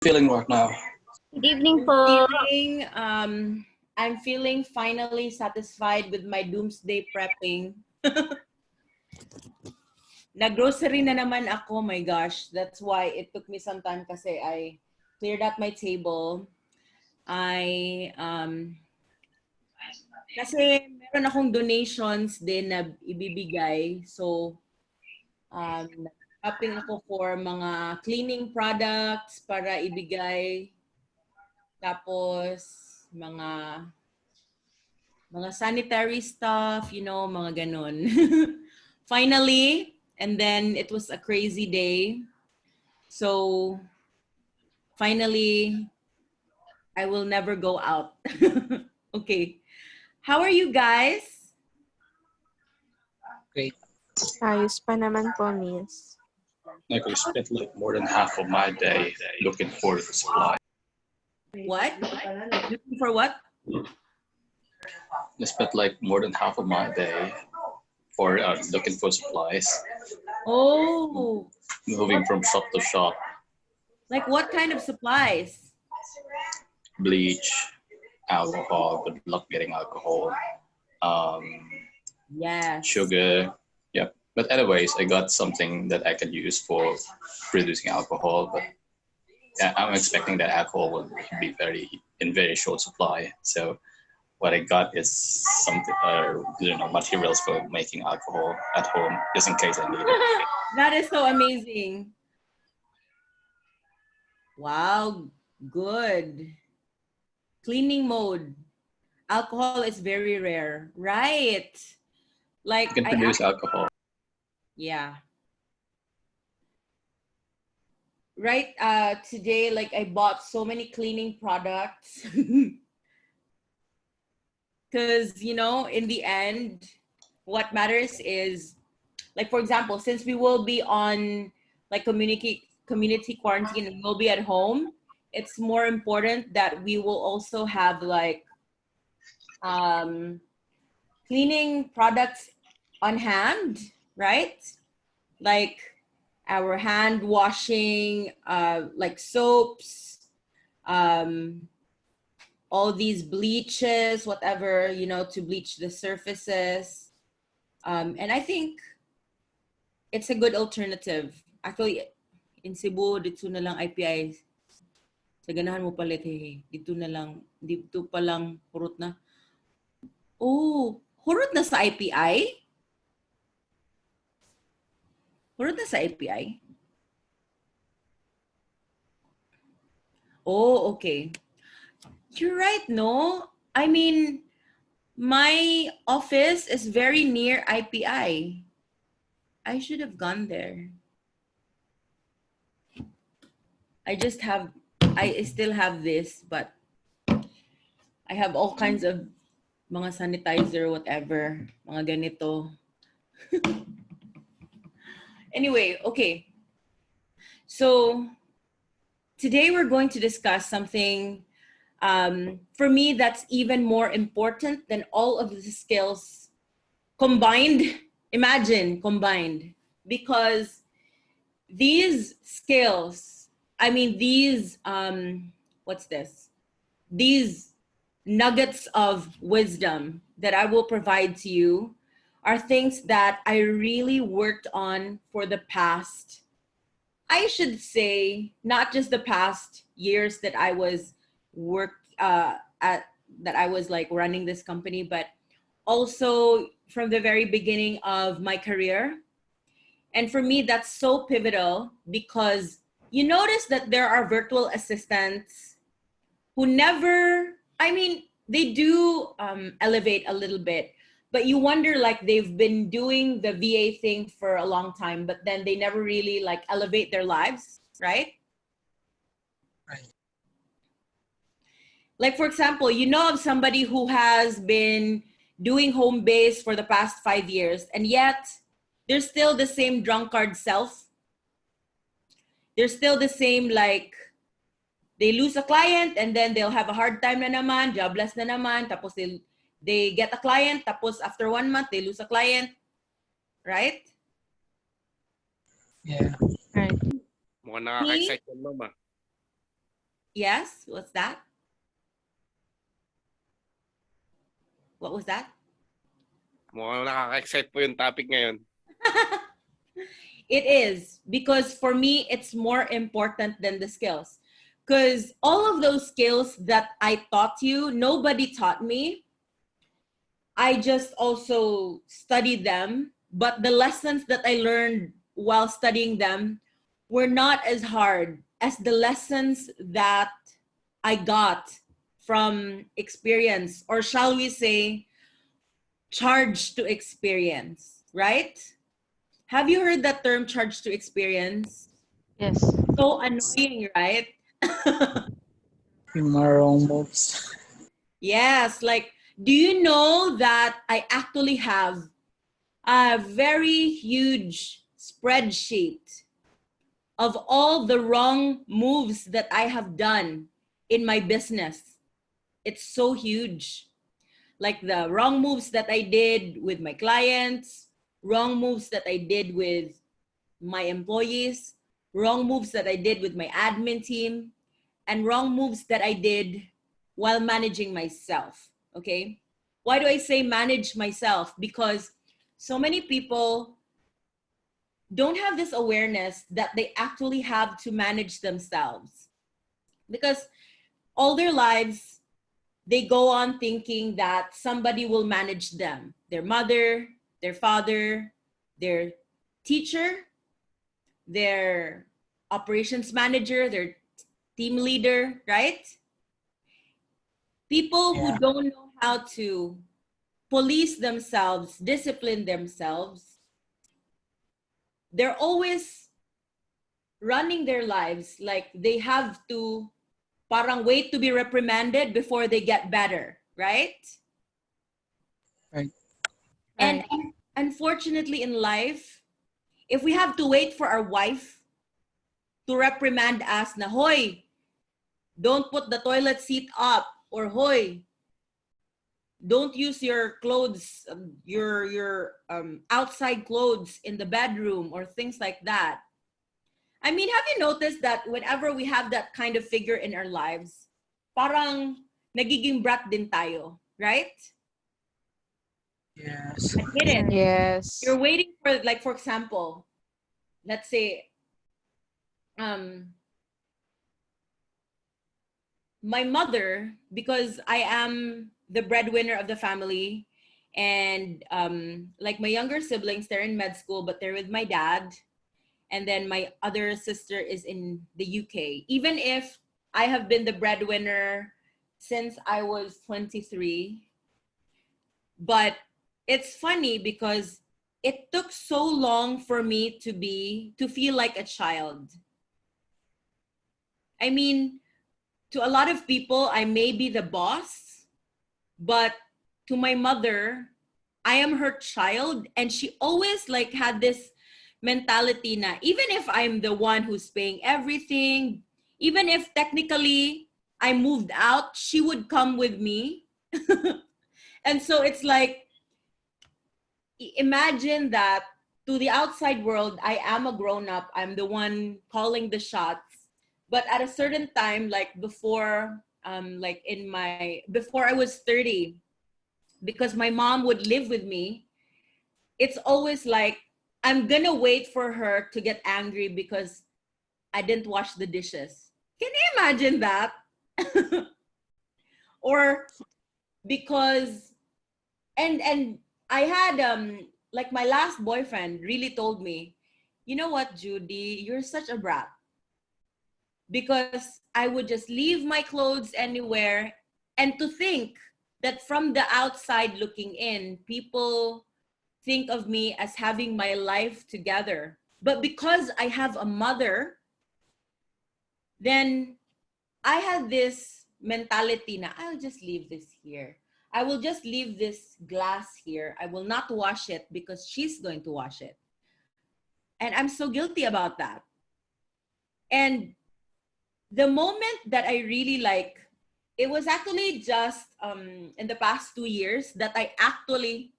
Feeling right now? Good evening po. I'm feeling finally satisfied with my doomsday prepping. Nag-grocery na naman ako, my gosh. That's why it took me some time kasi I cleared out my table. Kasi meron akong donations din na ibibigay. So, shopping ako for mga cleaning products para ibigay. Tapos, mga sanitary stuff, mga ganun. Finally, and then it was a crazy day. So, finally, I will never go out. Okay. How are you guys? Great. Ayos pa naman po, miss. Like I spent like more than half of my day looking for the supply. What? Looking for what? I spent like more than half of my day for looking for supplies, Oh, moving from shop to shop, like what kind of supplies? bleach, alcohol. Good luck getting alcohol. Yes. Sugar. Yep. But anyways, I got something that I can use for producing alcohol. But yeah, I'm expecting that alcohol will be in very short supply. So what I got is something, materials for making alcohol at home, just in case I need it. That is so amazing. Wow, good. Cleaning mode. Alcohol is very rare, right? Like You can produce alcohol. Yeah. Right. Today, like I bought so many cleaning products. Because, in the end, what matters is, like, for example, since we will be on like community quarantine and we'll be at home, it's more important that we will also have like cleaning products on hand, right? Like our hand washing, like soaps, all these bleaches, whatever, to bleach the surfaces. And I think it's a good alternative. Actually, in Cebu, dito na lang IPI. Sa ganahan mo palit, dito na lang, dito pa lang hurot na. Oh, hurot na sa IPI? Hurot na sa IPI? Oh, okay. You're right, no? I mean, my office is very near IPI. I should have gone there. I still have this, but I have all kinds of mga sanitizer, whatever, mga ganito. Anyway, okay. So today we're going to discuss something for me that's even more important than all of the skills combined. Imagine combined, because these skills, these what's this? These nuggets of wisdom that I will provide to you are things that I really worked on for the past, I should say, not just the past years that I was that I was like running this company, but also from the very beginning of my career. And for me, that's so pivotal because you notice that there are virtual assistants who never, they do elevate a little bit, but you wonder like they've been doing the VA thing for a long time, but then they never really like elevate their lives, right? Right. Like, for example, you know of somebody who has been doing home base for the past 5 years, and yet they're still the same drunkard self. They're still the same, like, they lose a client and then they'll have a hard time na naman, jobless na naman, tapos they get a client, tapos after 1 month, they lose a client, right? Yeah. Right. Mukhang nakaka-excite yun, mama. Yes, what's that? What was that? Mukhang nakaka-excite po yung topic ngayon. It is, because for me, it's more important than the skills. Because all of those skills that I taught you, nobody taught me. I just also studied them, but the lessons that I learned while studying them were not as hard as the lessons that I got from experience, or shall we say, charge to experience, right? Have you heard that term, charge to experience? Yes. So annoying, right? Yung mga wrong moves. Yes, like, do you know that I actually have a very huge spreadsheet of all the wrong moves that I have done in my business? It's so huge. Like the wrong moves that I did with my clients, wrong moves that I did with my employees, wrong moves that I did with my admin team, and wrong moves that I did while managing myself. Okay? Why do I say manage myself? Because so many people don't have this awareness that they actually have to manage themselves. Because all their lives, they go on thinking that somebody will manage them. Their mother, their father, their teacher, their operations manager, their team leader, right? People who Yeah. don't know how to police themselves, discipline themselves, they're always running their lives like they have to parang wait to be reprimanded before they get better, right? Right. And unfortunately in life, if we have to wait for our wife to reprimand us na, hoy, don't put the toilet seat up, or hoy, don't use your clothes, your outside clothes in the bedroom, or things like that. I mean, have you noticed that whenever we have that kind of figure in our lives, parang nagiging brat din tayo, right? Yes. Admit it. Yes. You're waiting for, like, for example, let's say, my mother, because I am the breadwinner of the family, and like my younger siblings, they're in med school, but they're with my dad. And then my other sister is in the UK. Even if I have been the breadwinner since I was 23, but it's funny because it took so long for me to feel like a child. I mean, to a lot of people, I may be the boss, but to my mother, I am her child. And she always like had this mentality na even if I'm the one who's paying everything, even if technically I moved out, she would come with me. And so it's like, imagine that to the outside world, I am a grown up. I'm the one calling the shots. But at a certain time, like before, before I was 30, because my mom would live with me, it's always like, I'm gonna wait for her to get angry because I didn't wash the dishes. Can you imagine that? Or because, and I had, like my last boyfriend really told me, you know what, Judy, you're such a brat. Because I would just leave my clothes anywhere, and to think that from the outside looking in, people think of me as having my life together. But because I have a mother, then I had this mentality na I'll just leave this here. I will just leave this glass here. I will not wash it because she's going to wash it. And I'm so guilty about that. And the moment that I really like, it was actually just in the past 2 years that I actually,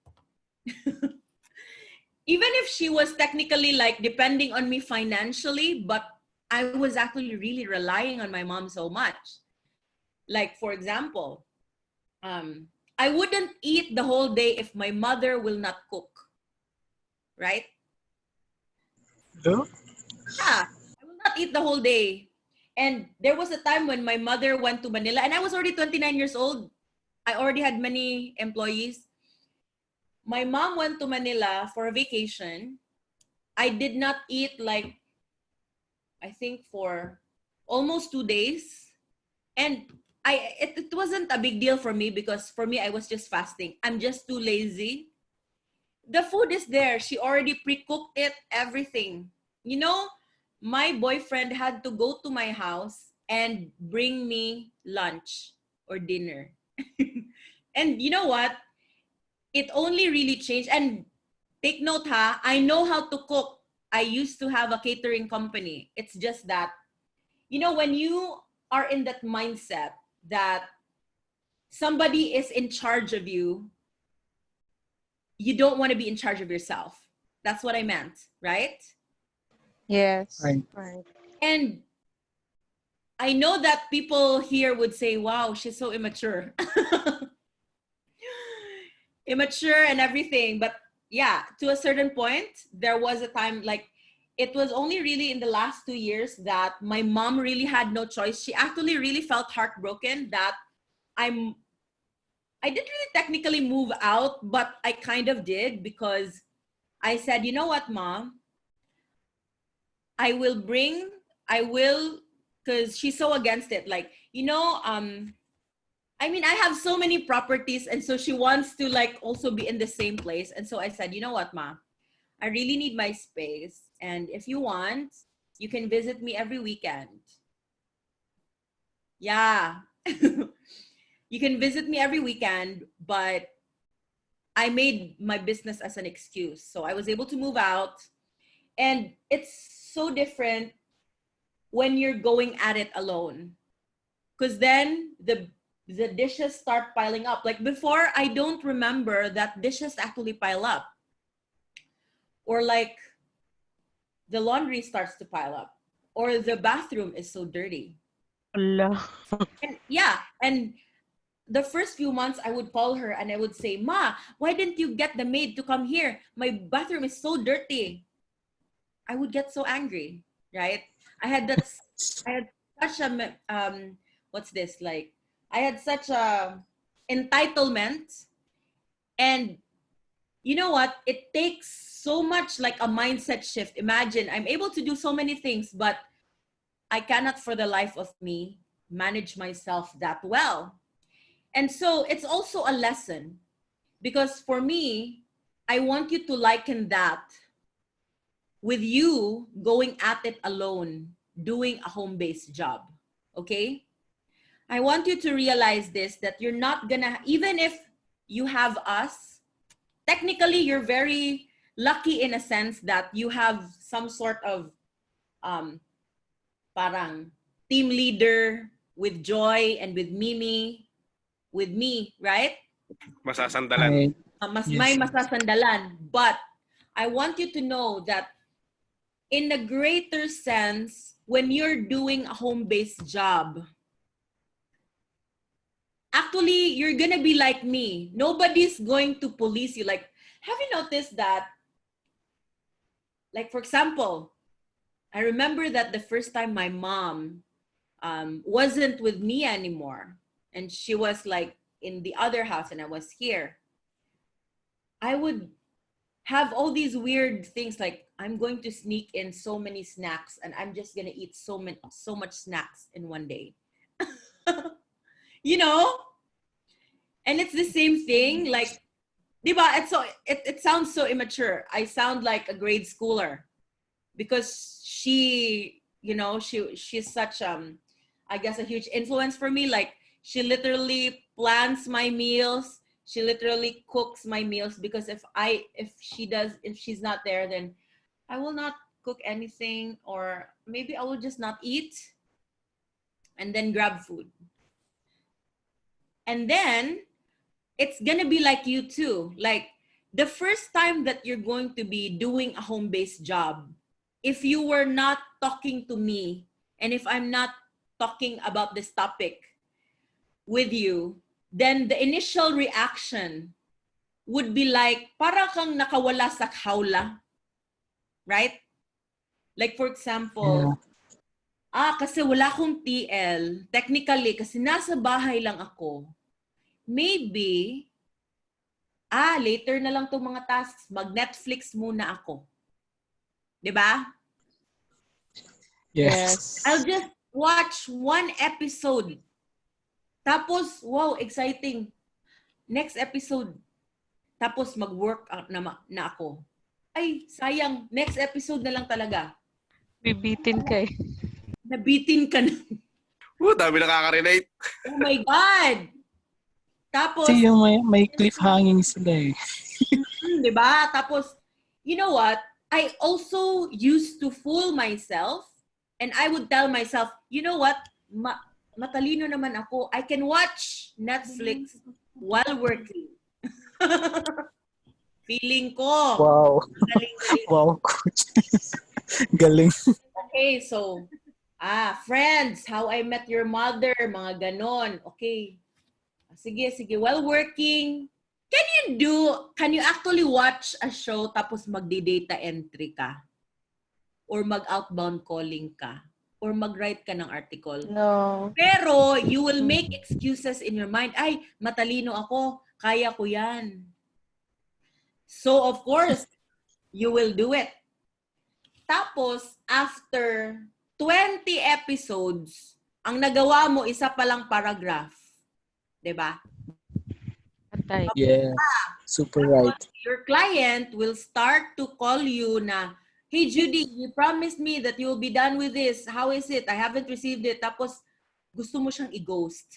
even if she was technically like depending on me financially, but I was actually really relying on my mom so much. Like, for example, I wouldn't eat the whole day if my mother will not cook, right? Hello? Yeah, I will not eat the whole day. And there was a time when my mother went to Manila, and I was already 29 years old. I already had many employees. My mom went to Manila for a vacation. I did not eat, like, I think for almost 2 days. And it wasn't a big deal for me, because for me, I was just fasting. I'm just too lazy. The food is there. She already pre-cooked it, everything. You know, my boyfriend had to go to my house and bring me lunch or dinner. And you know what? It only really changed. And take note, ha, I know how to cook. I used to have a catering company. It's just that, you know, when you are in that mindset that somebody is in charge of you, you don't want to be in charge of yourself. That's what I meant, right? Yes. Right. Right. And I know that people here would say, wow, she's so immature. Immature and everything. But yeah, to a certain point, there was a time, like, it was only really in the last 2 years that my mom really had no choice. She actually really felt heartbroken that I didn't really technically move out, but I kind of did, because I said, you know what, Mom? I will, because she's so against it. Like, you know, I mean, I have so many properties, and so she wants to, like, also be in the same place. And so I said, you know what, Ma? I really need my space. And if you want, you can visit me every weekend. Yeah. You can visit me every weekend, but I made my business as an excuse. So I was able to move out. And it's so different when you're going at it alone. Because then the dishes start piling up. Like before, I don't remember that dishes actually pile up. Or like the laundry starts to pile up. Or the bathroom is so dirty. Allah. And yeah, and the first few months I would call her and I would say, Ma, why didn't you get the maid to come here? My bathroom is so dirty. I would get so angry, right? I had such a, what's this? Like, I had such a entitlement. And you know what? It takes so much, like, a mindset shift. Imagine, I'm able to do so many things, but I cannot for the life of me manage myself that well. And so it's also a lesson, because for me, I want you to liken that with you going at it alone, doing a home-based job, okay? I want you to realize this, that you're not gonna, even if you have us, technically you're very lucky in a sense that you have some sort of parang team leader with Joy and with Mimi, with me, right? Masasandalan. Right. May Yes. masasandalan. But I want you to know that in a greater sense, when you're doing a home-based job, actually, you're gonna be like me. Nobody's going to police you. Like, have you noticed that? Like, for example, I remember that the first time my mom wasn't with me anymore, and she was like in the other house and I was here, I would have all these weird things, like I'm going to sneak in so many snacks and I'm just gonna eat so much snacks in one day. You know? And it's the same thing, like, diba, it sounds so immature. I sound like a grade schooler because she, you know, she's such I guess a huge influence for me. Like, she literally plans my meals. She literally cooks my meals, because if she's not there, then I will not cook anything, or maybe I will just not eat and then grab food. And then it's gonna be like you too. Like, the first time that you're going to be doing a home-based job, if you were not talking to me and if I'm not talking about this topic with you, then the initial reaction would be like, para kang nakawala sa hawla. Right? Like for example, kasi wala akong TL. Technically, kasi nasa bahay lang ako. Maybe, later na lang itong mga tasks. Mag-Netflix muna ako. Diba? Yes. I'll just watch one episode. Tapos, wow, exciting. Next episode. Tapos mag-work na ako. Ay, sayang. Next episode na lang talaga. Bibitin ka eh. Nabitin ka na. Dami nakaka-relate. Oh my God! Tapos, Kasi yung may cliffhanging sila eh. diba? Tapos, you know what? I also used to fool myself and I would tell myself, you know what? Matalino naman ako. I can watch Netflix while working. Feeling ko. Wow. Galing-galing. Wow, coach. Galing. Okay, so, Friends, How I Met Your Mother, mga ganon. Okay. Sige. While working, can you actually watch a show tapos magdi-data entry ka? Or mag-outbound calling ka? Or mag-write ka ng article? No. Pero, you will make excuses in your mind. Ay, matalino ako. Kaya ko yan. So, of course, you will do it. Tapos, after 20 episodes, ang nagawa mo, isa palang paragraph. Diba? Patay. Yeah. Super right. Your client will start to call you na, hey, Judy, you promised me that you will be done with this. How is it? I haven't received it. Tapos, gusto mo siyang i-ghost.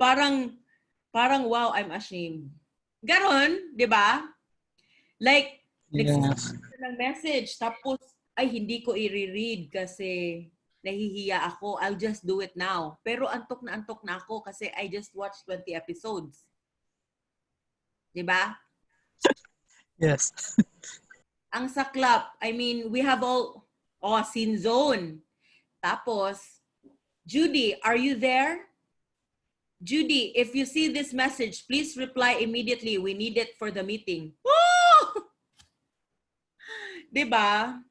parang, wow, I'm ashamed. Ganon, di ba? Like, Yes. ng message, tapos, ay, hindi ko i-read kasi nahihiya ako. I'll just do it now. Pero antok na ako kasi I just watched 20 episodes. Di ba? Yes. Ang saklap. I mean, we have all, scene zone. Tapos, Judy, are you there? Judy, if you see this message, please reply immediately. We need it for the meeting. Woo! Diba?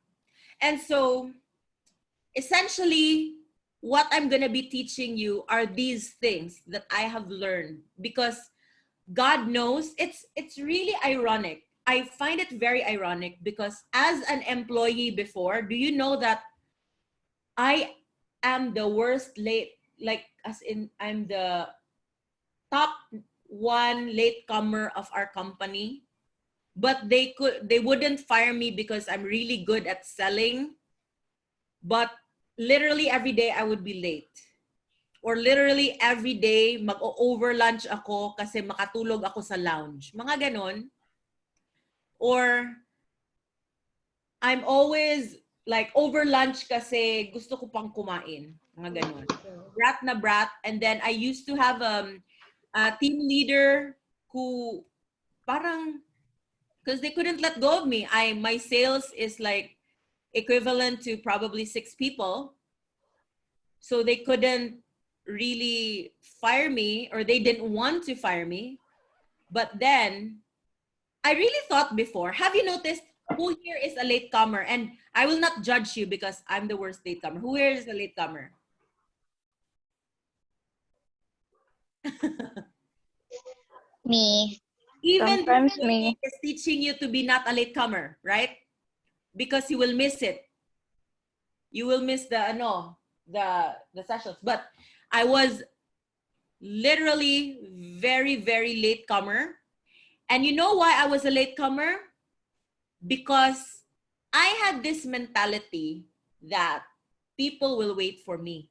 And so, essentially, what I'm going to be teaching you are these things that I have learned because God knows it's really ironic. I find it very ironic because as an employee before, do you know that I am the worst late, like as in I'm the top one latecomer of our company, but they wouldn't fire me because I'm really good at selling. But literally every day I would be late. Or literally every day mag-over lunch ako kasi makatulog ako sa lounge. Mga ganon. Or I'm always like over lunch kasi gusto ko pang kumain. Mga ganon. Brat na brat. And then I used to have a team leader who parang, because they couldn't let go of me. My sales is like equivalent to probably 6 people. So they couldn't really fire me, or they didn't want to fire me. But then I really thought before, have you noticed who here is a latecomer? And I will not judge you because I'm the worst latecomer. Who here is a latecomer? Me. Even Sometimes the me. is teaching you to be not a latecomer, right? Because you will miss it. You will miss the sessions. But I was literally very, very latecomer. And you know why I was a latecomer? Because I had this mentality that people will wait for me.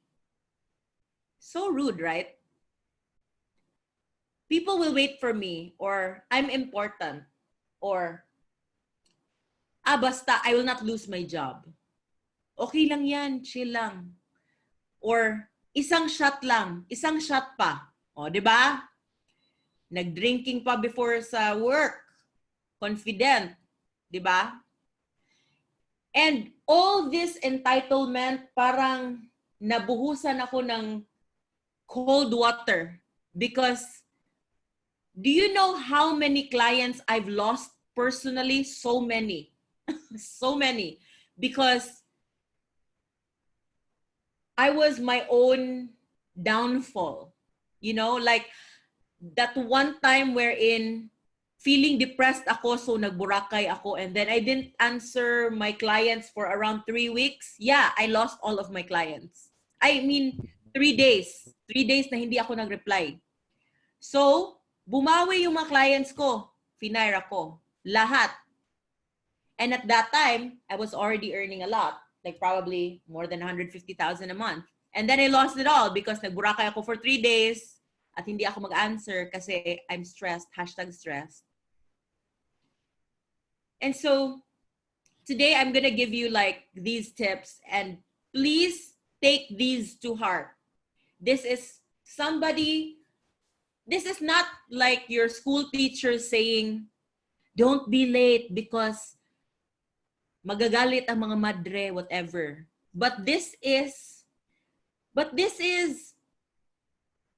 So rude, right? People will wait for me, or I'm important, or basta, I will not lose my job. Okay lang yan, chill lang. Or isang shot lang, isang shot pa. O, di ba? Nag-drinking pa before sa work. Confident. Di ba? And all this entitlement, parang nabuhusan ako ng cold water. Because do you know how many clients I've lost personally? So many. So many. Because I was my own downfall. You know, like that one time wherein feeling depressed ako, so nagburakay ako, and then I didn't answer my clients for around 3 weeks. Yeah, I lost all of my clients. I mean, 3 days. 3 days na hindi ako nag-reply. So, bumawi yung mga clients ko. Finire ako. Lahat. And at that time, I was already earning a lot. Like probably more than 150,000 a month. And then I lost it all because nagburakay ako for 3 days at hindi ako mag-answer kasi I'm stressed, #stressed. And so today I'm going to give you like these tips, and please take these to heart. This is not like your school teacher saying, don't be late because magagalit ang mga madre, whatever. But this is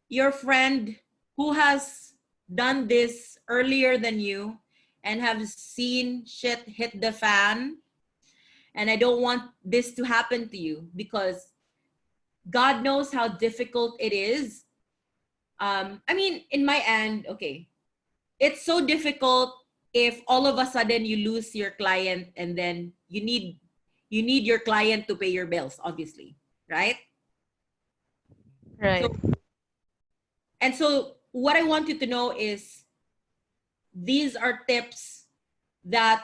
your friend who has done this earlier than you and have seen shit hit the fan. And I don't want this to happen to you because God knows how difficult it is. I mean, in my end, okay, it's so difficult if all of a sudden you lose your client and then you need your client to pay your bills, obviously, right? Right. So what I want you to know is these are tips that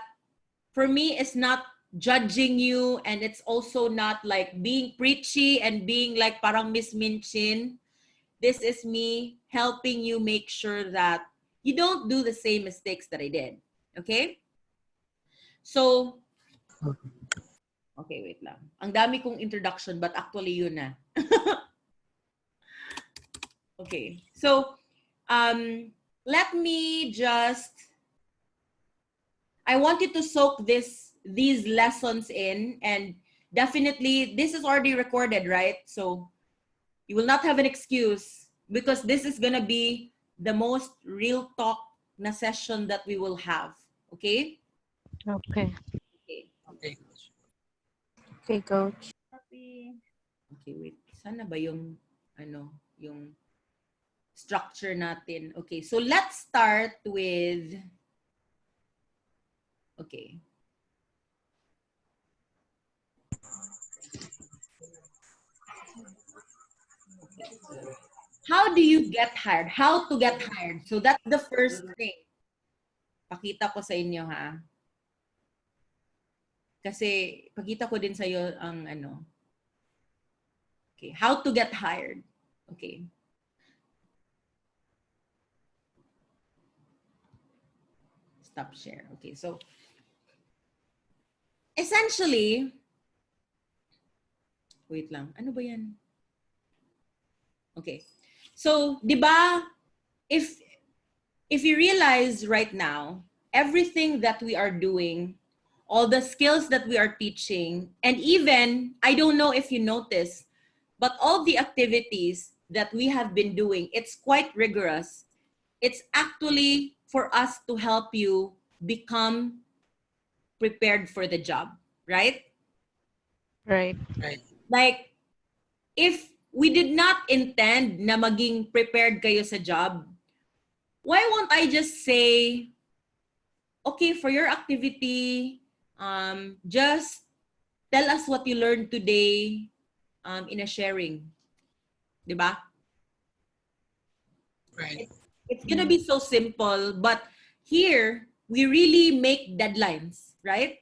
for me is not judging you, and it's also not like being preachy and being like parang Miss Minchin. This is me helping you make sure that you don't do the same mistakes that I did. Okay? So, okay, wait lang. Ang dami kong introduction, but actually yun na. Okay. So, let me just, I want you to soak these lessons in, and definitely this is already recorded, right? So you will not have an excuse because this is going to be the most real talk na session that we will have. Okay? Okay. Okay. Okay. Okay, coach. Okay, wait. Sana ba yung yung structure natin? Okay, so let's start with, okay. How do you get hired? How to get hired? So that's the first thing. Pakita ko sa inyo, ha? Kasi pakita ko din sa iyo ang Okay, how to get hired. Okay. Stop share. Okay, so essentially, wait lang. Ano ba yan? Okay. So, di ba, if you realize right now, everything that we are doing, all the skills that we are teaching, and even, I don't know if you notice, but all the activities that we have been doing, it's quite rigorous. It's actually for us to help you become prepared for the job, right? Right. Right. Like, if we did not intend na maging prepared kayo sa job, why won't I just say, okay, for your activity, just tell us what you learned today in a sharing. Diba? Right. It's gonna be so simple, but here, we really make deadlines, right?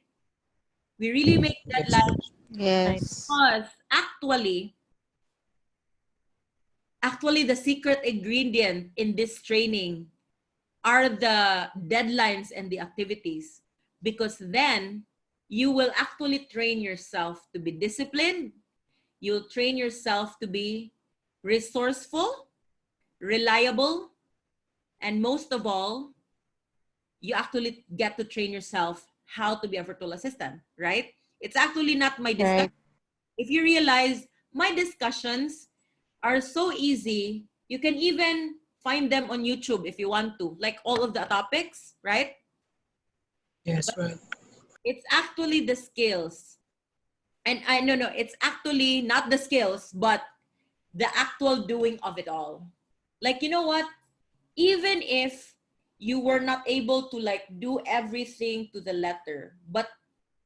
We really make deadlines Yes. because actually, the secret ingredient in this training are the deadlines and the activities, because then you will actually train yourself to be disciplined. You'll train yourself to be resourceful, reliable, and most of all, you actually get to train yourself how to be a virtual assistant, right? It's actually not my Right. discussion. If you realize my discussions are so easy, you can even find them on YouTube if you want to, like all of the topics, right? Yes, right. It's actually the skills. And I no, it's actually not the skills, but the actual doing of it all. Like, you know what? Even if you were not able to like do everything to the letter, but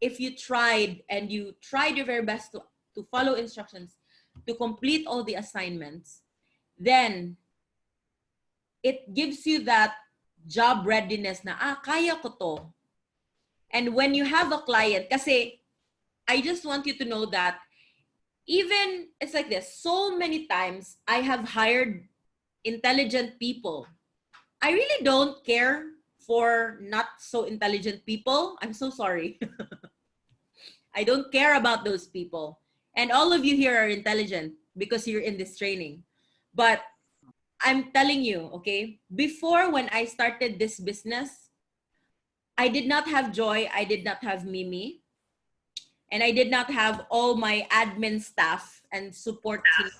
if you tried and you tried your very best to follow instructions, to complete all the assignments, then it gives you that job readiness na, kaya ko to. And when you have a client, kasi I just want you to know that even, it's like this, so many times I have hired intelligent people. I really don't care for not so intelligent people. I'm so sorry. I don't care about those people. And all of you here are intelligent because you're in this training. But I'm telling you, okay, before when I started this business, I did not have Joy, I did not have Mimi, and I did not have all my admin staff and support team.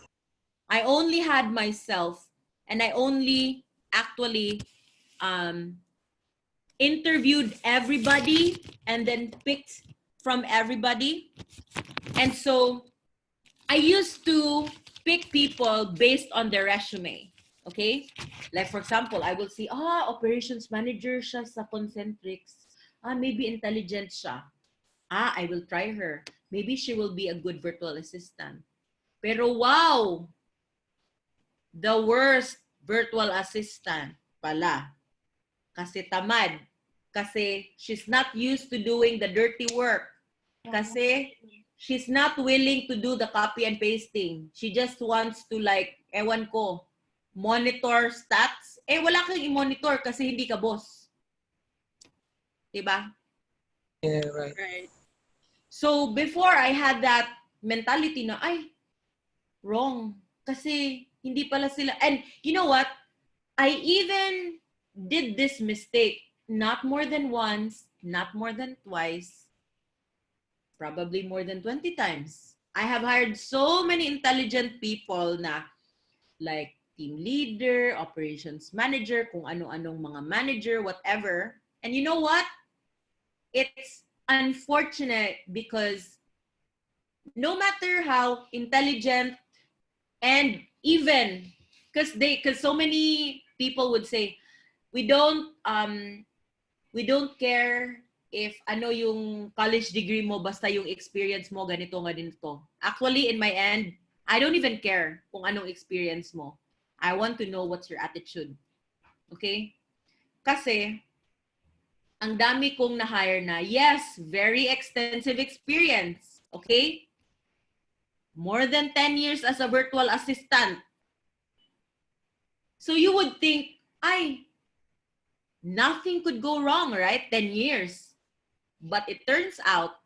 I only had myself, and I only actually interviewed everybody and then picked from everybody. And so I used to pick people based on their resume. Okay? Like for example, I will see, operations manager siya sa Concentrix. Maybe intelligent siya. I will try her. Maybe she will be a good virtual assistant. Pero wow! The worst virtual assistant pala. Kasi tamad. Kasi she's not used to doing the dirty work. Kasi she's not willing to do the copy and pasting. She just wants to like, ewan ko, monitor stats. Wala kang i-monitor kasi hindi ka boss. Diba? Yeah, right. Right. So before I had that mentality na, wrong. Kasi hindi pala sila. And you know what? I even did this mistake. Not more than once, not more than twice, probably more than 20 times. I have hired so many intelligent people na like team leader, operations manager, kung ano-anong mga manager, whatever. And you know what? It's unfortunate because no matter how intelligent and even because so many people would say we don't care if ano yung college degree mo, basta yung experience mo ganito. Actually, in my end, I don't even care kung anong experience mo. I want to know what's your attitude. Okay? Kasi ang dami kong na-hire na, yes, very extensive experience. Okay? More than 10 years as a virtual assistant. So you would think, nothing could go wrong, right? 10 years. But it turns out,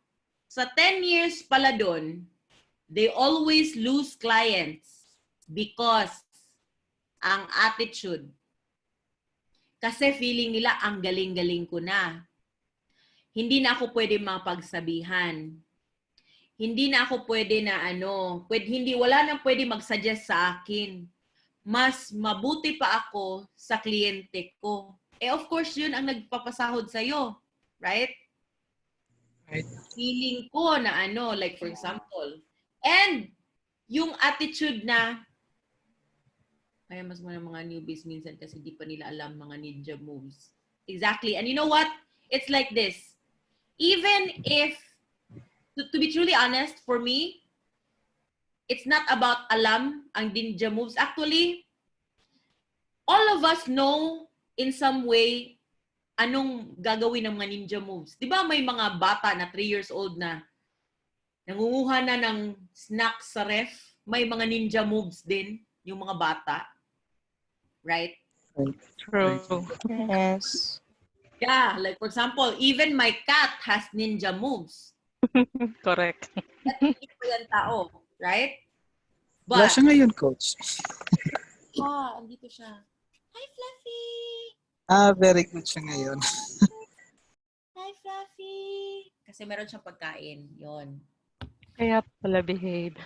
sa 10 years pala dun, they always lose clients because ang attitude. Kasi feeling nila, ang galing-galing ko na. Hindi na ako pwede mapagsabihan. Hindi na ako pwede na wala nang pwede mag-suggest sa akin. Mas mabuti pa ako sa kliyente ko. Of course, yun ang nagpapasahod sa'yo. Right? Right. Feeling ko na like for example. And yung attitude na, kaya mas mga newbies minsan kasi di pa nila alam mga ninja moves. Exactly. And you know what? It's like this. Even if, to be truly honest, for me, it's not about alam ang ninja moves. Actually, all of us know in some way anong gagawin ng mga ninja moves. Di ba may mga bata na 3 years old na nangunguha na ng snacks sa ref? May mga ninja moves din yung mga bata. Right? True. Yes. Yeah, like for example, even my cat has ninja moves. Correct. Hindi ko yan tao, right? Wala But, siya ngayon, coach. andito siya. Hi, Fluffy! Very good siya ngayon. Hi, Fluffy! Kasi meron siyang pagkain. Yon. Kaya pala behave.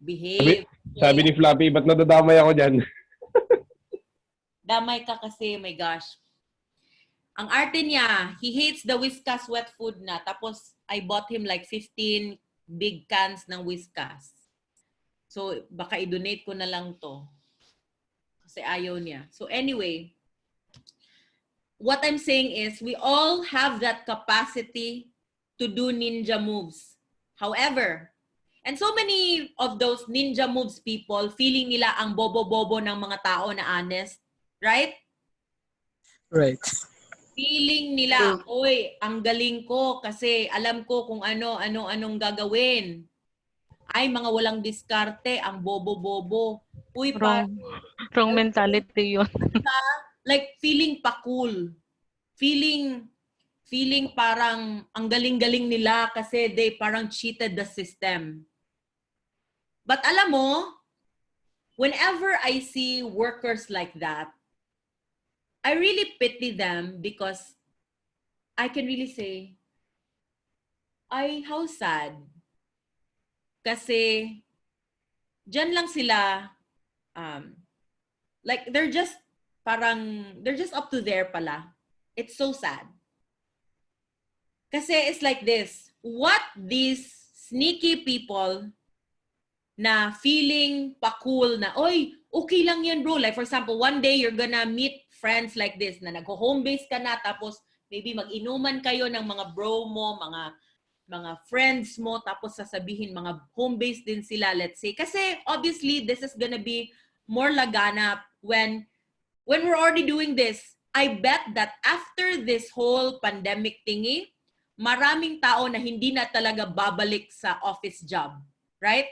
Behave. Sabi ni Fluffy, ba't nadadamay ako dyan? Damay ka kasi, my gosh. Ang arte niya, he hates the Whiskas wet food na. Tapos, I bought him like 15 big cans ng Whiskas. So, baka i-donate ko na lang to. Kasi ayaw niya. So, anyway, what I'm saying is, we all have that capacity to do ninja moves. However, and so many of those ninja moves people, feeling nila ang bobo-bobo ng mga tao na honest. Right? Right. Feeling nila, oy, ang galing ko kasi alam ko kung anong gagawin. Ay, mga walang diskarte, ang bobo-bobo. Uy, Wrong mentality yun. like feeling pa cool. Feeling parang ang galing-galing nila kasi they parang cheated the system. But alam mo, whenever I see workers like that, I really pity them because I can really say, how sad. Kasi, dyan lang sila, like, they're just up to there pala. It's so sad. Kasi it's like this, what these sneaky people na feeling pa cool na, oy, okay lang yan bro. Like for example, one day you're gonna meet friends like this na nag-home base ka na tapos maybe mag-inuman kayo ng mga bro mo, mga friends mo tapos sasabihin mga home base din sila, let's say. Kasi obviously this is gonna be more laganap when we're already doing this. I bet that after this whole pandemic thingy, maraming tao na hindi na talaga babalik sa office job. Right?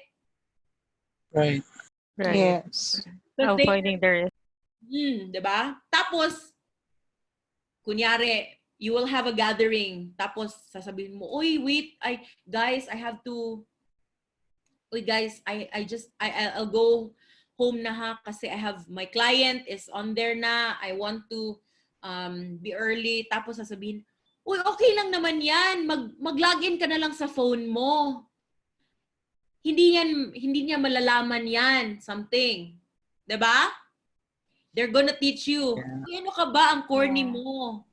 Right. Right. Yes. Avoiding the risk. Diba? Tapos, kunyari, you will have a gathering. Tapos, sasabihin mo, uy, wait, I'll go home na ha kasi I have, my client is on there na. I want to be early. Tapos, sasabihin, uy, okay lang naman yan. Mag-login ka na lang sa phone mo. Hindi niya malalaman yan. Something. Diba? They're gonna teach you. Yeah. Ano ka ba ang corny mo?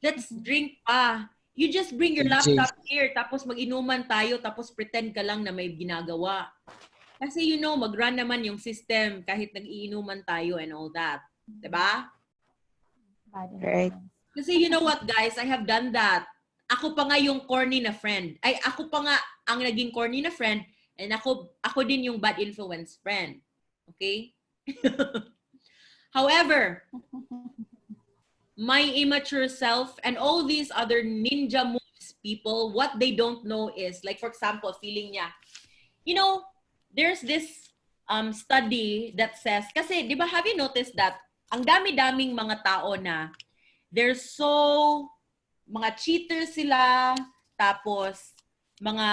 Let's drink pa. You just bring your laptop here, tapos mag-inuman tayo, tapos pretend ka lang na may ginagawa. Kasi mag-run naman yung system kahit nag-iinuman tayo and all that. Diba? Right. Kasi you know what, guys? I have done that. Ako pa nga yung corny na friend. Ay, ako pa nga ang naging corny na friend, and ako din yung bad influence friend. Okay? However, my immature self and all these other ninja moves people, what they don't know is, like for example, feeling niya, there's this study that says, kasi di ba have you noticed that ang dami-daming mga tao na they're so, mga cheaters sila, tapos mga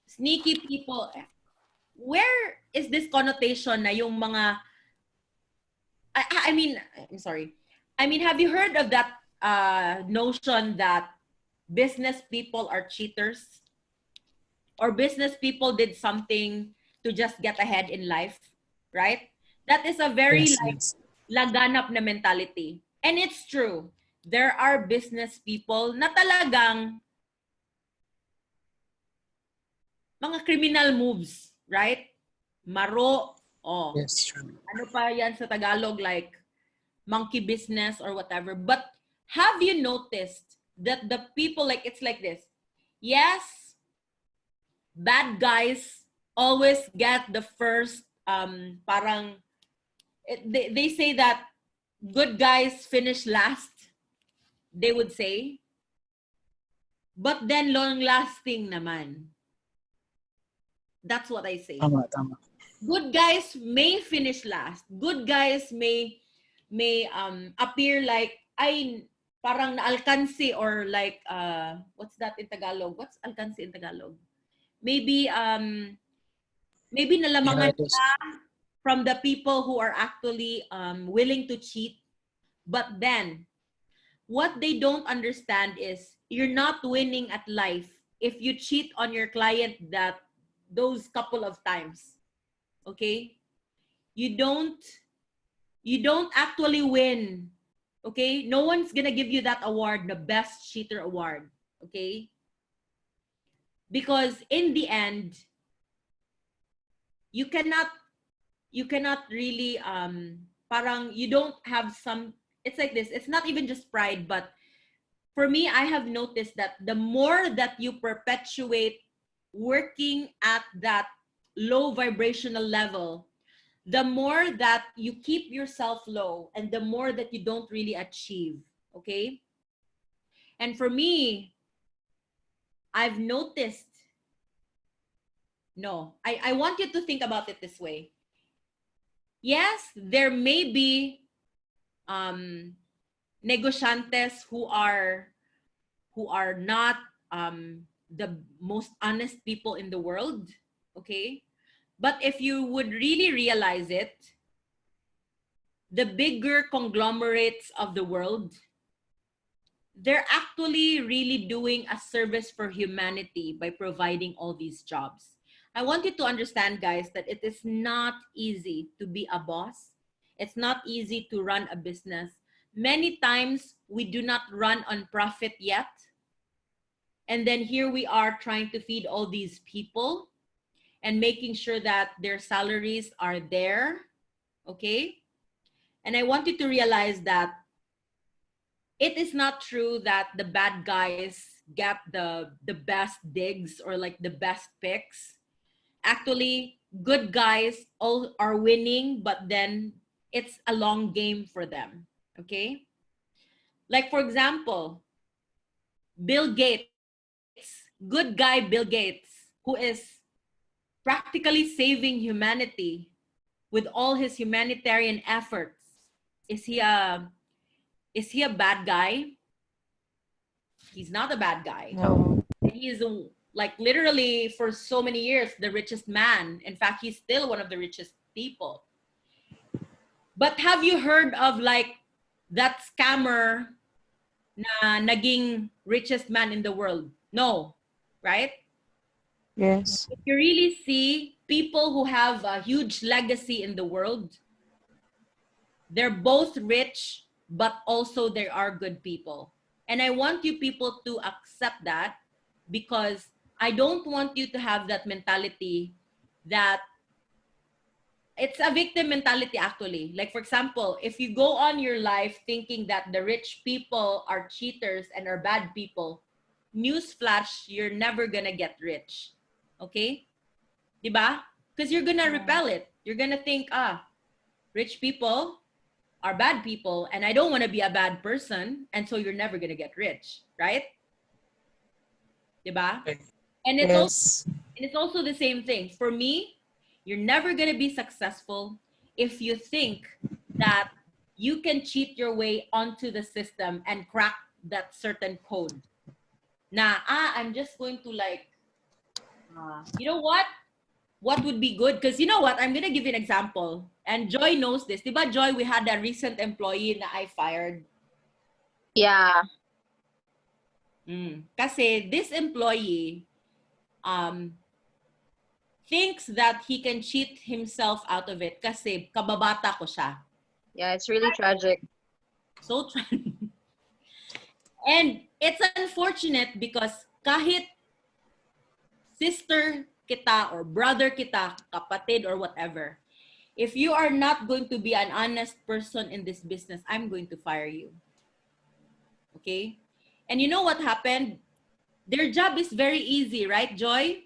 sneaky people. Where is this connotation na yung mga I'm sorry. Have you heard of that notion that business people are cheaters? Or business people did something to just get ahead in life, right? That is a very laganap na mentality. And it's true. There are business people na talagang mga criminal moves, right? Maro. Oh. Yes, true. Ano pa yan sa Tagalog, like monkey business or whatever. But have you noticed that the people, like, it's like this? Yes, bad guys always get the first, they say that good guys finish last, they would say. But then long-lasting naman. That's what I say. Tama. Good guys may finish last. Good guys may appear like parang naalkansi or like what's that in Tagalog? What's alkansi in Tagalog? Maybe nalamangan nila from the people who are actually willing to cheat. But then what they don't understand is you're not winning at life if you cheat on your client those couple of times. Okay? You don't actually win. Okay? No one's gonna give you that award, the best cheater award. Okay? Because in the end, you cannot really parang you don't have some, it's like this, it's not even just pride, but for me, I have noticed that the more that you perpetuate working at that low vibrational level, the more that you keep yourself low and the more that you don't really achieve. Okay? And for me, I've noticed, no, I want you to think about it this way. Yes, there may be negociantes who are not the most honest people in the world, okay? But if you would really realize it, the bigger conglomerates of the world, they're actually really doing a service for humanity by providing all these jobs. I want you to understand, guys, that it is not easy to be a boss. It's not easy to run a business. Many times we do not run on profit yet. And then here we are trying to feed all these people and making sure that their salaries are there. Okay? And I want you to realize that it is not true that the bad guys get the best digs or like the best picks. Actually, good guys all are winning, but then it's a long game for them. Okay? Like for example, Bill Gates, good guy Bill Gates, who is practically saving humanity with all his humanitarian efforts. Is he a bad guy? He's not a bad guy. No. He is like literally for so many years the richest man. In fact, he's still one of the richest people. But have you heard of like that scammer na naging richest man in the world? No, right? Yes. If you really see people who have a huge legacy in the world, they're both rich, but also they are good people. And I want you people to accept that, because I don't want you to have that mentality that it's a victim mentality actually. Like for example, if you go on your life thinking that the rich people are cheaters and are bad people, newsflash, you're never gonna get rich. Okay? Diba? Because you're gonna repel it. You're gonna think, rich people are bad people and I don't want to be a bad person, and so you're never gonna get rich, right? Diba? Right. And it's Yes. also the same thing. For me, you're never going to be successful if you think that you can cheat your way onto the system and crack that certain code. I'm just going to like, you know what? What would be good? Because you know what? I'm going to give you an example. And Joy knows this. Diba, Joy, we had a recent employee that I fired. Yeah. Kasi this employee thinks that he can cheat himself out of it kasi kababata ko siya. Yeah, it's really tragic. So and it's unfortunate because kahit sister kita or brother kita, kapatid or whatever, if you are not going to be an honest person in this business, I'm going to fire you. Okay? And you know what happened? Their job is very easy, right, Joy?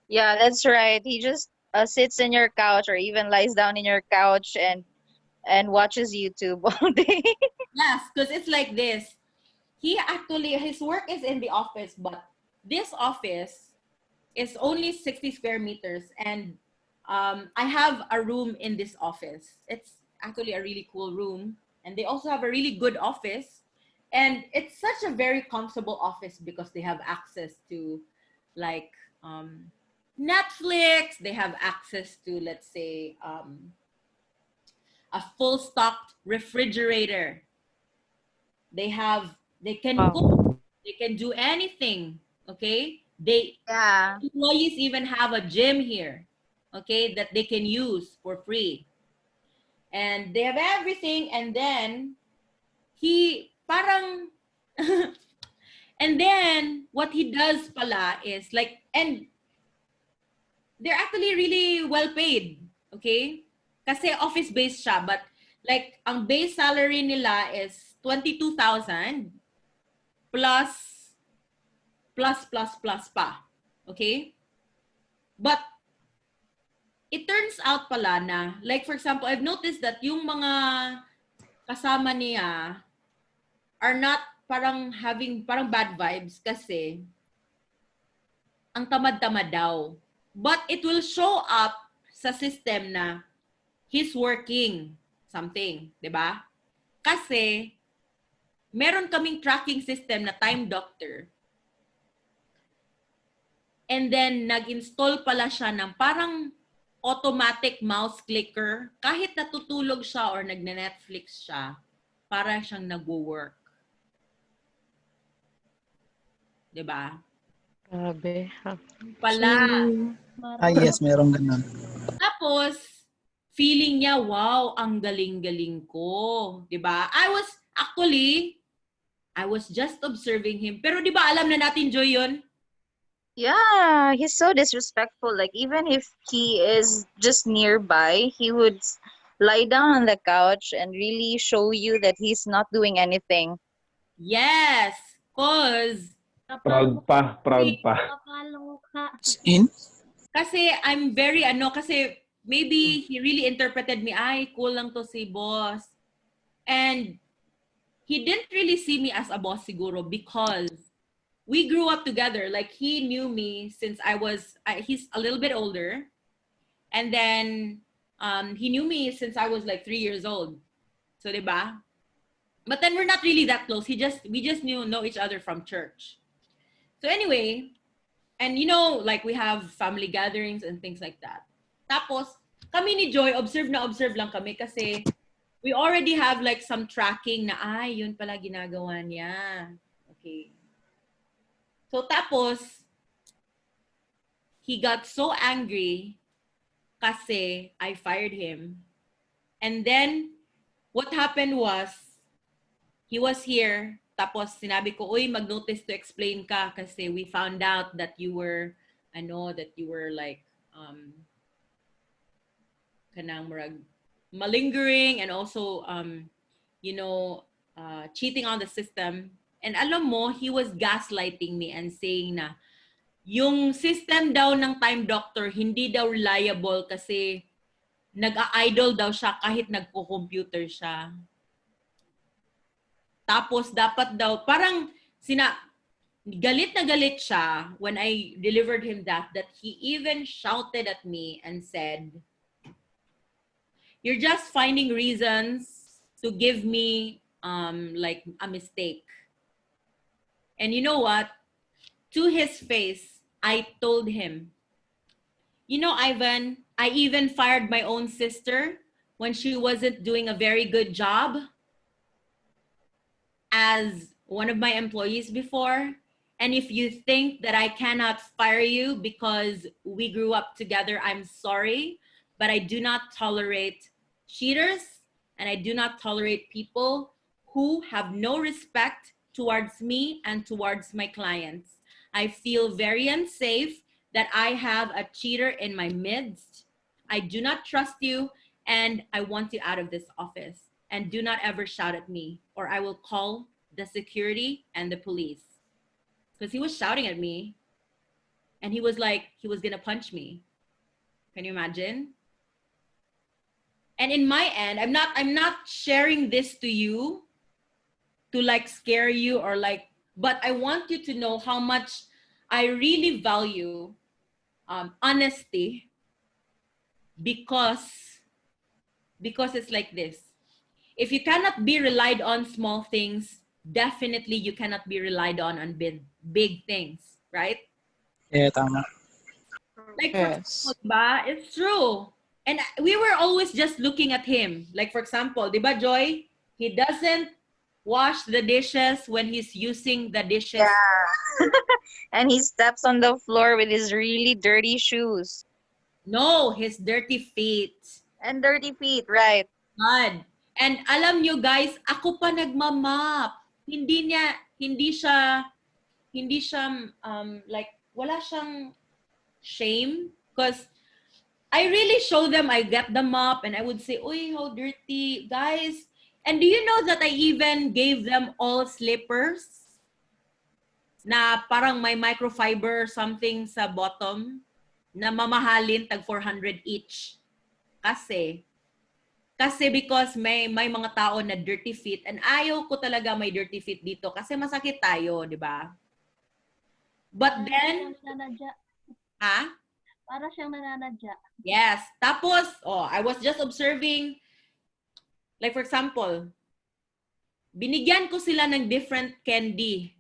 Yeah, that's right. He just sits in your couch or even lies down in your couch and watches YouTube all day. Yes, because it's like this. His work is in the office, but this office is only 60 square meters. And I have a room in this office. It's actually a really cool room. And they also have a really good office. And it's such a very comfortable office because they have access to like Netflix. They have access to, let's say, a full stocked refrigerator. They can Wow. cook. They can do anything. Okay? They Yeah. employees even have a gym here, okay, that they can use for free. And they have everything, and then he parang and then what he does pala is like, and they're actually really well paid, okay? Kasi office-based siya, but like ang base salary nila is 22,000 plus pa. Okay? But it turns out pala na, like for example, I've noticed that yung mga kasama niya are not parang having parang bad vibes kasi ang tamad-tamad daw. But it will show up sa system na he's working something, 'di ba? Kasi meron kaming tracking system na Time Doctor. And then nag-install pala siya ng parang automatic mouse clicker. Kahit natutulog siya or nagne-Netflix siya, para siyang nagwo-work. 'Di ba? Grabe. Pala. Yes, merong ganun. Tapos, feeling niya, wow, ang galing-galing ko. 'Di ba? I was just observing him. Pero 'di ba alam na natin, Joy, yun? Yeah, he's so disrespectful. Like, even if he is just nearby, he would lie down on the couch and really show you that he's not doing anything. Yes, cause Proud pa. In? kasi I'm very kasi maybe he really interpreted me, ay, cool lang to si boss. And he didn't really see me as a boss siguro because we grew up together. Like, he knew me since he's a little bit older. And then he knew me since I was like 3 years old. So, diba? But then we're not really that close. We just know each other from church. So anyway, and like we have family gatherings and things like that. Tapos, kami ni Joy, observe lang kami kasi we already have like some tracking na, ay, yun pala ginagawa niya. Okay. So tapos, he got so angry kasi I fired him. And then, what happened was, he was here, tapos sinabi ko, uy, mag-notice to explain ka kasi we found out that you were like, kanang murag malingering and also, cheating on the system. And alam mo, he was gaslighting me and saying na, yung system daw ng Time Doctor, hindi daw reliable kasi nag-idle daw siya kahit nagko-computer siya. Tapos dapat daw, parang galit na galit siya when I delivered him that he even shouted at me and said, you're just finding reasons to give me like a mistake. And you know what? To his face, I told him, Ivan, I even fired my own sister when she wasn't doing a very good job as one of my employees before. And if you think that I cannot fire you because we grew up together, I'm sorry, but I do not tolerate cheaters and I do not tolerate people who have no respect towards me and towards my clients. I feel very unsafe that I have a cheater in my midst. I do not trust you and I want you out of this office. And do not ever shout at me or I will call the security and the police. Because he was shouting at me and he was like, he was gonna punch me. Can you imagine? And in my end, I'm not sharing this to you to like scare you or like, but I want you to know how much I really value honesty because it's like this. If you cannot be relied on small things, definitely you cannot be relied on big things, right? Yeah, tama. Like, Yes. for example, diba? It's true. And we were always just looking at him. Like, for example, diba, Joy? He doesn't wash the dishes when he's using the dishes. Yeah. And he steps on the floor with his really dirty shoes. No, his dirty feet. And dirty feet, right? God. And alam nyo guys, ako pa nagmamap. Hindi siya, like, wala siyang shame. Because I really show them, I get the mop and I would say, uy, how dirty, guys. And do you know that I even gave them all slippers? Na parang may microfiber something sa bottom na mamahalin, tag 400 each. Kasi because may mga tao na dirty feet and ayaw ko talaga may dirty feet dito kasi masakit tayo, di ba? But then, ha? Para siyang nananadya. Yes. Tapos, I was just observing, like for example, binigyan ko sila ng different candy.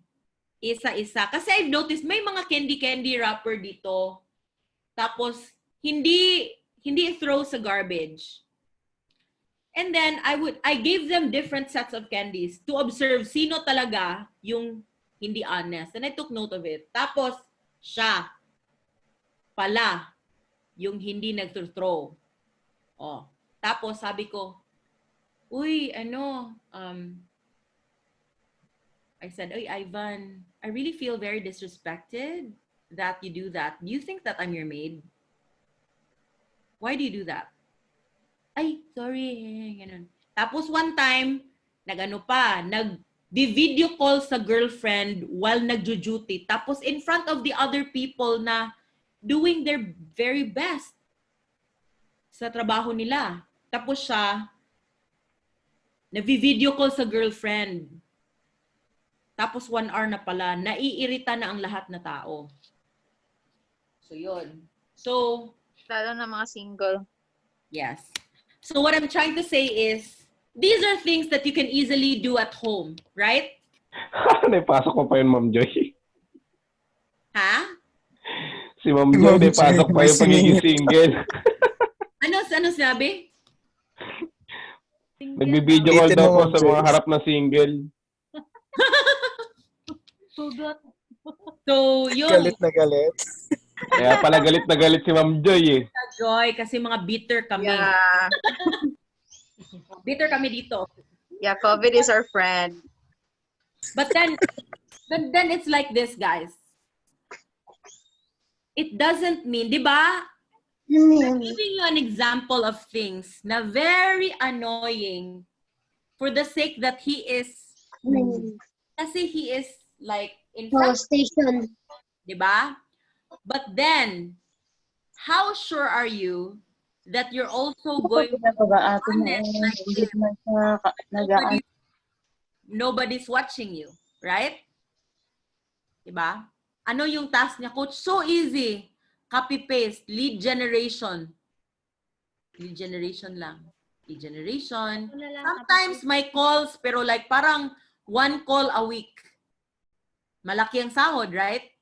Isa-isa. Kasi I've noticed, may mga candy wrapper dito. Tapos, hindi throw sa garbage. And then, I gave them different sets of candies to observe sino talaga yung hindi honest. And I took note of it. Tapos, siya pala yung hindi nag-throw. Tapos, sabi ko, uy, I said, uy, Ivan, I really feel very disrespected that you do that. Do you think that I'm your maid? Why do you do that? Ay, sorry. Ganun. Tapos one time, nag-video call sa girlfriend while nagjo-duty. Tapos in front of the other people na doing their very best sa trabaho nila. Tapos siya, nag-video call sa girlfriend. Tapos 1 hour na pala, naiirita na ang lahat na tao. So, yun. So, Lalo na mga single. yes. So, what I'm trying to say is, these are things that you can easily do at home, right? Naipasok ko pa yun, Ma'am Joy. Ha? Si Ma'am Joy, naipasok pa yung pagiging single. Ano sinabi? Nagbibideo call daw po sa mga harap na single. Sugot. So, yun. Galit na galit. Kaya pala galit na galit si Ma'am Joy eh. Joy, kasi mga bitter kami. Yeah. Bitter kami dito. Yeah, COVID is our friend. But then it's like this, guys. It doesn't mean, di ba? I'm giving you an example of things na very annoying for the sake that he is, kasi he is like in front, Station. di ba? But then, how sure are you that you're also going to nobody's watching you, right? Diba? Ano yung task niya, coach? So easy. Copy-paste. Lead generation. Lead generation lang. Lead generation. Sometimes may calls, pero like parang 1 call a week. Malaki ang sahod, right?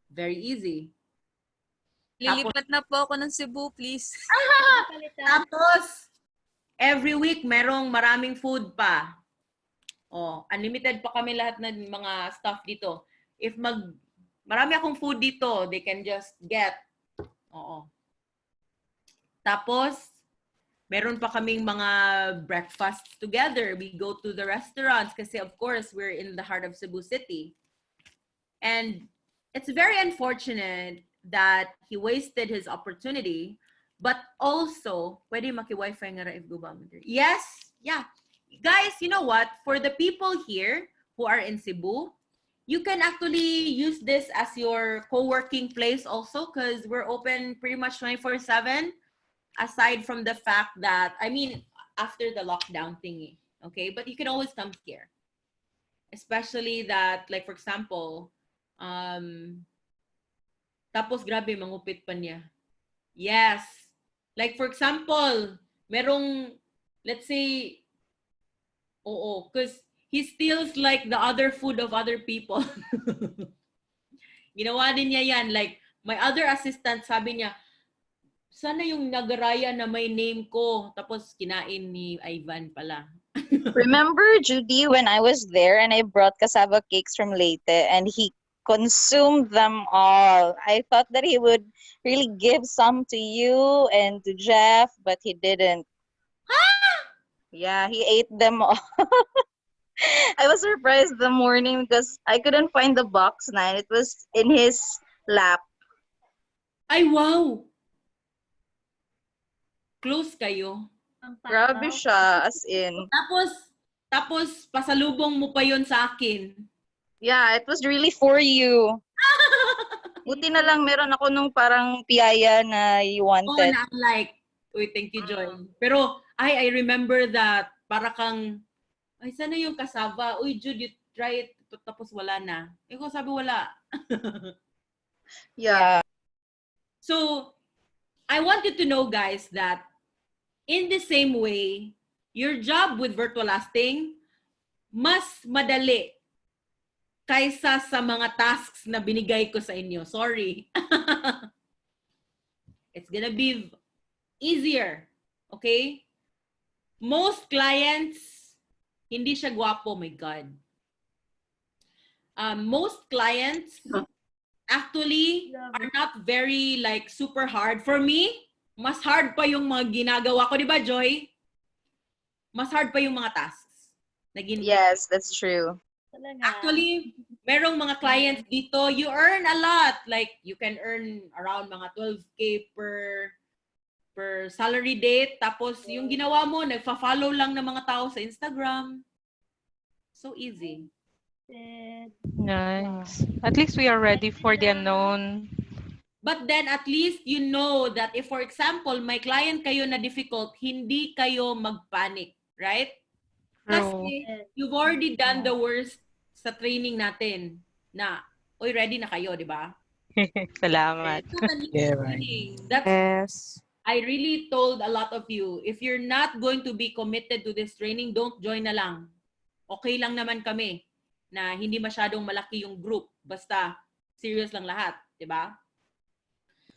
Very easy. Lilipat na po ako ng Cebu, please. Tapos, every week, merong maraming food pa. Unlimited pa kami lahat ng mga stuff dito. If marami akong food dito, they can just get. Tapos, meron pa kaming mga breakfast together. We go to the restaurants kasi of course, we're in the heart of Cebu City. And it's very unfortunate that he wasted his opportunity, but also, pwede maki-wifi nga ra if guba mo. Yes, yeah. Guys, you know what? For the people here who are in Cebu, you can actually use this as your co-working place also because we're open pretty much 24/7, aside from the fact that, I mean, after the lockdown thingy, okay? But you can always come here. Especially that, like for example, tapos grabe, mangupit pa niya. Yes. Like for example, merong, let's say, because he steals like the other food of other people. Ginawa din niya yan. Like, my other assistant, sabi niya, sana yung nagaraya na may name ko. Tapos kinain ni Ivan pala. Remember, Judy, when I was there and I brought cassava cakes from Leyte and he consumed them all. I thought that he would really give some to you and to Jeff, but he didn't. Yeah, he ate them all. I was surprised the morning because I couldn't find the box na. It was in his lap. Ay, wow! Close kayo. Ang Grabe takaw. siya, as in. Tapos pasalubong mo pa yon sa akin. Yeah, it was really for you. Buti na lang meron ako nung parang piyaya na you Oh, wanted. na like, uy, thank you, Joy. Pero, I remember that, para kang, ay, sana yung cassava? Uy, Jude, you try it. Tapos wala na. Ikaw sabi wala. Yeah. So, I want you to know, guys, that in the same way, your job with virtual lasting, mas madali kaysa sa mga tasks na binigay ko sa inyo. Sorry. It's gonna be easier. Okay? Most clients, hindi siya gwapo, my God. Most clients actually are not very like super hard. For me, mas hard pa yung mga ginagawa ko. Di ba, Joy? Mas hard pa yung mga tasks. Na Yes, that's true. Talaga. Actually, merong mga clients dito, you earn a lot. Like, you can earn around mga 12K per salary date. Tapos, yung ginawa mo, nagfa-follow lang ng mga tao sa Instagram. So easy. Nice. At least we are ready for the unknown. But then, at least you know that if, for example, may client kayo na difficult, hindi kayo mag-panic. Right? Kasi, you've already done the worst sa training natin na, oy, ready na kayo, di ba? Salamat. Yeah, right. That's, Yes. I really told a lot of you, if you're not going to be committed to this training, don't join na lang. Okay lang naman kami na hindi masyadong malaki yung group. Basta, serious lang lahat, di ba?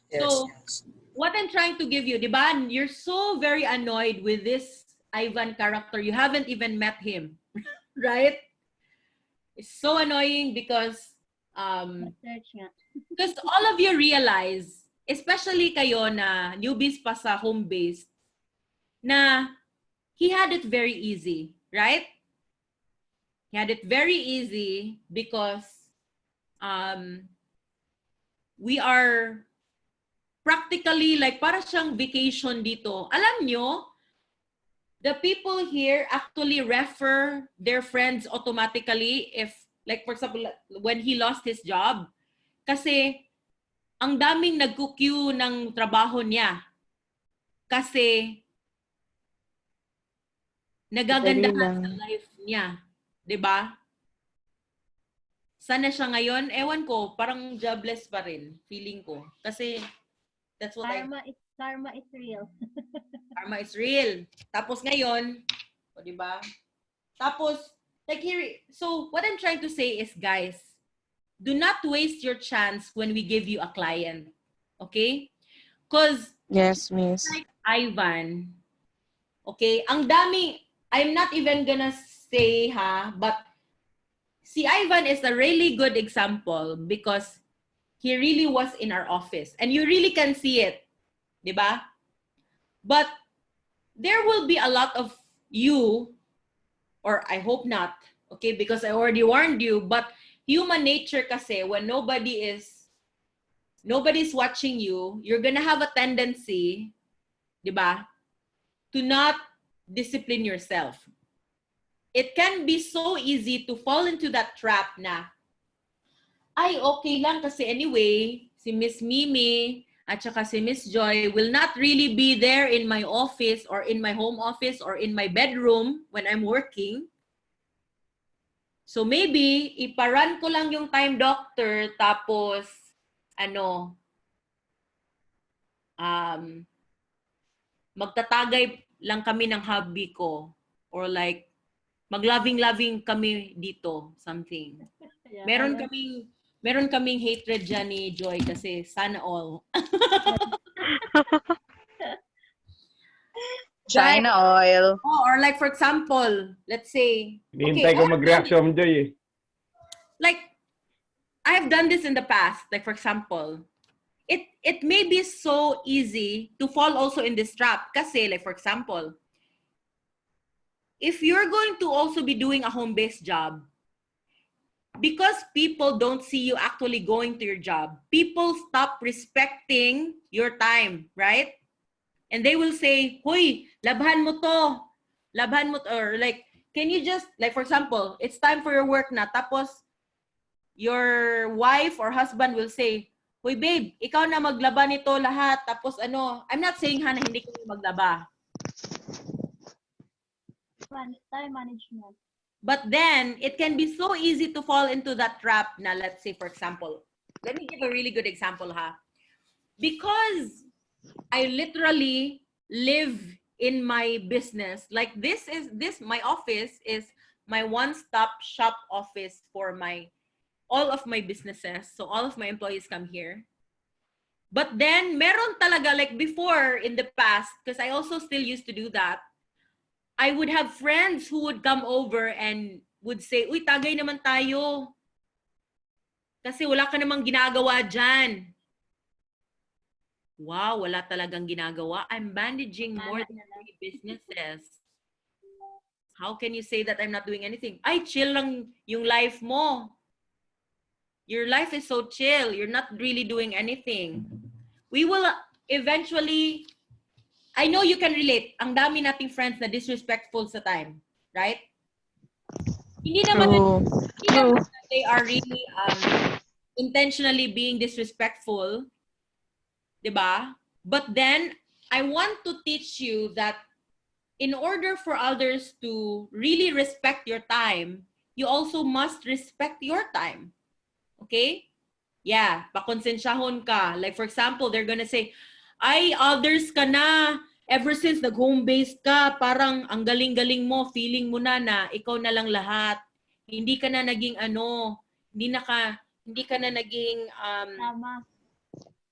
Yes, So, yes. what I'm trying to give you, di ba? You're so very annoyed with this Ivan character. You haven't even met him, right? It's so annoying because Search nga. because all of you realize, especially kayo na newbies pa sa home-based, na he had it very easy, right? He had it very easy because we are practically like para siyang vacation dito. Alam nyo, the people here actually refer their friends automatically if, like for example, when he lost his job. Kasi ang daming nagku-queue ng trabaho niya. Kasi nagagandahan sa life niya. 'Di ba? Sana siya ngayon, ewan ko, parang jobless pa rin, feeling ko. Kasi that's what Karma is real. Karma is real. Tapos ngayon, o di ba? Tapos, like here, so what I'm trying to say is, guys, do not waste your chance when we give you a client. Okay? Because, Yes, miss. like Ivan, okay, ang dami, I'm not even gonna say, but si Ivan is a really good example because he really was in our office. And you really can see it. Diba? But there will be a lot of you, or I hope not, okay, because I already warned you, but human nature kasi, when nobody's watching you, you're gonna have a tendency, diba, to not discipline yourself. It can be so easy to fall into that trap na, ay, okay lang kasi anyway, si Miss Mimi at saka si Miss Joy will not really be there in my office or in my home office or in my bedroom when I'm working. So maybe, iparan ko lang yung Time Doctor tapos, magtatagay lang kami ng hubby ko or like, mag-loving-loving kami dito, something. Yeah, Meron kaming hatred dyan ni Joy kasi sana all. China oil. Oh, or like for example, let's say, Hinihintay ko mag-reaction, Joy eh. like I've done this in the past. Like for example, it may be so easy to fall also in this trap. Kasi like for example, if you're going to also be doing a home-based job, because people don't see you actually going to your job, people stop respecting your time, right? And they will say, "Hoy, labhan mo to. Labhan mo to." Or like, can you just, like for example, it's time for your work na. Tapos, your wife or husband will say, "Hoy babe, ikaw na maglaba nito lahat." Tapos ano, I'm not saying ha na hindi kayo maglaba. Time management. But then, it can be so easy to fall into that trap na, let's say, for example, let me give a really good example, ha? Because I literally live in my business, like my office is my one-stop shop office for all of my businesses. So all of my employees come here. But then, meron talaga, like before, in the past, because I also still used to do that, I would have friends who would come over and would say, "Uy, tagay naman tayo. Kasi wala ka namang ginagawa dyan." Wow, wala talagang ginagawa. I'm managing more than 3 businesses. How can you say that I'm not doing anything? Ay, chill lang yung life mo. Your life is so chill. You're not really doing anything. We will eventually... I know you can relate. Ang dami nating friends na disrespectful sa time, right? Hindi naman they are really intentionally being disrespectful, 'di ba? But then I want to teach you that in order for others to really respect your time, you also must respect your time. Okay? Yeah, pakonsensyahon ka. Like for example, they're gonna say, "Ay, others ka na. Ever since nag-home-based ka, parang ang galing-galing mo, feeling mo na ikaw na lang lahat. Hindi ka na naging hindi ka na naging,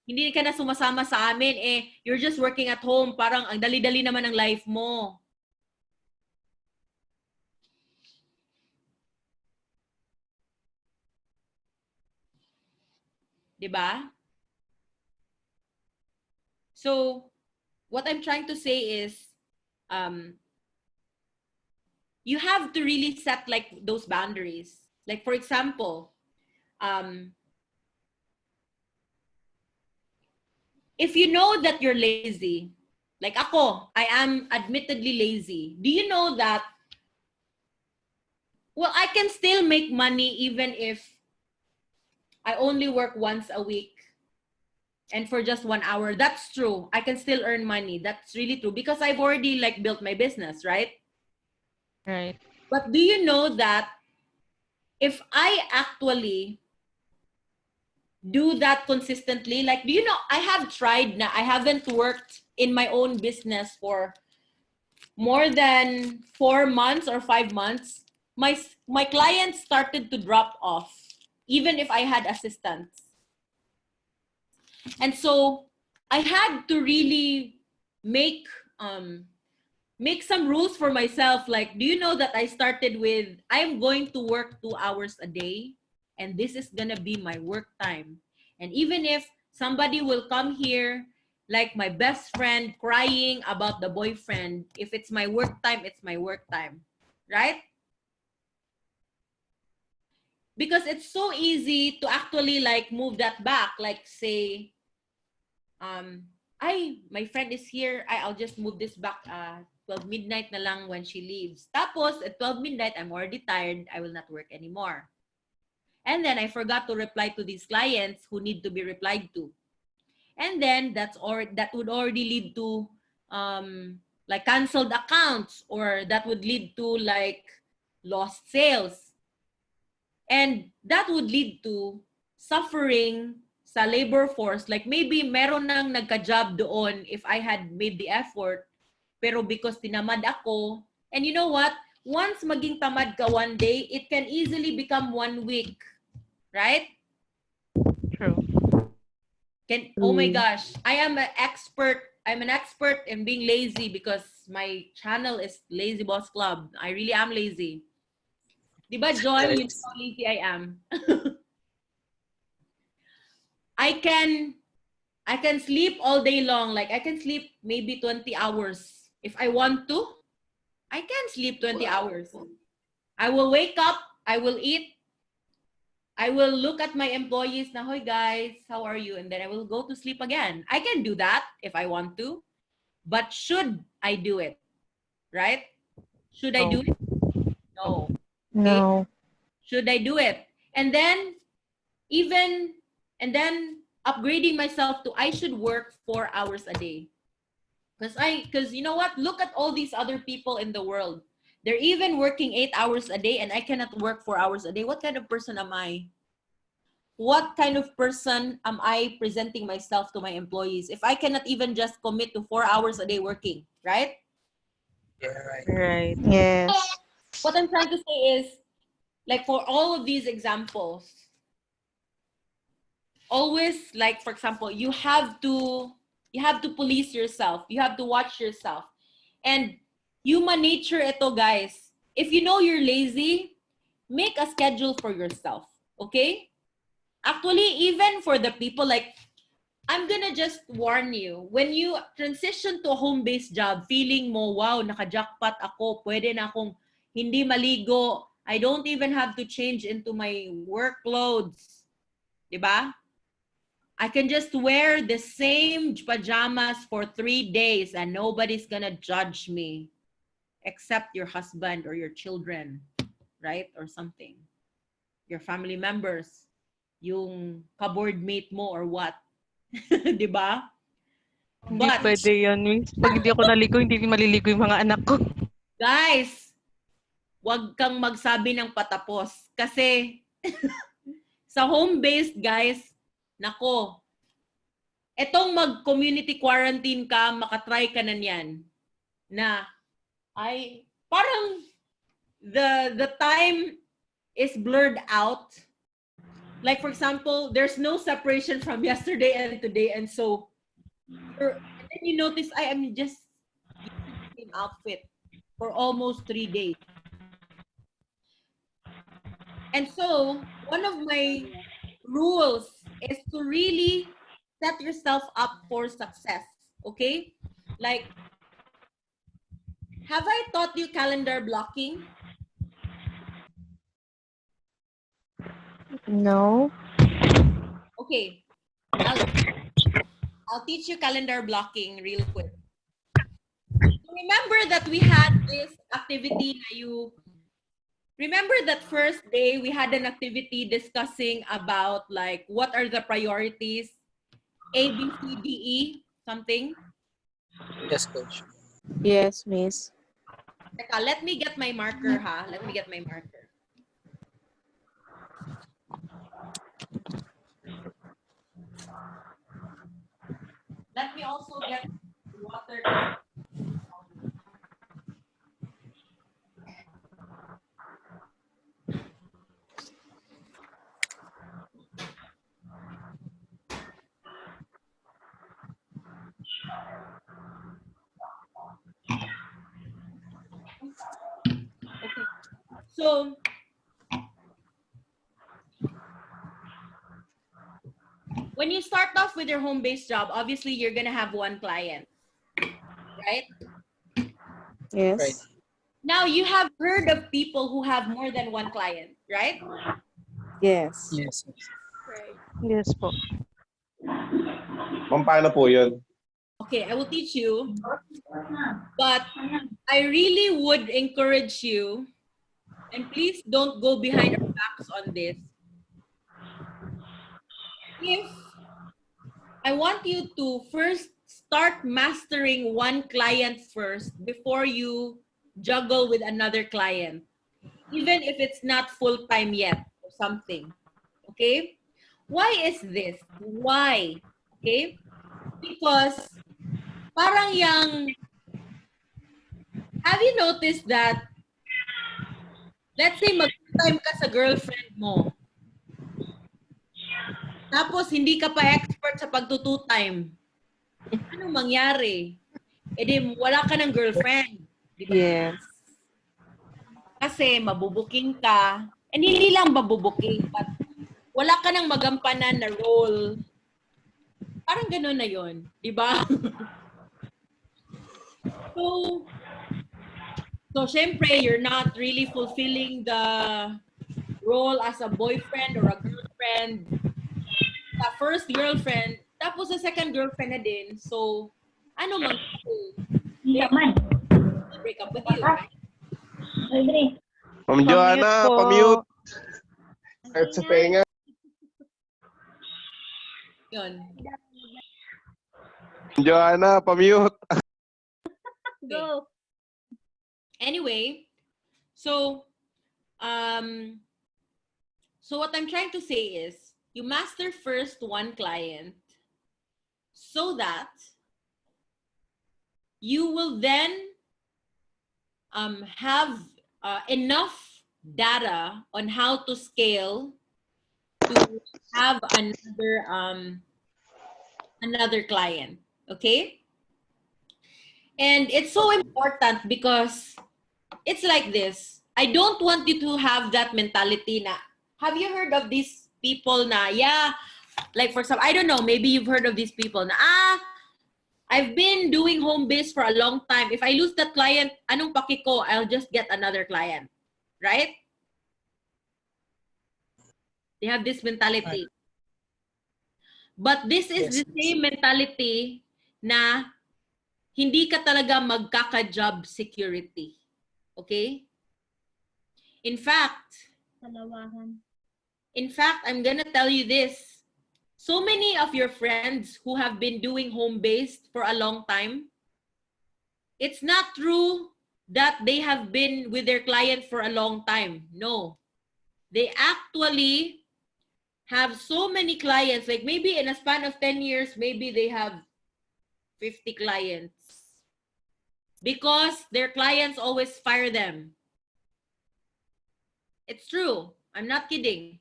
hindi ka na sumasama sa amin. You're just working at home. Parang ang dali-dali naman ang life mo." Diba? So, what I'm trying to say is, you have to really set like those boundaries. Like for example, if you know that you're lazy, like ako, I am admittedly lazy. Do you know that, well, I can still make money even if I only work once a week and for just 1 hour? That's true. I can still earn money. That's really true because I've already like built my business, right? Right. But do you know that if I actually do that consistently, like, do you know, I have tried na, I haven't worked in my own business for more than 4 months or 5 months. My clients started to drop off, even if I had assistants. And so I had to really make some rules for myself. Like, do you know that I started with, I'm going to work 2 hours a day, and this is gonna be my work time. And even if somebody will come here, like my best friend crying about the boyfriend, if it's my work time, it's my work time, right? Because it's so easy to actually like move that back. Like say, my friend is here, I'll just move this back 12 midnight na lang when she leaves. Tapos at 12 midnight, I'm already tired, I will not work anymore. And then I forgot to reply to these clients who need to be replied to. And then that would already lead to like canceled accounts, or that would lead to like lost sales. And that would lead to suffering sa labor force. Like maybe meron nang nagka-job doon if I had made the effort, pero because tinamad ako, and you know what? Once maging tamad ka one day, it can easily become 1 week. Right? True. Oh my gosh, I am an expert I'm an expert in being lazy because my channel is Lazy Boss Club. I really am lazy. Diba, John? You know how lazy I am. I can sleep all day long. Like I can sleep maybe 20 hours. If I want to, I can sleep 20 hours. I will wake up, I will eat, I will look at my employees. Na, "Hoy guys, how are you?" And then I will go to sleep again. I can do that if I want to. But should I do it? Right? Should I do it? No. No. Should I do it? And then upgrading myself to I should work 4 hours a day. Because you know what? Look at all these other people in the world. They're even working 8 hours a day and I cannot work 4 hours a day. What kind of person am I? What kind of person am I presenting myself to my employees if I cannot even just commit to 4 hours a day working, right? Yeah, right. Right. Yes. What I'm trying to say is, like for all of these examples, always, like for example, you have to police yourself. You have to watch yourself. And human nature ito, guys. If you know you're lazy, make a schedule for yourself, okay? Actually, even for the people, like, I'm gonna just warn you, when you transition to a home-based job, feeling mo, wow, naka-jackpot ako, pwede na akong hindi maligo, I don't even have to change into my work clothes. Diba? I can just wear the same pajamas for 3 days and nobody's gonna judge me except your husband or your children, right? Or something. Your family members, yung ka-board mate mo or what. Diba? Hindi But, pwede yan, Miss. Pag hindi ako naligo, hindi maliligo yung mga anak ko. guys, wag kang magsabi ng patapos. Kasi, sa home-based, guys, nako, etong mag-community quarantine ka, makatry ka na niyan. Na, parang, the time is blurred out. Like, for example, there's no separation from yesterday and today. And so, and then you notice, I am just using the same outfit for almost 3 days. And so, one of my rules is to really set yourself up for success, okay? Like, have I taught you calendar blocking? No. Okay, I'll teach you calendar blocking real quick. Remember that we had this activity na remember that first day we had an activity discussing about like what are the priorities, A, B, C, D, E, something? Yes, coach. Yes, miss. Teka, let me get my marker, ha? Let me get my marker. Let me also get water. Okay. So, when you start off with your home-based job, obviously you're gonna have one client, right? Yes. Right. Now you have heard of people who have more than one client, right? Yes. Yes. Yes po. Ma'am, paano po yun? Okay, I will teach you. But I really would encourage you, and please don't go behind our backs on this. If I want you to first start mastering one client first before you juggle with another client, even if it's not full-time yet or something. Okay? Why is this? Why? Okay? Because parang have you noticed that, let's say mag-time ka sa girlfriend mo, tapos hindi ka pa expert sa pagtutu-time. anong mangyari? E di, wala ka ng girlfriend. Di ba? Yes. Kasi mabubuking ka. And hindi lang mabubuking, but wala ka ng magampanan na role. Parang gano'n na yon, di ba? So, syempre, you're not really fulfilling the role as a boyfriend or a girlfriend. Sa first girlfriend, tapos sa second girlfriend na din. So, ano man, break up with you, right? Ma'am Joanna, po. pamute. Kahit sa tenga. Yun. Ma'am Joanna, pamute. Go. Anyway, so what I'm trying to say is you master first one client so that you will then have enough data on how to scale to have another client. Okay? And it's so important because it's like this. I don't want you to have that mentality na, have you heard of these people na, yeah, like for some, I don't know, maybe you've heard of these people na, I've been doing home base for a long time. If I lose that client, anong paki ko? I'll just get another client. Right? They have this mentality. But this is the same mentality na hindi ka talaga magkaka-job security. Okay? In fact, I'm gonna tell you this. So many of your friends who have been doing home-based for a long time, it's not true that they have been with their client for a long time. No. They actually have so many clients, like maybe in a span of 10 years, maybe they have 50 clients. Because their clients always fire them. It's true. I'm not kidding.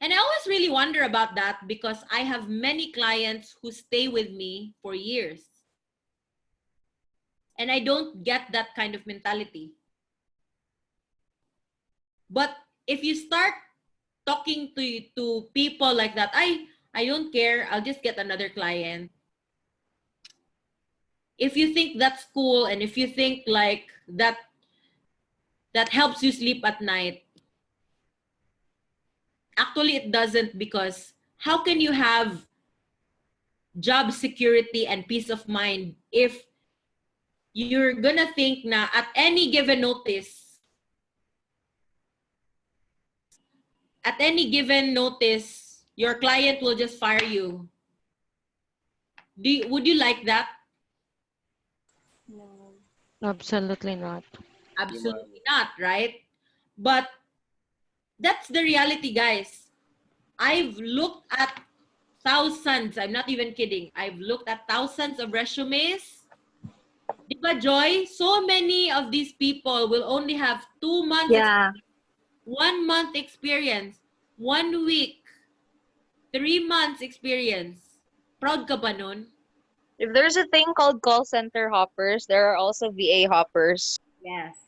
And I always really wonder about that because I have many clients who stay with me for years. And I don't get that kind of mentality. But if you start talking to people like that, I don't care, I'll just get another client. If you think that's cool and if you think like that helps you sleep at night, actually it doesn't, because how can you have job security and peace of mind if you're gonna think na at any given notice, your client will just fire you? Would you like that? No. Absolutely not. Absolutely not, right? But that's the reality, guys. I've looked at thousands, I'm not even kidding, I've looked at thousands of resumes. Di ba, Joy? So many of these people will only have 2 months, Yeah. 1 month experience, 1 week, 3 months experience. Proud ka ba nun? If there's a thing called call center hoppers, there are also VA hoppers. Yes.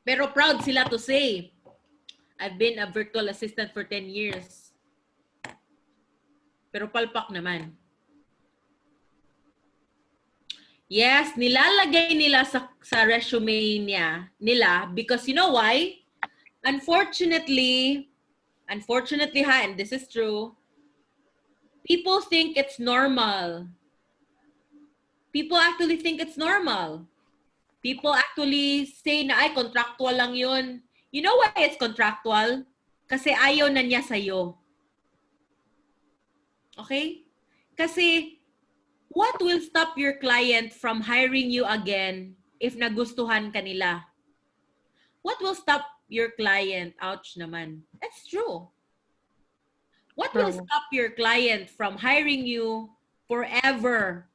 Pero proud sila to say, I've been a virtual assistant for 10 years. Pero palpak naman. Yes, nilalagay nila sa resume nila because you know why? Unfortunately, and this is true, people think it's normal. People actually think it's normal. People actually say na, ay, contractual lang yun. You know why it's contractual? Kasi ayaw na niya sa'yo. Okay? Kasi, what will stop your client from hiring you again if nagustuhan ka nila? What will stop your client? Ouch naman. That's true. What will stop your client from hiring you forever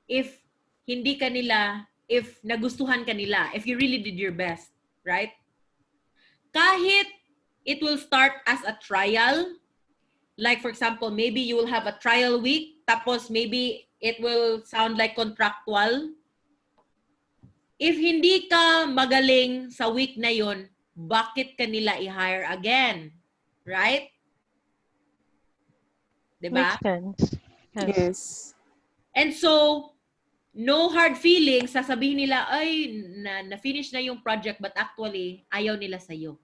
if hindi ka nila, if nagustuhan ka nila, if you really did your best, right? Kahit it will start as a trial. Like for example, maybe you will have a trial week, tapos maybe it will sound like contractual. If hindi ka magaling sa week na yon, bakit ka nila i-hire again? Right? Diba? Makes sense. Yes. Yes. And so, no hard feelings, sasabihin nila, ay, na-finish na yung project, but actually, ayaw nila sa'yo.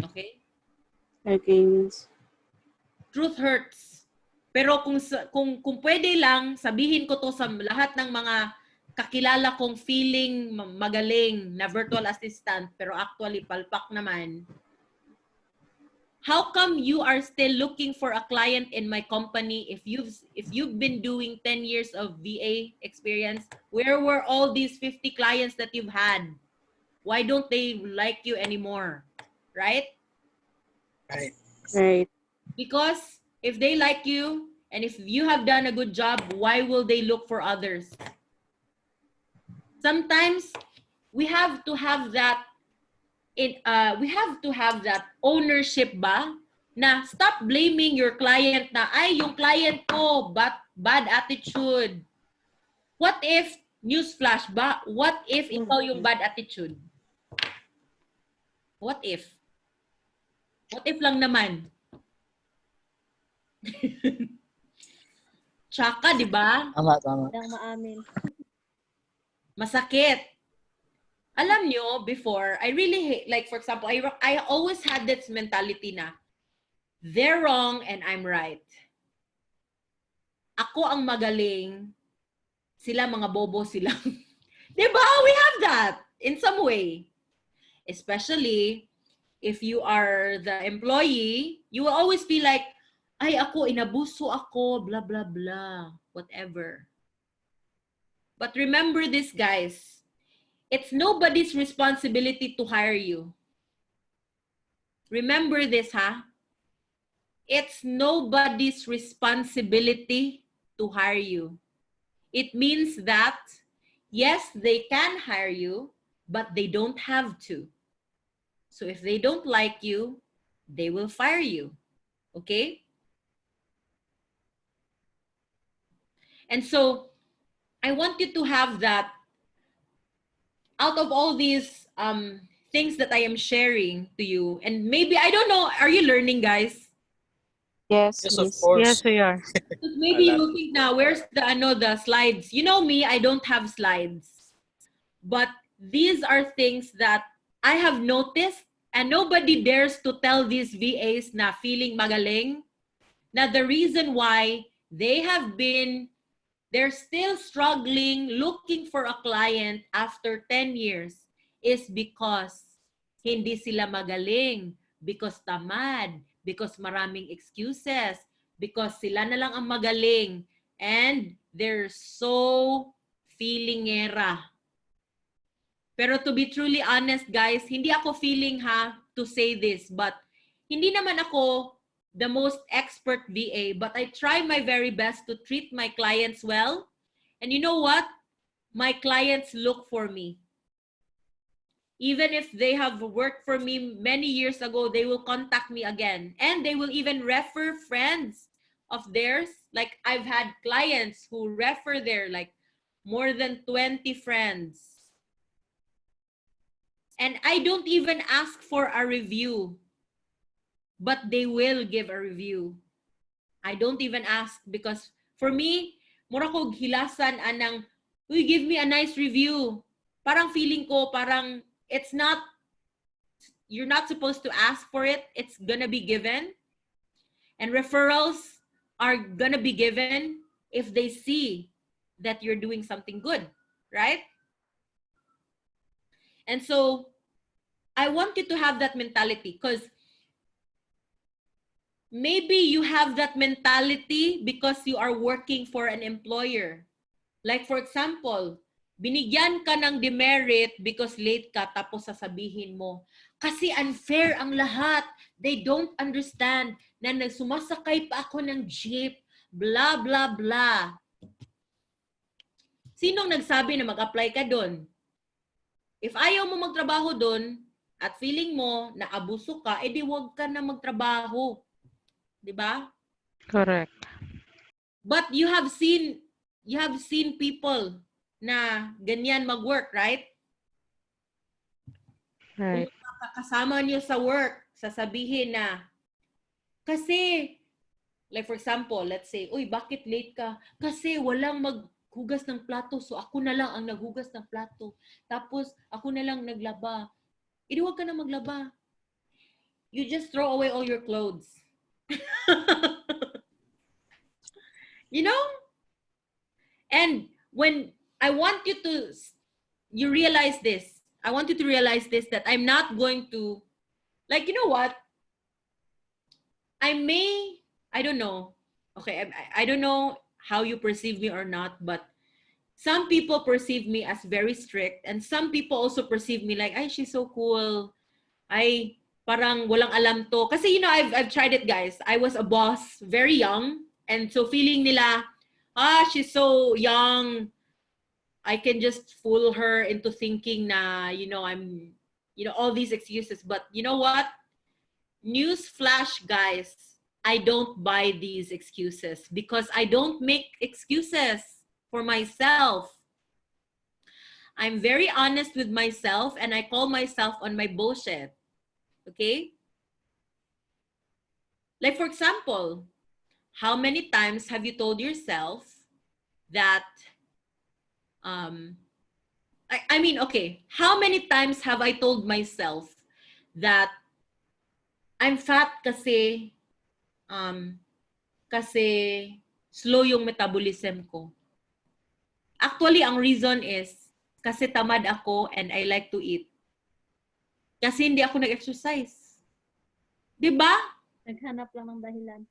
Okay? Okay, miss. Truth hurts. Pero kung pwede lang, sabihin ko to sa lahat ng mga kakilala kong feeling magaling na virtual assistant, pero actually palpak naman. How come you are still looking for a client in my company if you've been doing 10 years of VA experience? Where were all these 50 clients that you've had? Why don't they like you anymore? Right? Right. Right. Because if they like you and if you have done a good job, why will they look for others? Sometimes we have to have that ownership ba na stop blaming your client na ay yung client ko bad attitude. What if newsflash ba? What if ikaw yung bad attitude? What if? What if lang naman? Tsaka, di ba? Tama. Lang maamin. Masakit. Alam nyo, before, I really hate, like for example, I always had this mentality na, they're wrong and I'm right. Ako ang magaling, sila mga bobo sila. Diba? We have that in some way. Especially if you are the employee, you will always be like, ay ako, inabuso ako, blah, blah, blah, whatever. But remember this, guys. It's nobody's responsibility to hire you. Remember this, huh? It's nobody's responsibility to hire you. It means that, yes, they can hire you, but they don't have to. So if they don't like you, they will fire you. Okay? And so, I want you to have that. Out of all these things that I am sharing to you, and maybe, I don't know, are you learning, guys? Yes, Yes, of miss. course. Yes, we are. Because maybe you will think now, where's the slides? You know me, I don't have slides. But these are things that I have noticed, and nobody dares to tell these VAs na feeling magaling, na the reason why they're still struggling, looking for a client after 10 years is because hindi sila magaling, because tamad, because maraming excuses, because sila na lang ang magaling, and they're so feelingera. Pero to be truly honest, guys, hindi ako feeling to say this, but hindi naman ako the most expert VA, but I try my very best to treat my clients well. And you know what? My clients look for me. Even if they have worked for me many years ago, they will contact me again. And they will even refer friends of theirs. Like I've had clients who refer their like more than 20 friends. And I don't even ask for a review. But they will give a review. I don't even ask because for me, mura ko hilasan anang, uy, give me a nice review. Parang feeling ko, parang you're not supposed to ask for it. It's gonna be given. And referrals are gonna be given if they see that you're doing something good, right? And so, I want you to have that mentality because maybe you have that mentality because you are working for an employer. Like for example, binigyan ka ng demerit because late ka tapos sasabihin mo, kasi unfair ang lahat. They don't understand na sumasakay pa ako ng jeep, blah, blah, blah. Sinong nagsabi na mag-apply ka doon? If ayaw mo magtrabaho doon, at feeling mo na abuso ka, edi wag ka na magtrabaho. 'Di ba? Correct. But you have seen people na ganyan mag-work, right? Right. Kung kasama niyo sa work, sasabihin na, kasi, like for example, let's say, uy, bakit late ka? Kasi walang maghugas ng plato, so ako na lang ang naghugas ng plato. Tapos, ako na lang naglaba. Hindi, wag ka na maglaba. You just throw away all your clothes. You know? And when I want you to, you realize this. I want you to realize this, that I'm not going to, like, you know what? I don't know. Okay, I don't know how you perceive me or not, but some people perceive me as very strict, and some people also perceive me like, ay, she's so cool. Ay, parang walang alam to. Kasi, you know, I've tried it, guys. I was a boss very young, and so feeling nila, she's so young, I can just fool her into thinking na, you know, I'm, you know, all these excuses. But you know what? News flash, guys. I don't buy these excuses because I don't make excuses for myself. I'm very honest with myself and I call myself on my bullshit. Okay? Like, for example, how many times have you told yourself that, I mean, okay, how many times have I told myself that I'm fat kasi slow yung metabolism ko? Actually, ang reason is kasi tamad ako and I like to eat. Kasi hindi ako nag-exercise. 'Di ba? Naghanap lang ng dahilan.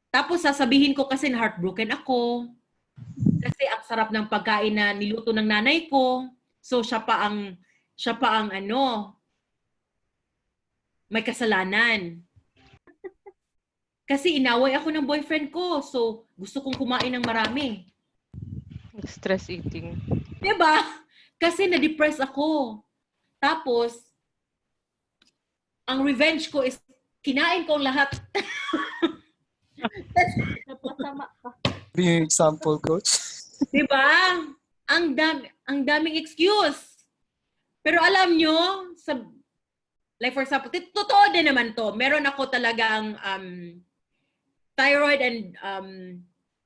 Tapos sasabihin ko kasi na heartbroken ako. Kasi ang sarap ng pagkain na niluto ng nanay ko. So siya pa ang ano, may kasalanan. Kasi inaway ako ng boyfriend ko. So gusto kong kumain ng marami. Stress eating. 'Di ba? Kasi na-depress ako. Tapos ang revenge ko is kinain ko ang lahat. Napasama ka. Yung example, coach. 'Di ba? Ang daming excuse. Pero alam nyo, like for example, totoo din naman to. Meron ako talagang thyroid and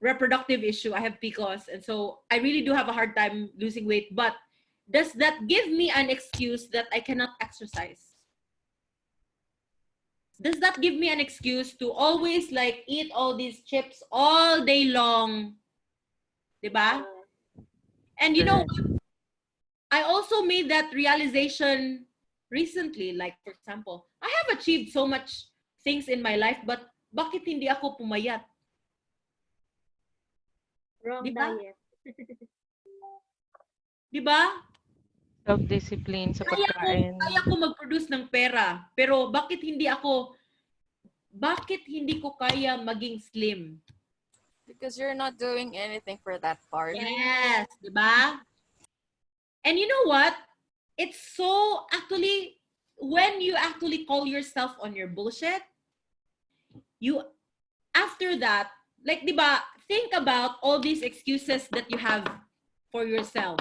reproductive issue. I have PCOS. And so I really do have a hard time losing weight. But does that give me an excuse that I cannot exercise? Does that give me an excuse to always like eat all these chips all day long? Diba? And you know, I also made that realization recently. Like, for example, I have achieved so much things in my life, but bakit hindi ako pumayat? Wrong Diba? diet. Diba? Self-discipline sa pagkain. Kaya ko mag-produce ng pera. Pero bakit hindi ko kaya maging slim? Because you're not doing anything for that part. Yes, diba? And you know what? It's so actually, when you actually call yourself on your bullshit, you, after that, like, diba, think about all these excuses that you have for yourself.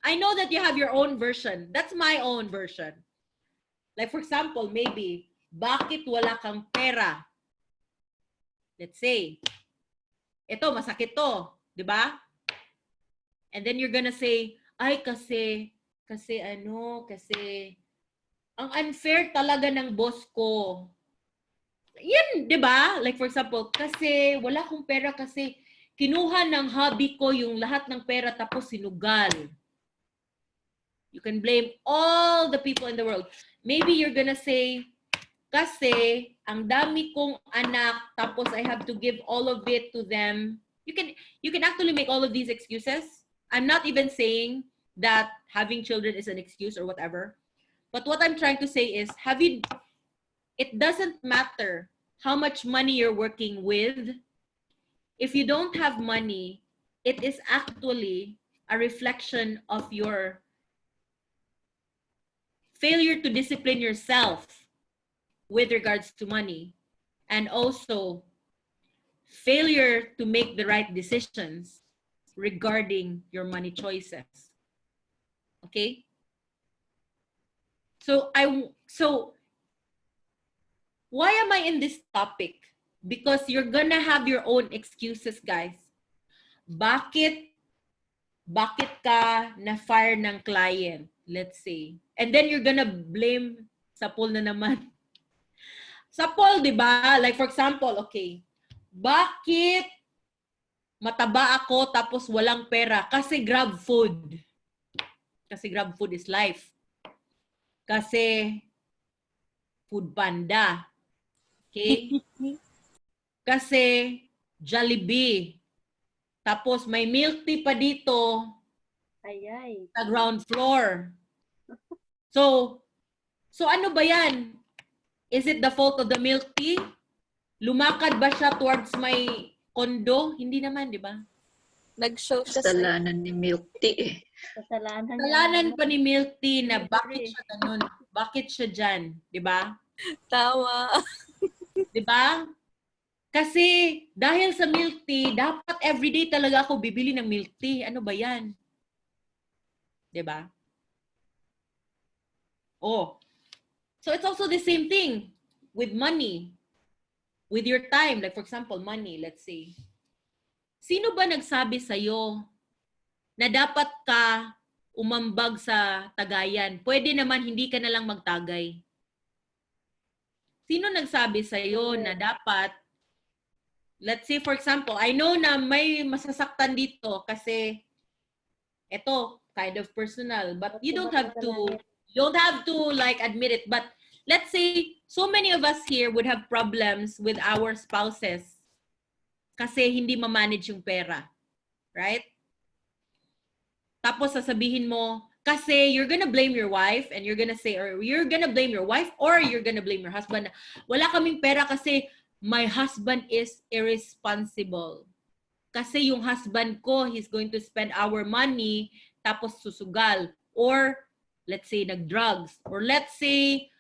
I know that you have your own version. That's my own version. Like, for example, maybe, bakit wala kang pera? Let's say, ito, masakit to, di ba? And then you're gonna say, ay, kasi, ang unfair talaga ng boss ko. Yan, di ba? Like, for example, kasi wala akong pera kasi kinuha ng hobby ko yung lahat ng pera tapos sinugal. You can blame all the people in the world. Maybe you're gonna say, kasi ang dami kong anak, tapos I have to give all of it to them. You can actually make all of these excuses. I'm not even saying that having children is an excuse or whatever. But what I'm trying to say is, it doesn't matter how much money you're working with. If you don't have money, it is actually a reflection of your failure to discipline yourself with regards to money, and also failure to make the right decisions regarding your money choices. Okay? So why am I in this topic? Because you're gonna have your own excuses, guys. Bakit ka na-fire ng client, let's say. And then you're gonna blame sa Paul na naman. Sa Paul, di ba? Like for example, okay, bakit mataba ako tapos walang pera? Kasi grab food. Kasi grab food is life. Kasi food panda. Okay? Kasi Jollibee. Tapos may milk tea pa dito Ayay. sa ground floor. So ano ba yan? Is it the fault of the milk tea? Lumakad ba siya towards my condo? Hindi naman, di ba? Nag-show siya sa... Kasalanan ni Milk Tea eh. Kasalanan pa ni milk tea na bakit siya ganun? Bakit siya dyan? Di ba? Tama. Di ba? Kasi dahil sa milk tea, dapat everyday talaga ako bibili ng milk tea. Ano ba yan? Di ba? Oh. So it's also the same thing with money. With your time. Like for example, money, let's say. Sino ba nagsabi sa'yo na dapat ka umambag sa tagayan? Pwede naman hindi ka na lang magtagay. Sino nagsabi sa'yo na dapat, let's say for example, I know na may masasaktan dito kasi ito, kind of personal, but you don't have to like admit it. But let's say so many of us here would have problems with our spouses kasi hindi ma-manage yung pera. Right? Tapos sasabihin mo, kasi you're gonna blame your wife and you're gonna say, or you're gonna blame your wife or you're gonna blame your husband. Wala kaming pera kasi my husband is irresponsible. Kasi yung husband ko, he's going to spend our money tapos susugal. Or let's say nag-drugs. Or let's say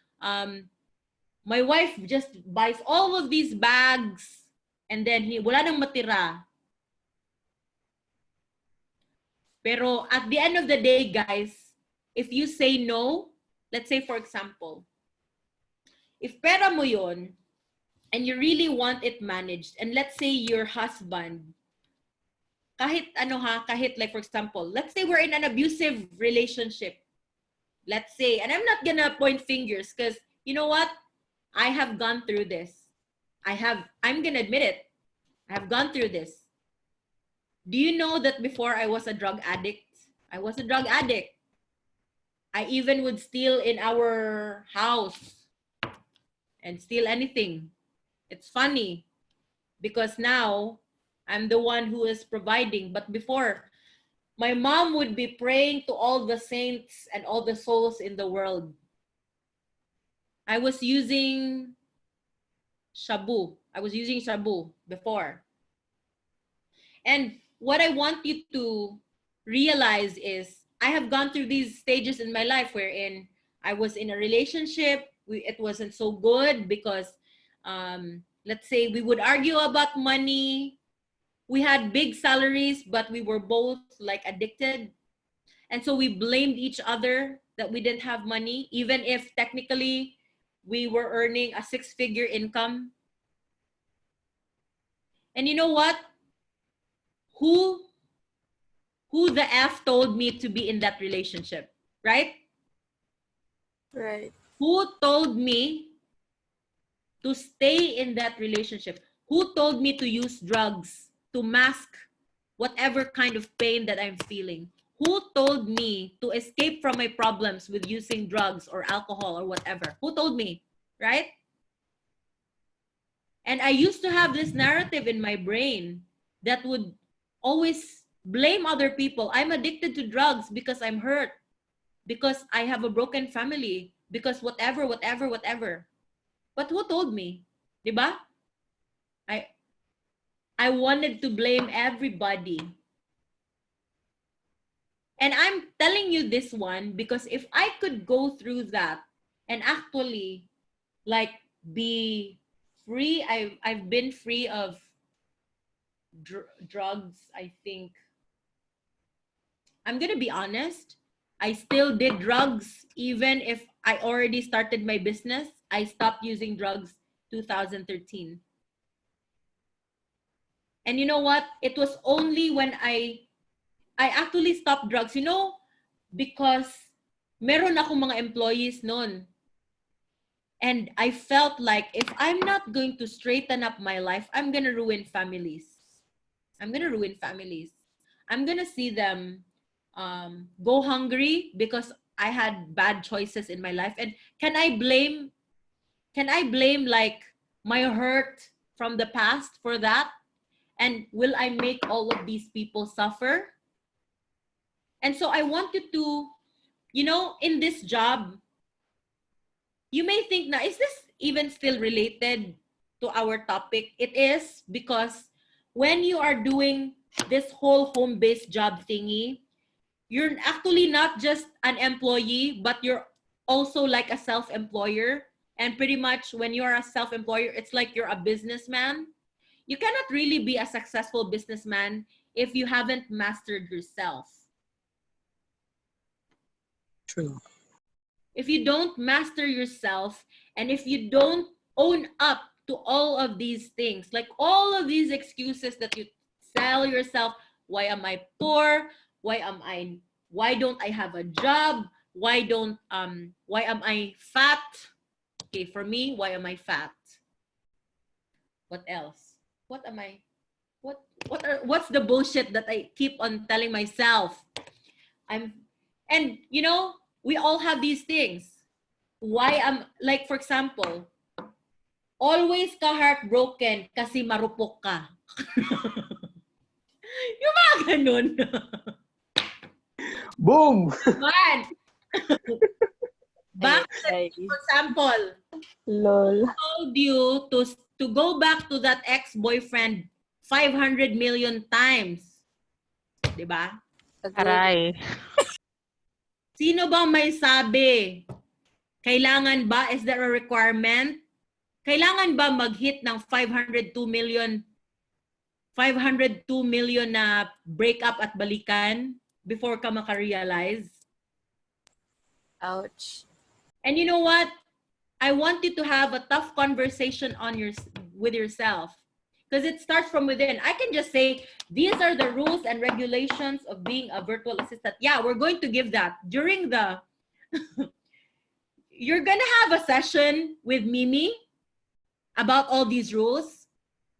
my wife just buys all of these bags and then wala nang matira. Pero at the end of the day, guys, if you say no, let's say for example, if pera mo yun, and you really want it managed, and let's say your husband, kahit like for example, let's say we're in an abusive relationship. Let's say, and I'm not gonna point fingers because you know what? I have gone through this. I'm gonna admit it. I have gone through this. Do you know that before I was a drug addict? I was a drug addict. I even would steal in our house and steal anything. It's funny because now I'm the one who is providing. But before, my mom would be praying to all the saints and all the souls in the world. I was using shabu. I was using shabu before. And what I want you to realize is I have gone through these stages in my life wherein I was in a relationship. It wasn't so good because, let's say, we would argue about money. We had big salaries, but we were both like addicted. And so we blamed each other that we didn't have money, even if technically we were earning a 6-figure income. And you know what? Who the F told me to be in that relationship, right? Right. Who told me to stay in that relationship? Who told me to use drugs to mask whatever kind of pain that I'm feeling? Who told me to escape from my problems with using drugs or alcohol or whatever? Who told me, right? And I used to have this narrative in my brain that would always blame other people. I'm addicted to drugs because I'm hurt, because I have a broken family, because whatever. But who told me? Diba? I wanted to blame everybody. And I'm telling you this one because if I could go through that and actually like be free, I've been free of drugs, I think. I'm gonna be honest. I still did drugs even if I already started my business. I stopped using drugs 2013. And you know what? It was only when I actually stopped drugs, you know, because meron akong mga employees noon. And I felt like if I'm not going to straighten up my life, I'm gonna ruin families. I'm gonna ruin families. I'm gonna see them go hungry because I had bad choices in my life. And can I blame like my hurt from the past for that? And will I make all of these people suffer? And so I want you to, you know, in this job, you may think, na, is this even still related to our topic? It is, because when you are doing this whole home-based job thingy, you're actually not just an employee, but you're also like a self-employer. And pretty much when you're a self-employer, it's like you're a businessman. You cannot really be a successful businessman if you haven't mastered yourself. True. If you don't master yourself, and if you don't own up to all of these things, like all of these excuses that you tell yourself, why am I poor? Why don't I have a job? Why am I fat? Okay, for me, why am I fat? What else? What's the bullshit that I keep on telling myself? And you know, we all have these things. Why am, like for example, always ka heartbroken kasi marupok ka. Yung mga ganun. Boom! Man! Back, for example, Lol. I told you to go back to that ex-boyfriend 500 million times. Diba? Aray. Sino bang may sabi? Kailangan ba? Is there a requirement? Kailangan ba mag-hit ng 502 million na breakup at balikan before ka makarealize? Ouch. And you know what? I want you to have a tough conversation with yourself, because it starts from within. I can just say, these are the rules and regulations of being a virtual assistant. Yeah, we're going to give that during the you're gonna have a session with Mimi about all these rules,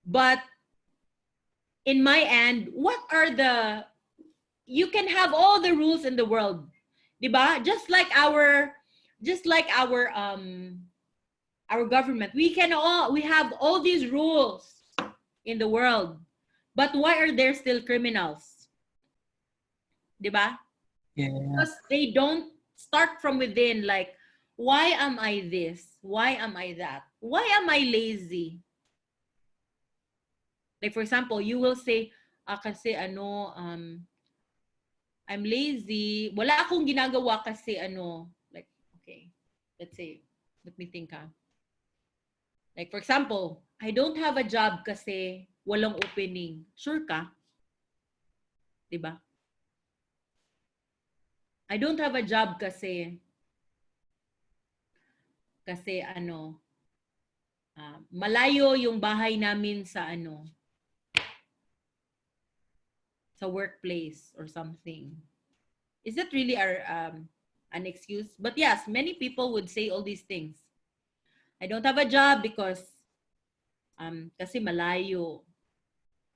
but in my end, you can have all the rules in the world, diba? Just like our government, we have all these rules in the world, but why are there still criminals? Diba? Yeah. Because they don't start from within, like, why am I this? Why am I that? Why am I lazy? Like for example, you will say, kasi I'm lazy. Wala akong ginagawa kasi like, okay, let's say, let me think. Like for example, I don't have a job kasi walang opening. Sure ka? Diba? I don't have a job kasi malayo yung bahay namin sa sa workplace or something. Is that really an excuse? But yes, many people would say all these things. I don't have a job because kasi malayo.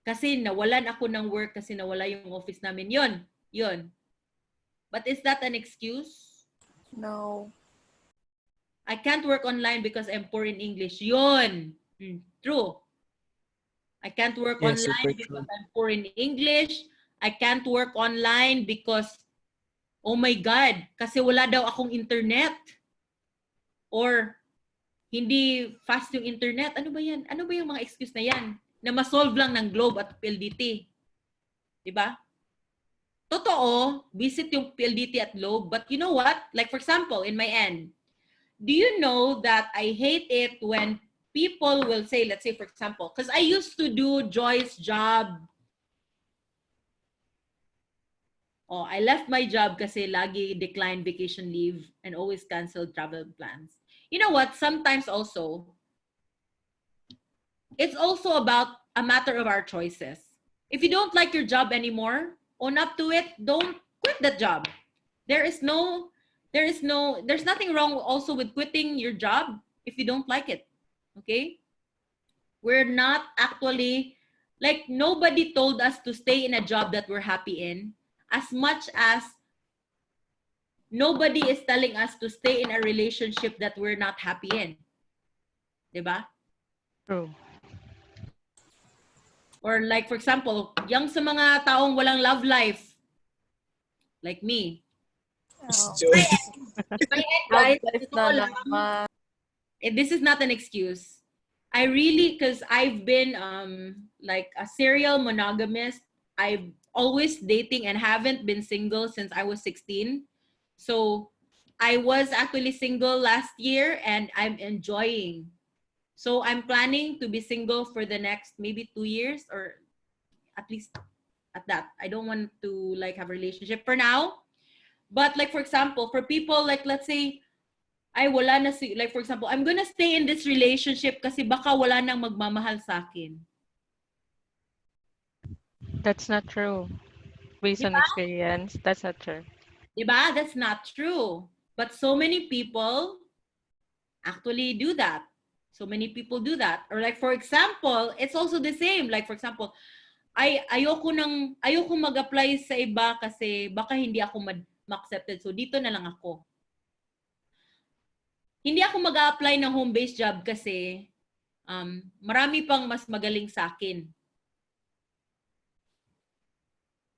Kasi nawalan ako ng work kasi nawala yung office namin. Yun. But is that an excuse? No. I can't work online because I'm poor in English. Yun. True. I can't work online because I'm poor in English. I can't work online because, oh my God, kasi wala daw akong internet. Or, hindi fast yung internet. Ano ba yan? Ano ba yung mga excuse na yan? Na ma-solve lang ng Globe at PLDT. Diba? totoo, visit yung PLDT at Globe. But you know what? Like, for example, in my end, do you know that I hate it when people will say, let's say, for example, because I used to do Joy's job. Oh, I left my job kasi lagi declined vacation leave and always canceled travel plans. You know what? Sometimes also, it's also about a matter of our choices. If you don't like your job anymore, own up to it. Don't quit that job. There's nothing wrong also with quitting your job if you don't like it. Okay? We're not actually, like, nobody told us to stay in a job that we're happy in, as much as nobody is telling us to stay in a relationship that we're not happy in. Diba? True. Or like, for example, yung sa mga taong walang love life, like me. Joy. Guys, Life totoo na lang. naman. This is not an excuse. I really, because I've been like a serial monogamist. I've always dating and haven't been single since I was 16. So I was actually single last year and I'm enjoying. So I'm planning to be single for the next maybe 2 years, or at least at that. I don't want to like have a relationship for now. But like, for example, for people like, let's say, ay wala na si, like for example, I'm gonna stay in this relationship kasi baka wala nang magmamahal sa akin. That's not true. Based on experience, that's not true. Diba? That's not true. But so many people actually do that. So many people do that. Or like, for example, it's also the same. Like, for example, ayoko mag-apply sa iba kasi baka hindi ako ma-accepted. So dito na lang ako. Hindi ako mag-a-apply ng home-based job kasi marami pang mas magaling sa akin.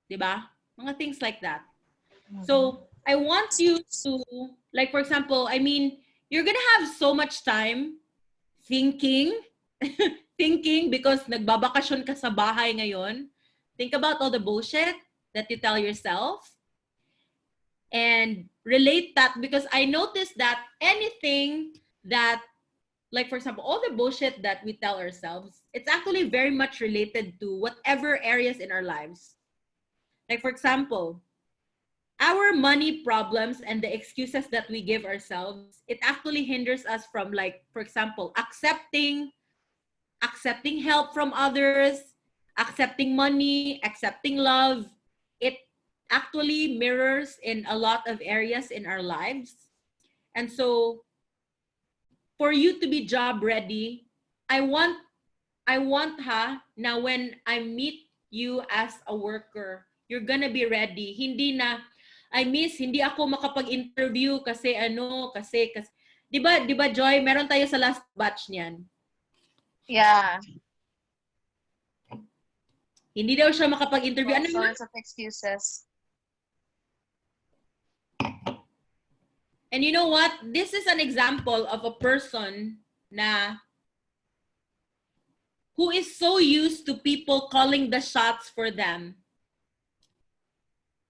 Diba? Mga things like that. So, I want you to, like, for example, I mean, you're gonna have so much time thinking, thinking because nagbabakasyon ka sa bahay ngayon. Think about all the bullshit that you tell yourself and relate that, because I noticed that anything that, like, for example, all the bullshit that we tell ourselves, it's actually very much related to whatever areas in our lives. Like, for example, our money problems and the excuses that we give ourselves, it actually hinders us from, like, for example, accepting help from others, accepting money, accepting love. It actually mirrors in a lot of areas in our lives. And so for you to be job ready, I want now when I meet you as a worker, you're gonna be ready. Hindi na, hindi ako makapag-interview kasi di ba Joy, meron tayo sa last batch niyan. Yeah. Hindi daw siya makapag-interview. All sorts of excuses. And you know what? This is an example of a person who is so used to people calling the shots for them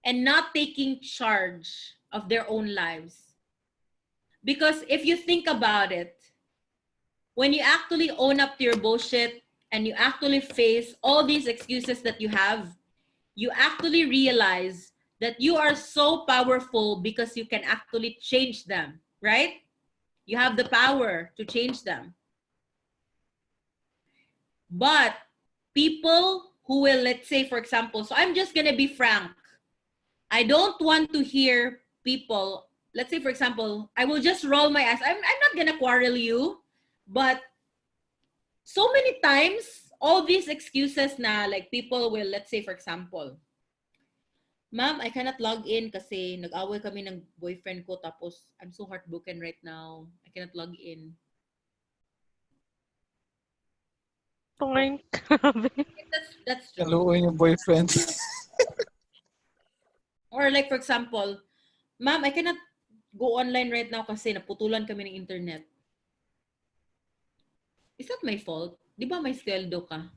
and not taking charge of their own lives. Because if you think about it, when you actually own up to your bullshit and you actually face all these excuses that you have, you actually realize that you are so powerful because you can actually change them, right? You have the power to change them. But people who will, let's say, for example, so I'm just going to be frank. I don't want to hear people, let's say, for example, I will just roll my eyes. I'm not going to quarrel you, but so many times, all these excuses na, like, people will, let's say, for example, ma'am, I cannot log in kasi nag-away kami ng boyfriend ko tapos I'm so heartbroken right now. I cannot log in. That's true. Kaluoy yung boyfriend. Or like, for example, ma'am, I cannot go online right now kasi naputulan kami ng internet. Is that my fault? Di ba may sweldo ka?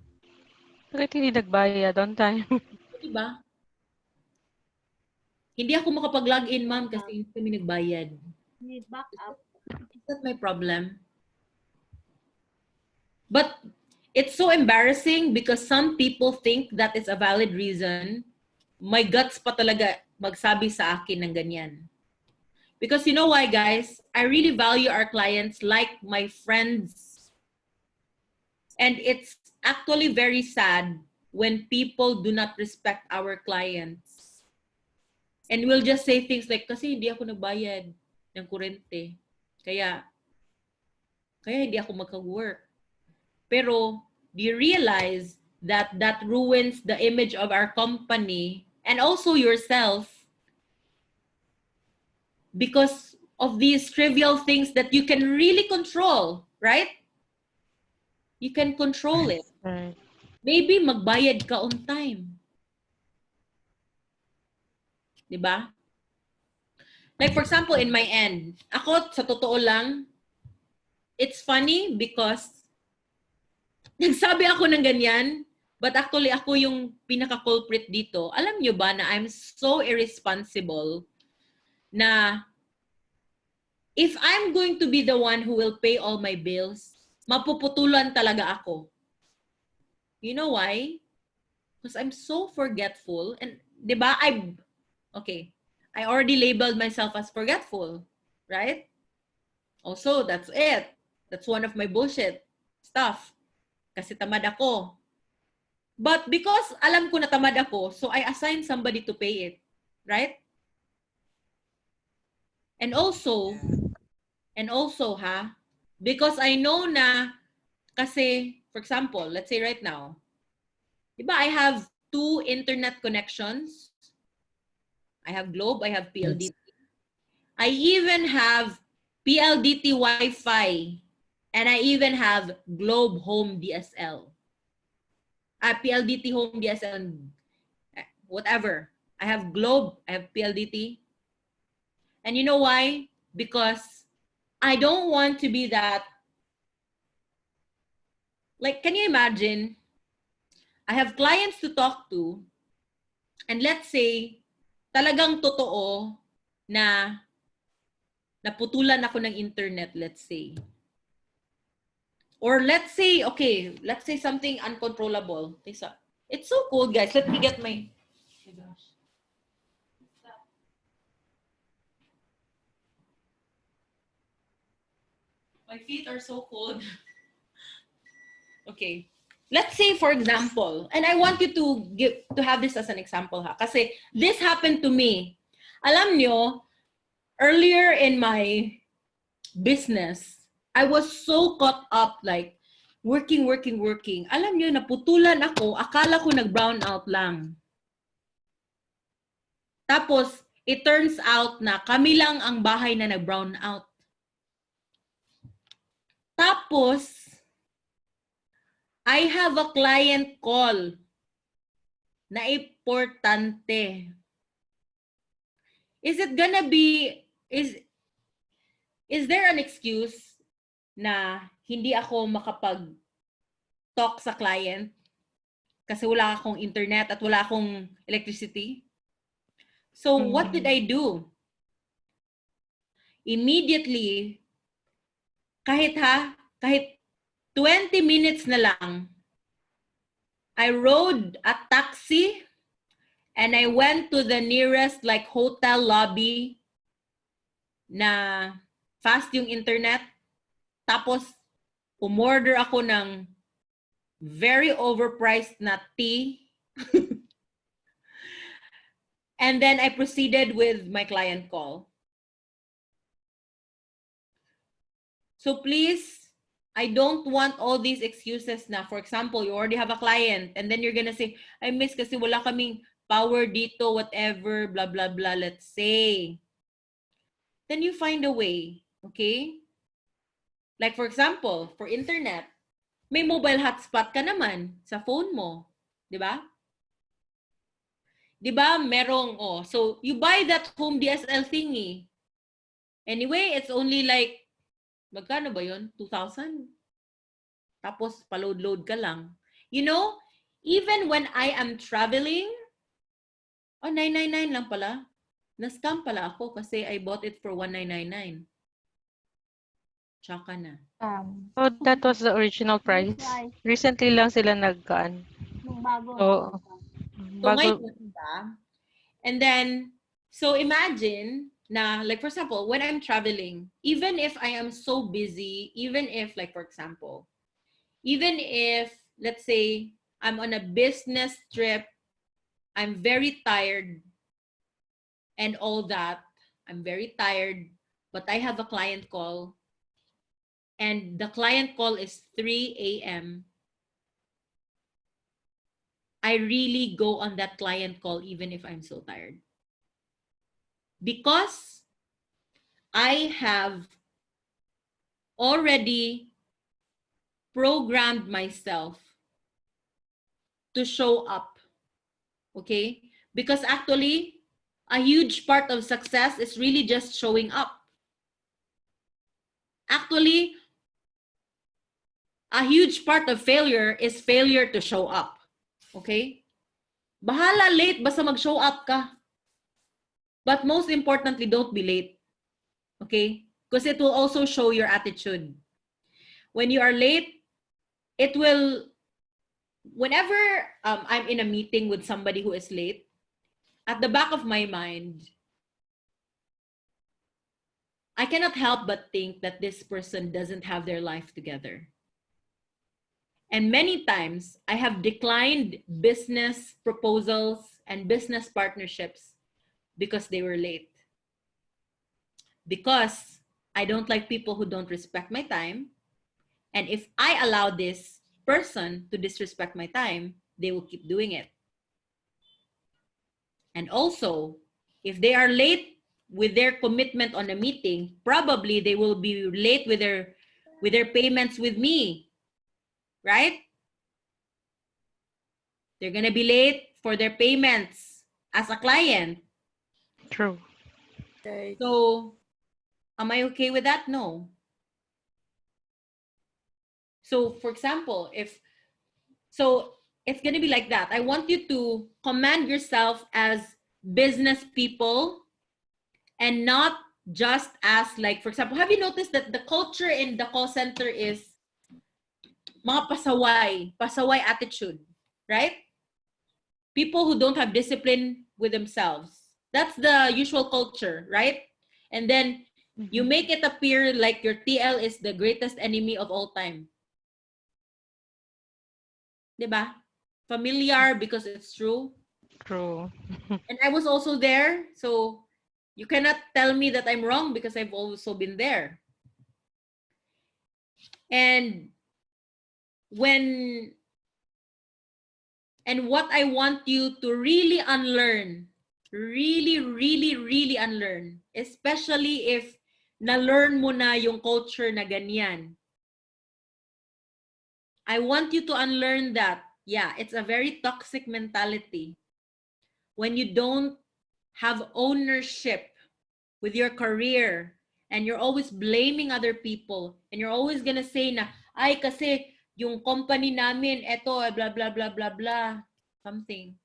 Bakit hindi nagbayad on time? Di ba? Hindi ako makapag-login, ma'am, kasi hindi kami nagbayad. Need backup. Is that my problem? But it's so embarrassing because some people think that is a valid reason. My guts pa talaga magsabi sa akin ng ganyan. Because you know why, guys? I really value our clients like my friends. And it's actually very sad when people do not respect our clients. And we'll just say things like, kasi hindi ako nagbayad ng kurente. Kaya hindi ako magka-work. Pero do you realize that that ruins the image of our company and also yourself because of these trivial things that you can really control, right? You can control it. Right. Maybe magbayad ka on time. Diba? Like for example, in my end, ako sa totoo lang, it's funny because nagsabi ako ng ganyan, but actually ako yung pinaka-culprit dito. Alam nyo ba na I'm so irresponsible na if I'm going to be the one who will pay all my bills, mapuputulan talaga ako. You know why? Because I'm so forgetful. And, di ba, I already labeled myself as forgetful, right? Also, that's it. That's one of my bullshit stuff. Kasi tamad ako. But because alam ko na tamad ako, so I assign somebody to pay it, right? And also, because I know na, kasi, for example, let's say right now, diba, I have 2 internet connections. I have Globe, I have PLDT. I even have PLDT Wi-Fi, and I even have Globe Home DSL. PLDT Home DSL, whatever. I have Globe, I have PLDT. And you know why? Because I don't want to be that. Like, can you imagine? I have clients to talk to, and let's say, talagang totoo na naputulan ako ng internet, let's say. Or let's say, okay, let's say something uncontrollable. It's so cold, guys. Let me get my... Oh my gosh. My feet are so cold. Okay. Let's say, for example, and I want you to have this as an example, ha? Kasi this happened to me. Alam nyo, earlier in my business, I was so caught up, like, working. Alam nyo, naputulan ako, akala ko nag-brown out lang. Tapos, it turns out na kami lang ang bahay na nag-brown out. Tapos, I have a client call na importante. Is it gonna be, is there an excuse na hindi ako makapag-talk sa client kasi wala akong internet at wala akong electricity? So what did I do? Immediately, kahit 20 minutes na lang, I rode a taxi and I went to the nearest like hotel lobby na fast yung internet. Tapos, umorder ako ng very overpriced na tea. And then I proceeded with my client call. So please, I don't want all these excuses na, for example, you already have a client and then you're gonna say, I miss kasi wala kaming power dito, whatever, blah, blah, blah, let's say. Then you find a way, okay? Like for example, for internet, may mobile hotspot ka naman sa phone mo, di ba? Di ba? Merong, so you buy that home DSL thingy. Anyway, it's only like, magkano ba yun? 2,000? Tapos, pa-load-load ka lang. You know, even when I am traveling, 999 lang pala. Na-scam pala ako kasi I bought it for 1999. Tsaka na. Oh, that was the original price. Recently lang sila nagkaan. Nung bago. So, So bago, ngayon, diba? And then, so imagine na, like for example, when I'm traveling, even if I am so busy, even if, like for example, even if, let's say, I'm on a business trip, I'm very tired and all that, I'm very tired, but I have a client call, and the client call is 3 a.m. I really go on that client call even if I'm so tired. Because I have already programmed myself to show up. Okay? Because actually, a huge part of success is really just showing up. Actually, a huge part of failure is failure to show up. Okay? Bahala late, basta mag-show up ka. But most importantly, don't be late. Okay? Because it will also show your attitude. When you are late, it will, whenever I'm in a meeting with somebody who is late, at the back of my mind, I cannot help but think that this person doesn't have their life together. And many times, I have declined business proposals and business partnerships because they were late. Because I don't like people who don't respect my time. And if I allow this person to disrespect my time, they will keep doing it. And also, if they are late with their commitment on a meeting, probably they will be late with their payments with me, right? They're gonna be late for their payments as a client. true. Right. So, am I okay with that? No. So, for example, it's gonna be like that. I want you to command yourself as business people and not just as, like, for example, have you noticed that the culture in the call center is mga pasaway attitude, right? People who don't have discipline with themselves. That's the usual culture, right? And then you make it appear like your TL is the greatest enemy of all time. Diba? Familiar because it's true. True. And I was also there, so you cannot tell me that I'm wrong because I've also been there. And what I want you to really unlearn, really unlearn, especially if na-learn mo na yung culture na ganyan. I want you to unlearn that, yeah, it's a very toxic mentality. When you don't have ownership with your career and you're always blaming other people and you're always gonna say na, ay kasi yung company namin, eto, blah, blah, blah, blah, blah, something.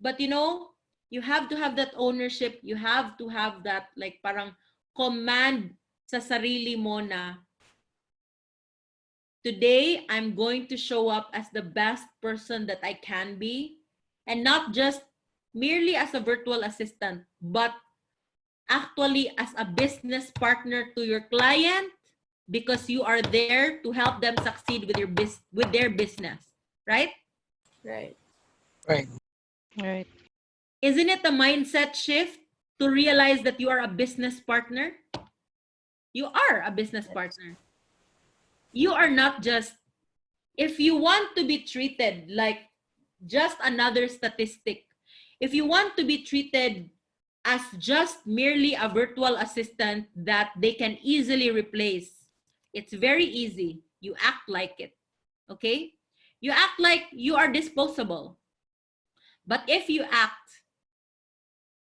But you know, you have to have that ownership. You have to have that, like, parang command sa sarili mo na, today, I'm going to show up as the best person that I can be, and not just merely as a virtual assistant, but actually as a business partner to your client, because you are there to help them succeed with their business, right? Right. Right. Right. Isn't it a mindset shift to realize that you are a business partner? You are a business partner. You are not just, if you want to be treated like just another statistic, if you want to be treated as just merely a virtual assistant that they can easily replace, it's very easy. You act like it, okay? You act like you are disposable. But if you act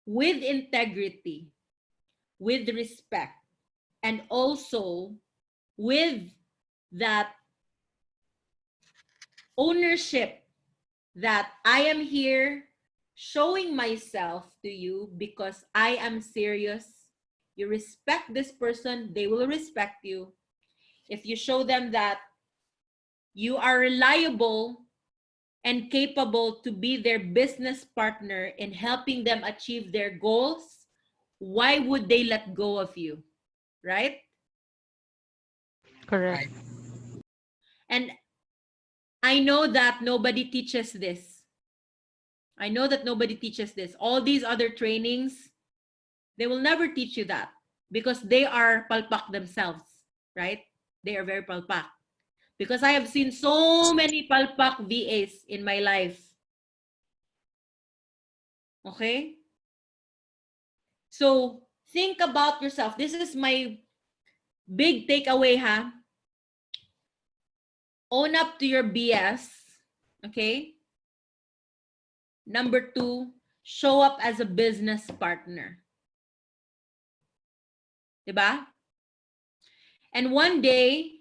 with integrity, with respect, and also with that ownership that I am here showing myself to you because I am serious. You respect this person, they will respect you. If you show them that you are reliable and capable to be their business partner in helping them achieve their goals, why would they let go of you? Right? Correct. And I know that nobody teaches this. I know that nobody teaches this. All these other trainings, they will never teach you that because they are palpak themselves, right? They are very palpak. Because I have seen so many palpak VAs in my life. Okay? So think about yourself. This is my big takeaway, ha? Own up to your BS. Okay? Number 2, show up as a business partner. Diba? And one day,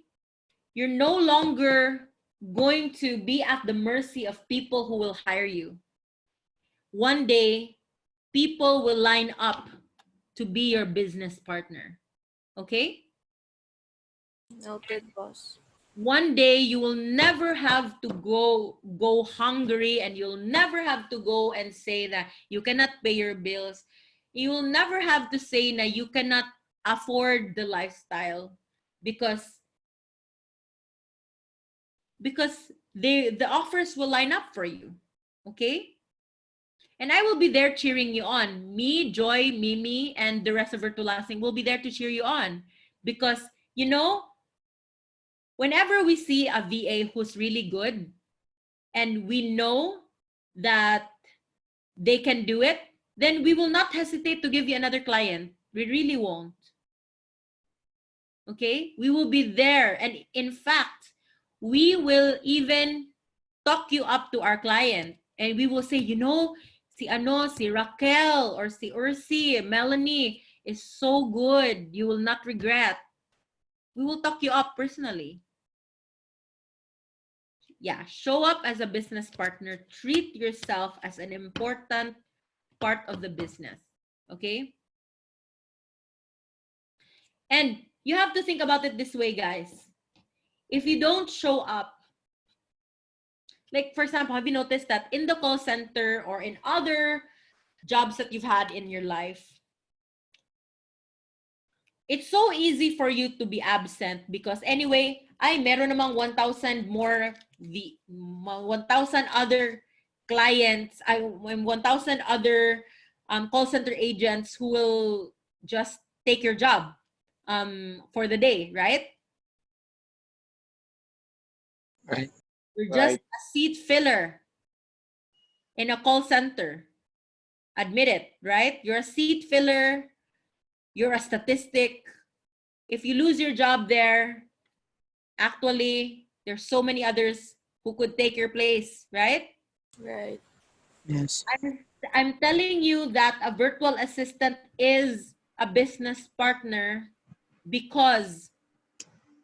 you're no longer going to be at the mercy of people who will hire you. One day, people will line up to be your business partner. Okay? Noted, boss. One day you will never have to go hungry, and you'll never have to go and say that you cannot pay your bills. You will never have to say that you cannot afford the lifestyle because the offers will line up for you. Okay? And I will be there cheering you on. Me, Joy, Mimi, and the rest of Vertulasing will be there to cheer you on. Because, you know, whenever we see a VA who's really good and we know that they can do it, then we will not hesitate to give you another client. We really won't. Okay? We will be there. And in fact, we will even talk you up to our client. And we will say, you know, si Raquel or si Ursi, Melanie is so good. You will not regret. We will talk you up personally. Yeah, show up as a business partner. Treat yourself as an important part of the business. Okay? And you have to think about it this way, guys. If you don't show up, like for example, have you noticed that in the call center or in other jobs that you've had in your life, it's so easy for you to be absent because anyway, meron namang 1,000 more, 1,000 other clients, 1,000 other call center agents who will just take your job for the day, right? Right. You're just a seat filler in a call center. Admit it, right? You're a seat filler. You're a statistic. If you lose your job there, actually, there's so many others who could take your place, right? Right. Yes. I'm telling you that a virtual assistant is a business partner because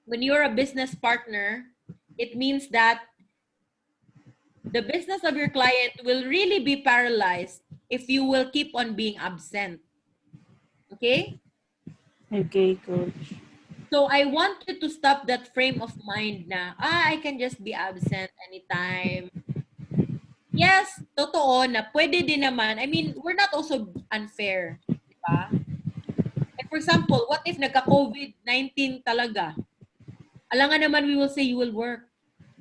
when you're a business partner, it means that the business of your client will really be paralyzed if you will keep on being absent. Okay? Okay, coach. So I want you to stop that frame of mind na, I can just be absent anytime. Yes, totoo na pwede din naman. I mean, we're not also unfair. Diba? Like for example, what if nagka-COVID-19 talaga? Alangan naman we will say you will work.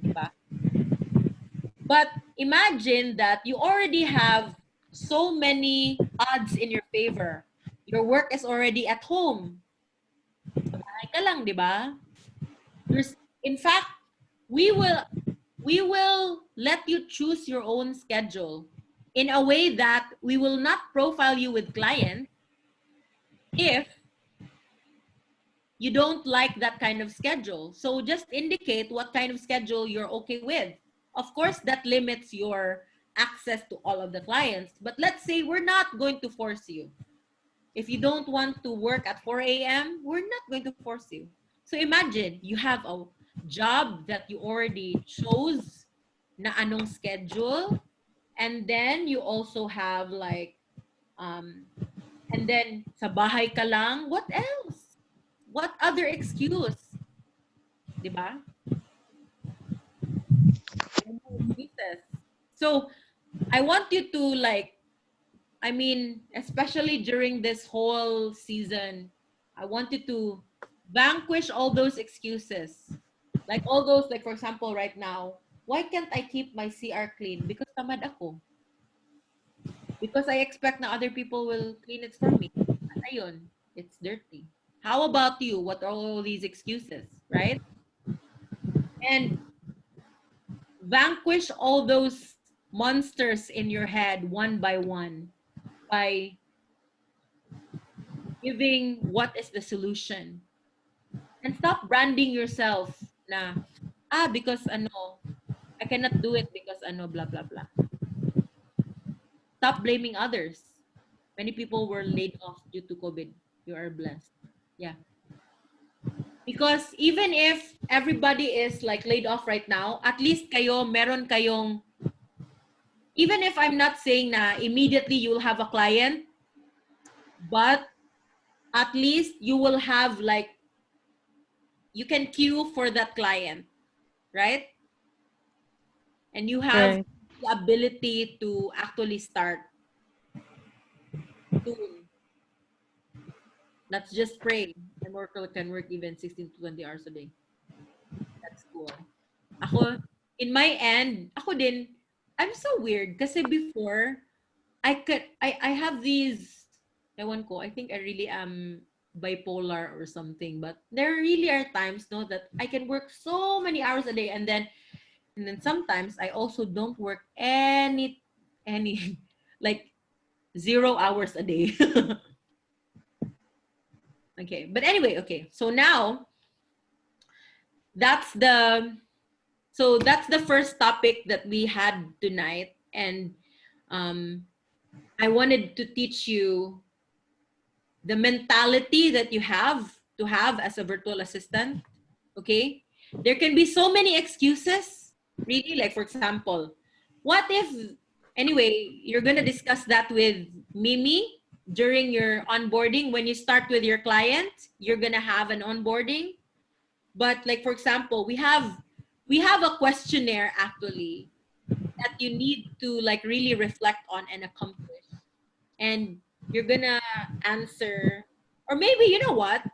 Diba? But imagine that you already have so many odds in your favor. Your work is already at home. Bahay ka lang, di ba? In fact, we will let you choose your own schedule in a way that we will not profile you with clients if you don't like that kind of schedule. So just indicate what kind of schedule you're okay with. Of course, that limits your access to all of the clients. But let's say we're not going to force you. If you don't want to work at 4 a.m., we're not going to force you. So imagine you have a job that you already chose na anong schedule, And then you also have like, and then sa bahay ka lang, what else? What other excuse? Diba? Excuses. So I want you to like, I mean, especially during this whole season, I want you to vanquish all those excuses. Like all those, like for example, right now, why can't I keep my CR clean? Because tamad ako. Because I expect na other people will clean it for me. At ayun, it's dirty. How about you? What are all these excuses, right? And vanquish all those monsters in your head one by one by giving what is the solution. And stop branding yourself na, because ano, I cannot do it because ano, blah, blah, blah. Stop blaming others. Many people were laid off due to COVID. You are blessed. Yeah. Because even if everybody is like laid off right now, at least kayo, meron kayong, even if I'm not saying na immediately you will have a client, but at least you will have like, you can queue for that client, right? And you have Right. the ability to actually start soon. Let's just pray. And worker can work even 16 to 20 hours a day. That's cool. Ako, in my end, ako din, I'm so weird. Kasi before, I have these, ewan ko, I think I really am bipolar or something. But there really are times, no, that I can work so many hours a day. And then sometimes I also don't work any, like 0 hours a day. Okay, but anyway, okay. So now that's the first topic that we had tonight, and I wanted to teach you the mentality that you have to have as a virtual assistant. Okay, there can be so many excuses. Really, like for example, what if? Anyway, you're gonna discuss that with Mimi during your onboarding. When you start with your client, you're gonna have an onboarding. But like for example, we have a questionnaire actually that you need to like really reflect on and accomplish. And you're gonna answer, or maybe you know what?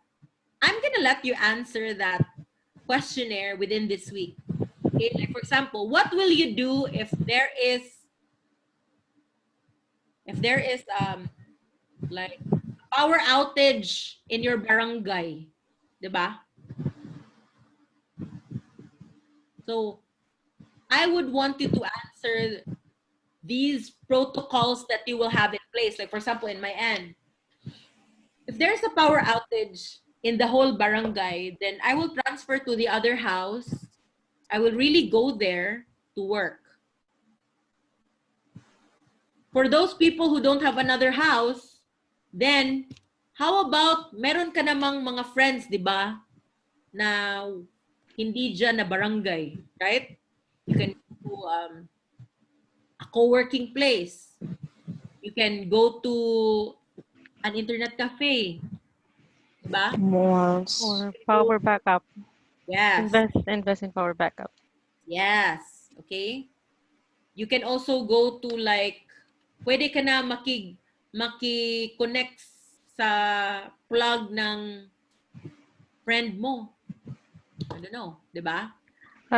I'm gonna let you answer that questionnaire within this week. Okay, like for example, what will you do if there is like power outage in your barangay, diba? So I would want you to answer these protocols that you will have in place. Like for example, in my end, if there's a power outage in the whole barangay, then I will transfer to the other house. I will really go there to work. For those people who don't have another house, then how about meron ka namang mga friends, di ba, na hindi dyan na barangay, right? You can do a co-working place. You can go to an internet cafe, di ba? Malls. Or power backup. Yes. Invest in power backup. Yes. Okay. You can also go to like, pwede ka na maki-connect sa plug ng friend mo. I don't know, di ba?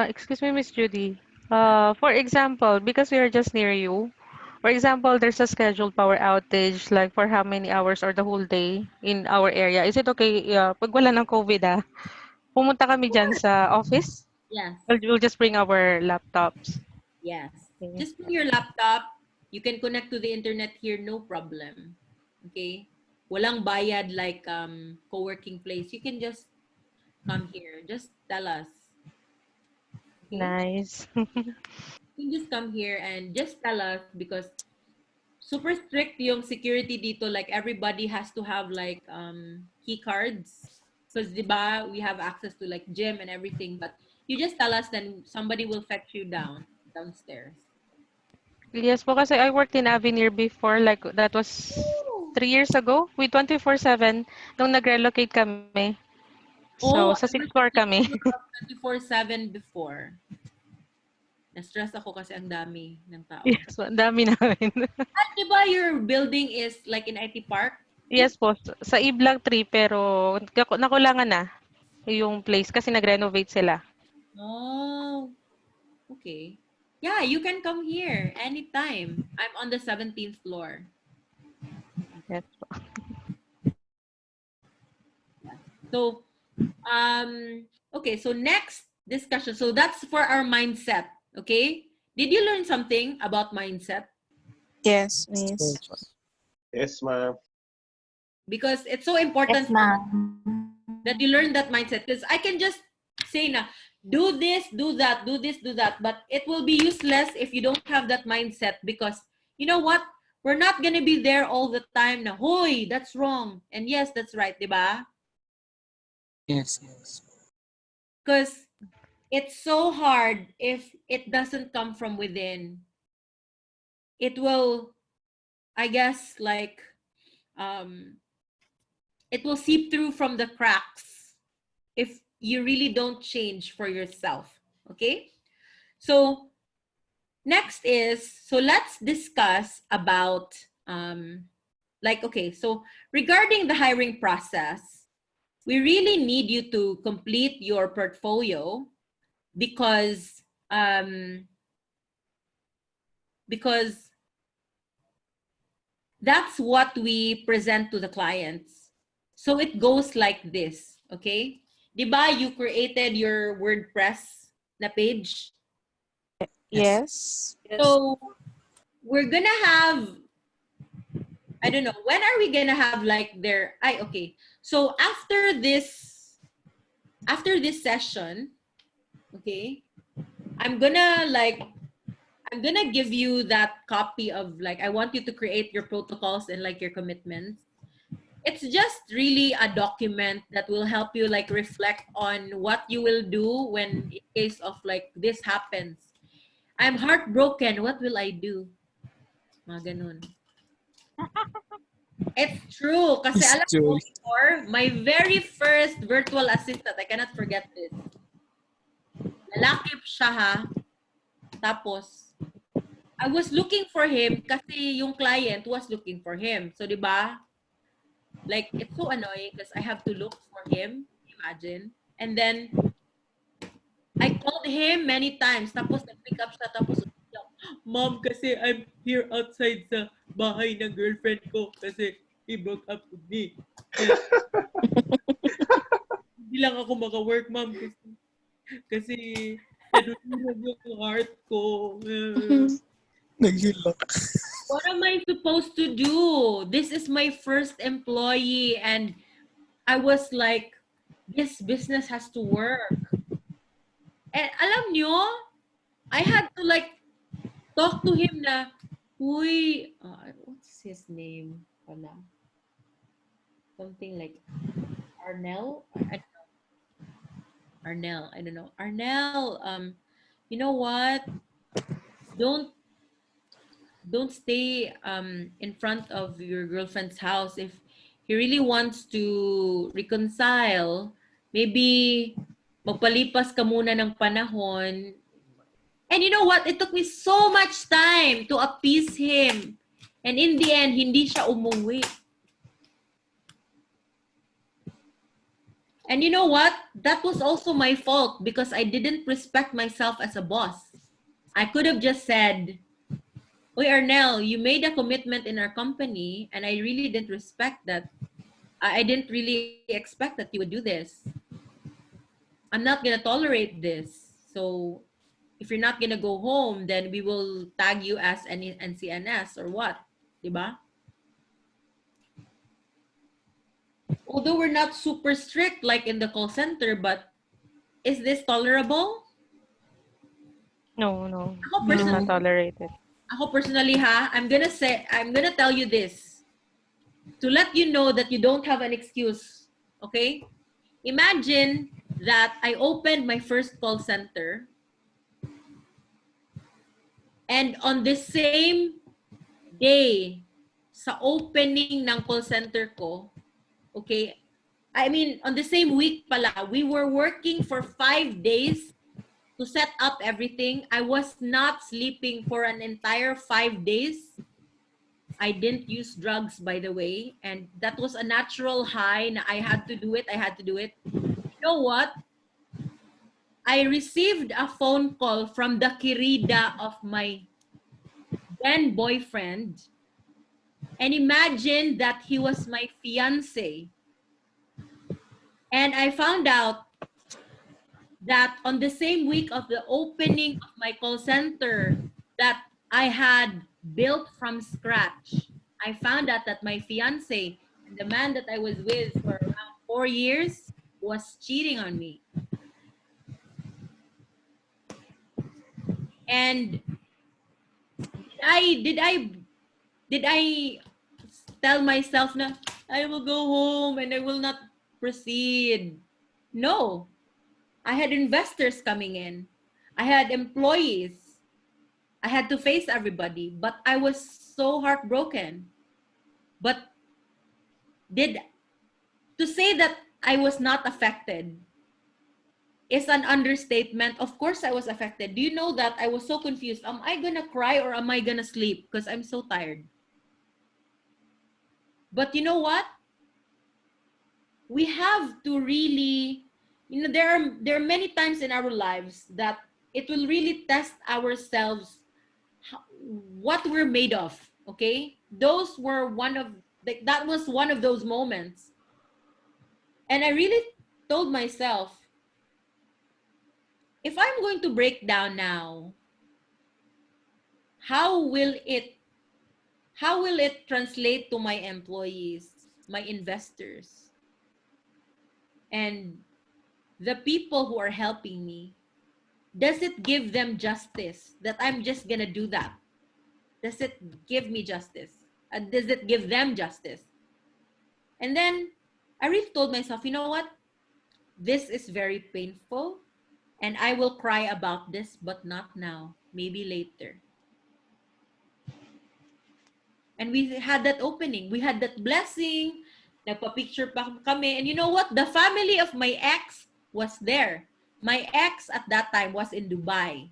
Excuse me, Miss Judy. For example, because we are just near you, for example, there's a scheduled power outage, like for how many hours or the whole day in our area. Is it okay, pag wala ng COVID, pumunta kami dyan sa office? Yes. We'll just bring our laptops. Yes. Okay. Just bring your laptop. You can connect to the internet here, no problem. Okay? Walang bayad like co-working place. You can just come here. Just tell us. Okay? Nice. You can just come here and just tell us, because super strict yung security dito. Like everybody has to have like key cards. Because diba, we have access to like gym and everything. But you just tell us, then somebody will fetch you downstairs. Yes po, kasi I worked in Avenir before, like that was 3 years ago with 24/7 nung nag-relocate kami. So, Oh, sa I was 6th floor kami. 24/7 before. Na-stress ako kasi ang dami ng tao. Yes, ang dami namin. At diba your building is like in IT Park? Yes po, sa Iblang 3 pero nakulangan na yung place kasi nag-renovate sila. Oh, okay. Yeah, you can come here anytime. I'm on the 17th floor. Yes po. So, okay, so next discussion. So that's for our mindset, okay? Did you learn something about mindset? Yes, miss. Yes, ma'am. Because it's so important that you learn that mindset. Because I can just say na, do this, do that, do this, do that. But it will be useless if you don't have that mindset. Because you know what? We're not going to be there all the time na, hoy, that's wrong. And yes, that's right, diba? Yes, yes. Because it's so hard if it doesn't come from within. It will, I guess, like, it will seep through from the cracks if you really don't change for yourself. Okay? So, next is, so let's discuss about, okay, so regarding the hiring process, we really need you to complete your portfolio because that's what we present to the clients. So it goes like this, okay? Diba you created your WordPress na page? Yes. So we're gonna have, I don't know, when are we gonna have like okay. So after this session, okay, I'm gonna give you that copy of like, I want you to create your protocols and like your commitments. It's just really a document that will help you like reflect on what you will do when in case of like this happens. I'm heartbroken. What will I do? Mga ganun. It's true. Kasi alam mo, before, my very first virtual assistant, I cannot forget this. Lalaki siya ha. Tapos, I was looking for him kasi yung client was looking for him. So, di ba? Like, it's so annoying because I have to look for him. Imagine. And then, I called him many times. Tapos, nag-pick up siya. Tapos, Mom, kasi I'm here outside sa bahay ng girlfriend ko kasi he broke up with me. Hindi lang ako maka-work, Mom, kasi nadudurog yung heart ko. Naghilak. What am I supposed to do? This is my first employee and I was like, this business has to work. And alam nyo, I had to like talk to him na, uy, what's his name? Wala. Something like Arnel? I don't know. Arnel, I don't know. Arnel, you know what? Don't stay in front of your girlfriend's house. If he really wants to reconcile, maybe magpalipas ka muna ng panahon. And you know what? It took me so much time to appease him. And in the end, hindi siya umuwi. And you know what? That was also my fault because I didn't respect myself as a boss. I could have just said, Oy, Arnel, you made a commitment in our company and I really didn't respect that. I didn't really expect that you would do this. I'm not going to tolerate this. So if you're not going to go home, then we will tag you as an NCNS or what? Diba? Although we're not super strict like in the call center, but is this tolerable? No. It's not tolerated. Ako personally ha, I'm gonna tell you this to let you know that you don't have an excuse, okay? Imagine that I opened my first call center And on the same day, sa opening ng call center ko, okay, I mean, on the same week pala, we were working for 5 days to set up everything. I was not sleeping for an entire 5 days. I didn't use drugs, by the way, and that was a natural high na I had to do it. You know what? I received a phone call from the kirida of my then boyfriend, and imagine that he was my fiance. And I found out that on the same week of the opening of my call center that I had built from scratch, I found out that my fiance, the man that I was with for around 4 years, was cheating on me. And did I tell myself na I will go home and I will not proceed? No. I had investors coming in. I had employees. I had to face everybody, but I was so heartbroken. But to say that I was not affected is an understatement. Of course I was affected. Do you know that I was so confused? Am I gonna cry or am I gonna sleep? Because I'm so tired. But you know what? We have to really, there are many times in our lives that it will really test ourselves what we're made of. Okay, that was one of those moments, and I really told myself, if I'm going to break down now, how will it translate to my employees, my investors, and the people who are helping me? Does it give them justice that I'm just gonna do that? Does it give me justice? Does it give them justice? And then I really told myself, you know what? This is very painful and I will cry about this, but not now, maybe later. And we had that opening. We had that blessing. Nagpa-picture pa kami. And you know what? The family of my ex was there. My ex at that time was in Dubai.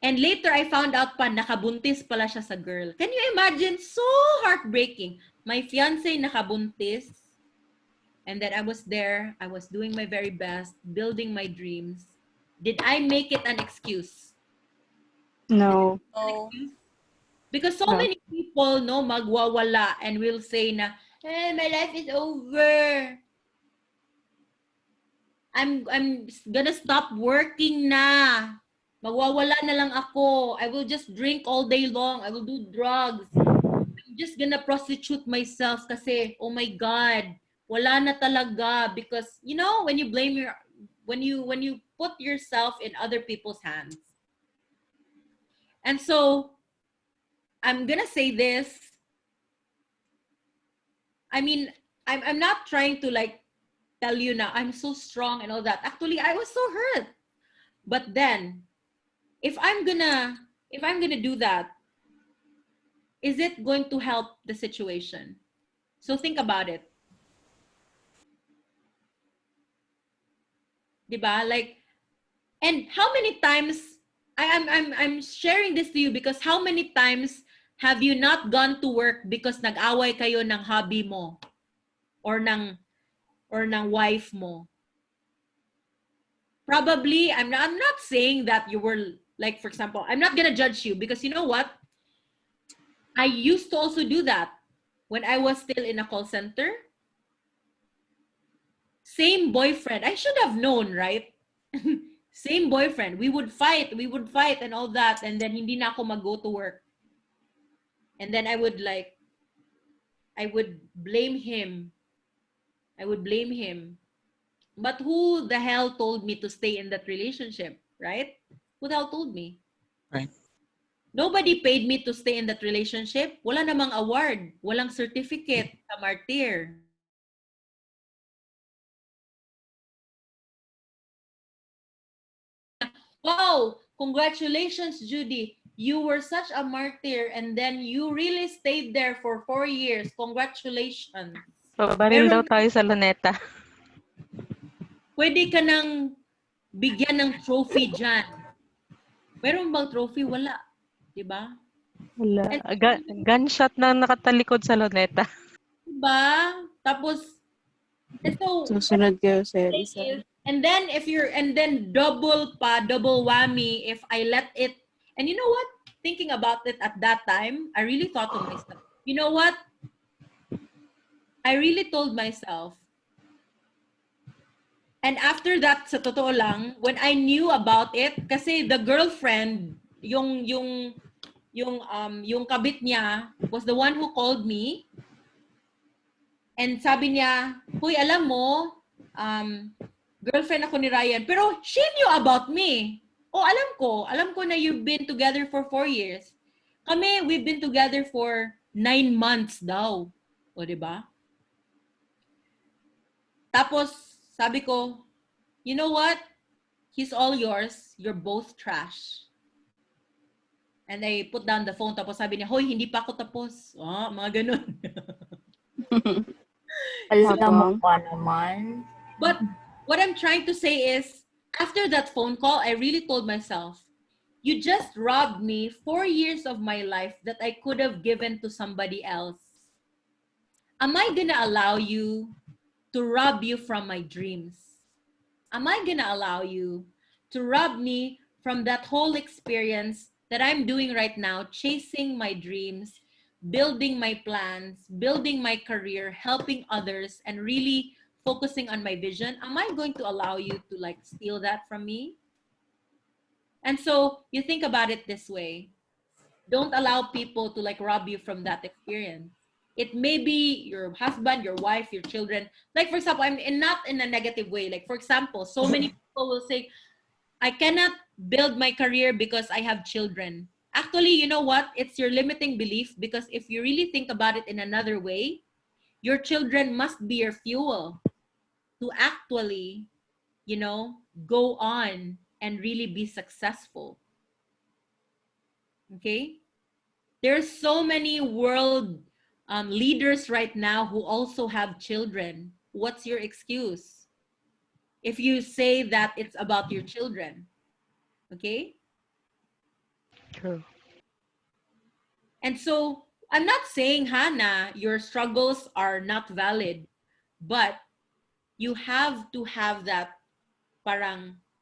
And later I found out pa, nakabuntis pala siya sa girl. Can you imagine? So heartbreaking. My fiance nakabuntis. And then I was there. I was doing my very best, building my dreams. Did I make it an excuse? No. Because so No. many people magwawala and will say na, hey, my life is over. I'm gonna stop working na. Magwawala na lang ako. I will just drink all day long. I will do drugs. I'm just gonna prostitute myself kasi, oh my God, wala na talaga. Because, when you blame when you put yourself in other people's hands. And so, I'm gonna say this. I mean, I'm not trying to tell you now I'm so strong and all that. Actually, I was so hurt. But then, if I'm gonna do that, is it going to help the situation? So think about it. Diba? And how many times I'm sharing this to you because how many times have you not gone to work because nag-away kayo ng hubby mo or ng wife mo? Probably, I'm not saying that you were for example, I'm not gonna judge you because you know what? I used to also do that when I was still in a call center. Same boyfriend. I should have known, right? Same boyfriend. We would fight and all that, and then hindi na ako mag-go to work. And then I would blame him. But who the hell told me to stay in that relationship, right? Who the hell told me? Right. Nobody paid me to stay in that relationship. Wala namang award. Walang certificate sa martyr. Wow, Congratulations, Judy. You were such a martyr and then you really stayed there for 4 years. Congratulations. Pabaril daw Meron, tayo sa luneta. pwede ka nang bigyan ng trophy dyan. Meron bang trophy? Wala. Diba? Wala. And, Gunshot na nakatalikod sa luneta. diba? Tapos, and so, Susunod kayo sa thing isa. is, and then double whammy if I let it. And you know what? Thinking about it at that time, I really thought to myself, you know what? I really told myself, and after that, sa totoo lang, when I knew about it, kasi the girlfriend, yung kabit niya was the one who called me. And sabi niya, huy, alam mo, girlfriend ako ni Ryan. Pero she knew about me. Oh, alam ko na you've been together for 4 years. Kami, we've been together for 9 months daw. O, diba? Tapos, sabi ko, you know what? He's all yours. You're both trash. And I put down the phone. Tapos sabi niya, hoy, hindi pa ako tapos. Oh, mga ganun. Alam mo pa naman. But what I'm trying to say is, after that phone call, I really told myself, you just robbed me 4 years of my life that I could have given to somebody else. Am I gonna allow you to rob you from my dreams? Am I gonna allow you to rob me from that whole experience that I'm doing right now, chasing my dreams, building my plans, building my career, helping others, and really focusing on my vision? Am I going to allow you to like steal that from me? And so you think about it this way. Don't allow people to like rob you from that experience. It may be your husband, your wife, your children. Like for example, not in a negative way. Like for example, so many people will say, I cannot build my career because I have children. Actually, you know what? It's your limiting belief, because if you really think about it in another way, your children must be your fuel to actually, go on and really be successful. Okay? There's so many world leaders right now who also have children. What's your excuse if you say that it's about your children? Okay? True. And so I'm not saying, Hannah, your struggles are not valid, but you have to have that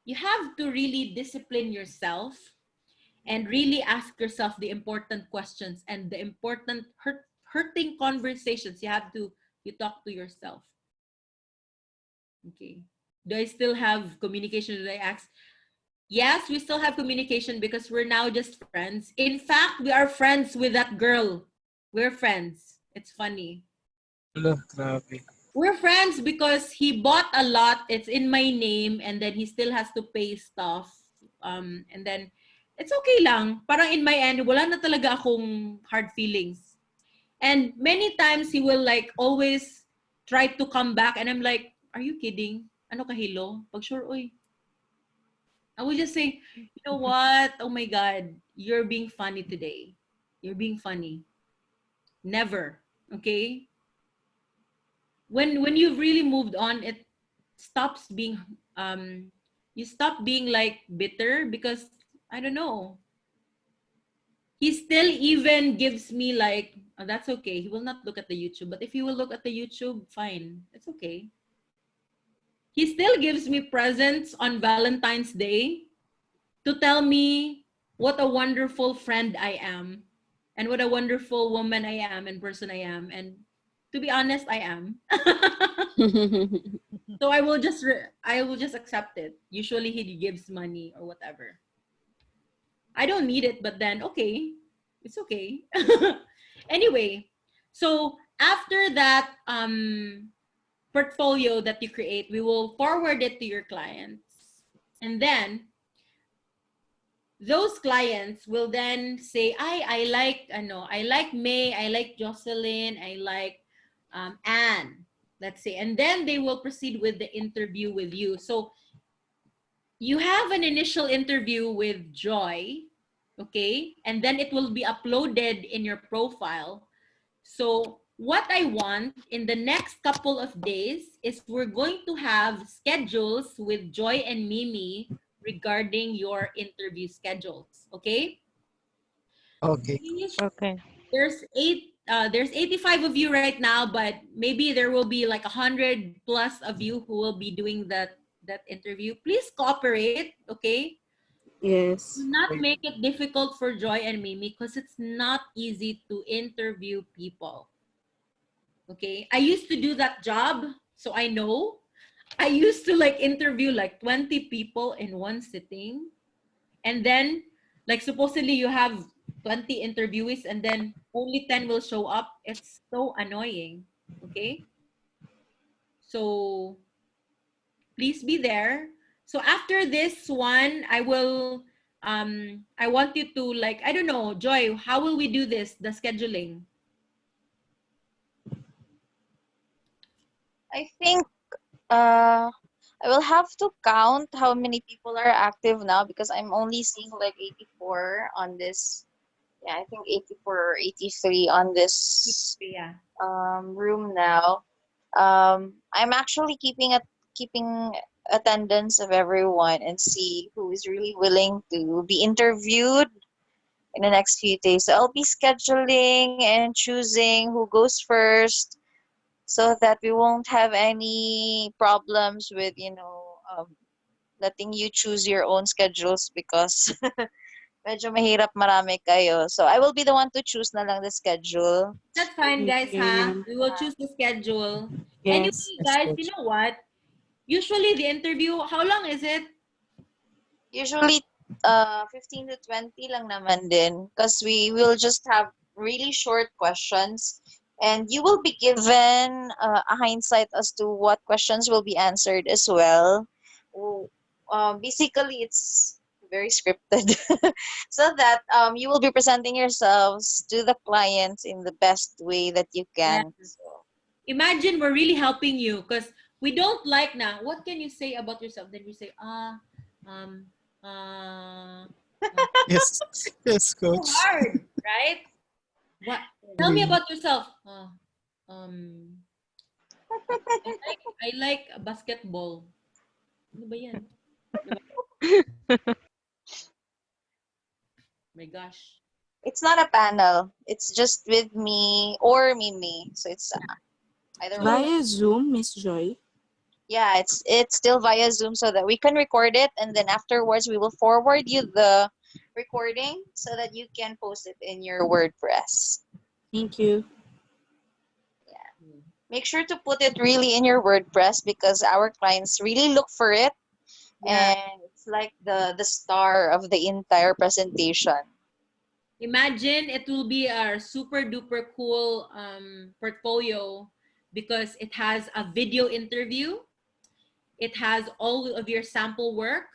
you have to really discipline yourself and really ask yourself the important questions and the important hurting conversations you talk to yourself. Okay. Do I still have communication? Do I ask? Yes, we still have communication because we're now just friends. In fact, we are friends with that girl. We're friends. It's funny. Wala, grabe. We're friends because he bought a lot. It's in my name, and then he still has to pay stuff. And then it's okay lang. Parang in my end, wala na talaga akong hard feelings. And many times he will like always try to come back, and I'm like, are you kidding? Ano kahilo? Pag sure, oy. I will just say, you know what? Oh my God, you're being funny today. You're being funny. Never, okay? When you've really moved on, it stops being you stop being like bitter, because I don't know. He still even gives me like, oh, that's okay. He will not look at the YouTube, but if he will look at the YouTube, fine. It's okay. He still gives me presents on Valentine's Day to tell me what a wonderful friend I am and what a wonderful woman I am and person I am. And to be honest, I am. So I will just accept it. Usually he gives money or whatever. I don't need it, but then okay, it's okay. Anyway, so after that portfolio that you create, we will forward it to your clients, and then those clients will then say, I like May, I like Jocelyn, I like Anne, let's say, and then they will proceed with the interview with you. So you have an initial interview with Joy, okay? And then it will be uploaded in your profile. So what I want in the next couple of days is we're going to have schedules with Joy and Mimi regarding your interview schedules, okay? Okay. Please, Okay. there's 85 of you right now, but maybe there will be like 100 plus of you who will be doing that interview. Please cooperate, okay? Yes. Do not make it difficult for Joy and Mimi because it's not easy to interview people. Okay, I used to do that job, so I know. I used to like interview like 20 people in one sitting, and then like supposedly you have 20 interviewees and then only 10 will show up. It's so annoying. Okay, so please be there. So after this one, I want you to like, I don't know, Joy, how will we do this, the scheduling? I think I will have to count how many people are active now because I'm only seeing like 84 on this. Yeah, I think 84 or 83 on this Yeah. room now. I'm actually keeping attendance of everyone and see who is really willing to be interviewed in the next few days. So I'll be scheduling and choosing who goes first so that we won't have any problems with, letting you choose your own schedules because medyo mahirap marami kayo. So I will be the one to choose na lang the schedule. That's fine, guys, Okay. ha? We will choose the schedule. Yes. Anyway, guys, you know what? Usually the interview, how long is it? Usually 15 to 20 lang naman din because we will just have really short questions and you will be given a hindsight as to what questions will be answered as well. Basically, it's very scripted so that you will be presenting yourselves to the clients in the best way that you can. Yes. Imagine we're really helping you because we don't like now. What can you say about yourself? Then we say, Yes. Yes, so coach. hard, right? What? Tell me about yourself. I like basketball. Ano ba yan? My gosh. It's not a panel. It's just with me or Mimi. So it's either one. Via Zoom, Miss Joy. Yeah, it's still via Zoom so that we can record it and then afterwards we will forward you the recording so that you can post it in your WordPress. Thank you. Make sure to put it really in your WordPress because our clients really look for it. Yeah. And it's like the star of the entire presentation. Imagine it will be a super duper cool portfolio because it has a video interview. It has all of your sample work.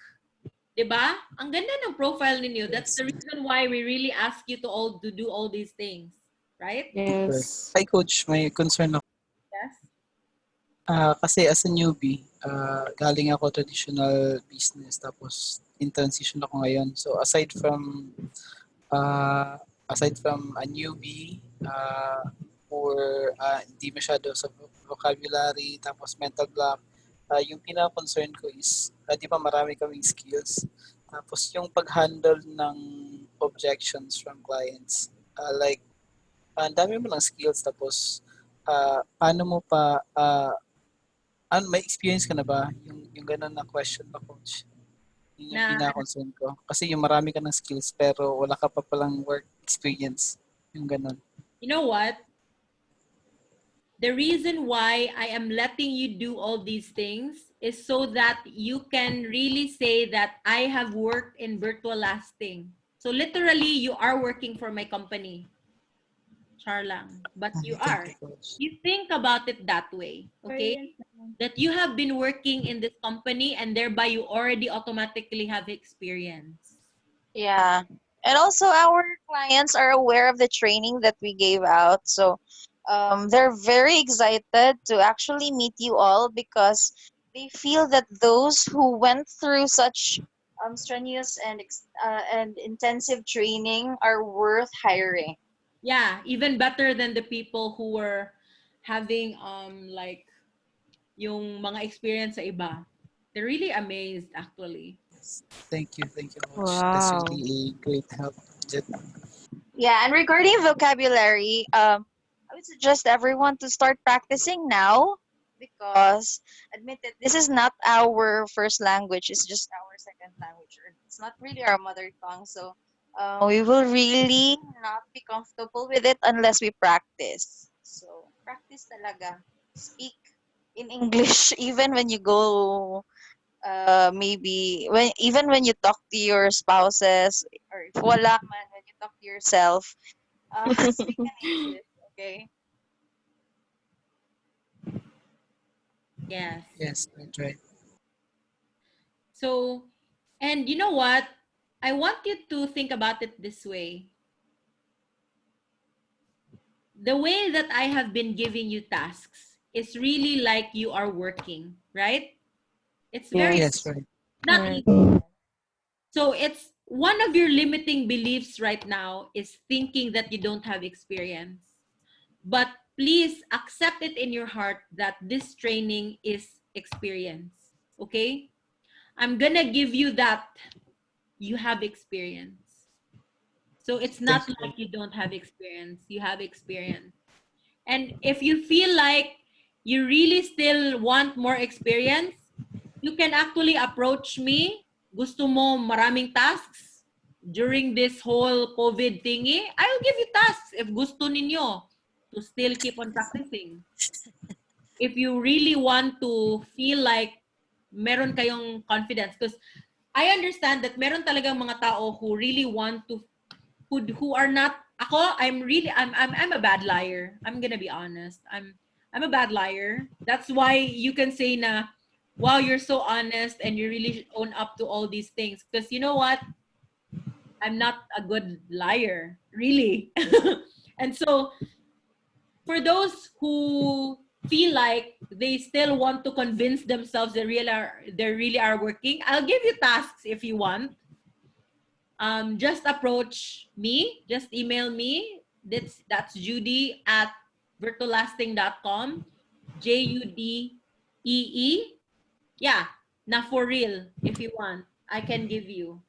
Diba? Ang ganda ng profile ninyo. That's the reason why we really ask you to do all these things. Right? Yes. Hi, coach. May concern ako. Yes. Kasi as a newbie, galing ako traditional business tapos in transition ako ngayon. So aside from a newbie or hindi masyado sa vocabulary tapos mental block, yung pinaka-concern ko is di ba marami kaming skills tapos yung pag-handle ng objections from clients, like ang dami mo ng skills tapos paano mo pa may experience ka na ba yung ganun na question na coach? Yun yung pinaka-concern ko. Kasi yung marami ka ng skills pero wala ka pa palang work experience. Yung ganun. You know what? The reason why I am letting you do all these things is so that you can really say that I have worked in virtual lasting. So literally, you are working for my company. Char lang. But you are. You think about it that way, okay? That you have been working in this company and thereby you already automatically have experience. Yeah. And also our clients are aware of the training that we gave out. So they're very excited to actually meet you all because they feel that those who went through such strenuous and intensive training are worth hiring. Yeah, even better than the people who were having like yung mga experience sa iba. They're really amazed actually. Thank you, Coach. That's Wow. really a great help. Yeah, and regarding vocabulary, I would suggest everyone to start practicing now because, admit it, this is not our first language. It's just our second language. Or it's not really our mother tongue. So we will really not be comfortable with it unless we practice. So practice talaga. Speak in English even when you go maybe when you talk to your spouses or if wala man when you talk to yourself speak in English, okay? Yes. Yes, right. So, and you know what? I want you to think about it this way. The way that I have been giving you tasks is really like you are working, right? It's very Yes, right. not Right. easy. So it's one of your limiting beliefs right now is thinking that you don't have experience. But please accept it in your heart that this training is experience. Okay? I'm gonna give you that you have experience. So it's not Thank you. like you don't have experience. You have experience. And if you feel like you really still want more experience, you can actually approach me. Gusto mo maraming tasks during this whole COVID thingy? I'll give you tasks if gusto ninyo to still keep on practicing. If you really want to feel like meron kayong confidence, because I understand that meron talagang mga tao who really want to who are not I'm a bad liar. I'm gonna be honest. I'm a bad liar. That's why you can say na wow, you're so honest and you really own up to all these things. Because you know what? I'm not a good liar, really. And so for those who feel like they still want to convince themselves they really are working, I'll give you tasks if you want. Just approach me, just email me. That's Judy at virtualasting.com. JUDEE. Yeah, na for real. If you want, I can give you.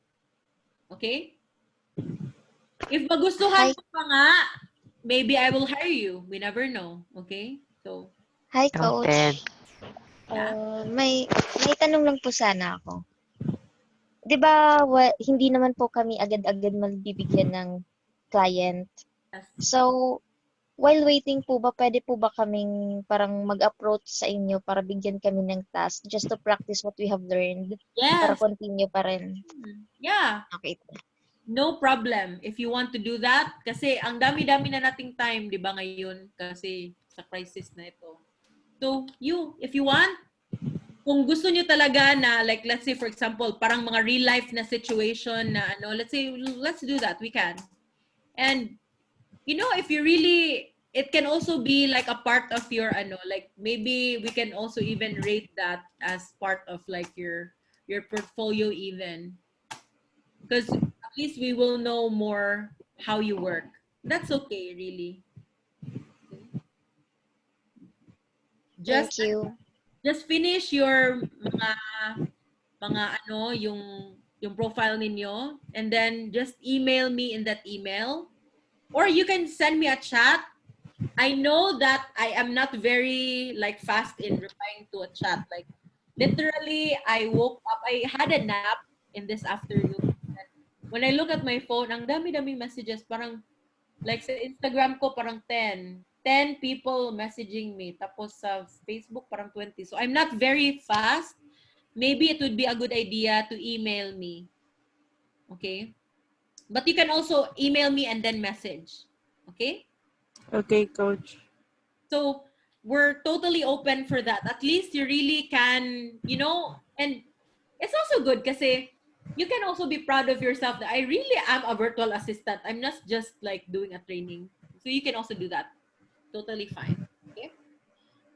Okay? If magustuhan ko pa nga, maybe I will hire you. We never know. Okay? So, Hi, Noted. Coach. yeah. May tanong lang po sana ako. 'Di ba hindi naman po kami agad-agad magbibigyan ng client. So, while waiting po ba, pwede po ba kaming parang mag-approach sa inyo para bigyan kami ng task just to practice what we have learned? Para Yes. continue pa rin. Yeah. Okay. No problem if you want to do that. Kasi ang dami-dami na nating time, di ba ngayon? Kasi sa crisis na ito. So, if you want, kung gusto nyo talaga na, like, let's say, for example, parang mga real life na situation na, let's say, let's do that. We can. And, if you really, it can also be like a part of your, like, maybe we can also even rate that as part of, like, your portfolio even. Because at least we will know more how you work. That's okay, really. Thank you. Just finish your yung profile ninyo, and then just email me in that email, or you can send me a chat. I know that I am not very like fast in replying to a chat. Like literally, I woke up. I had a nap in this afternoon. When I look at my phone, ang dami-dami messages. Parang, like sa Instagram ko, parang 10 people messaging me. Tapos sa Facebook, parang 20. So I'm not very fast. Maybe it would be a good idea to email me. Okay? But you can also email me and then message. Okay? Okay, Coach. So we're totally open for that. At least you really can, and it's also good kasi you can also be proud of yourself that I really am a virtual assistant. I'm not just like doing a training. So you can also do that. Totally fine. Okay.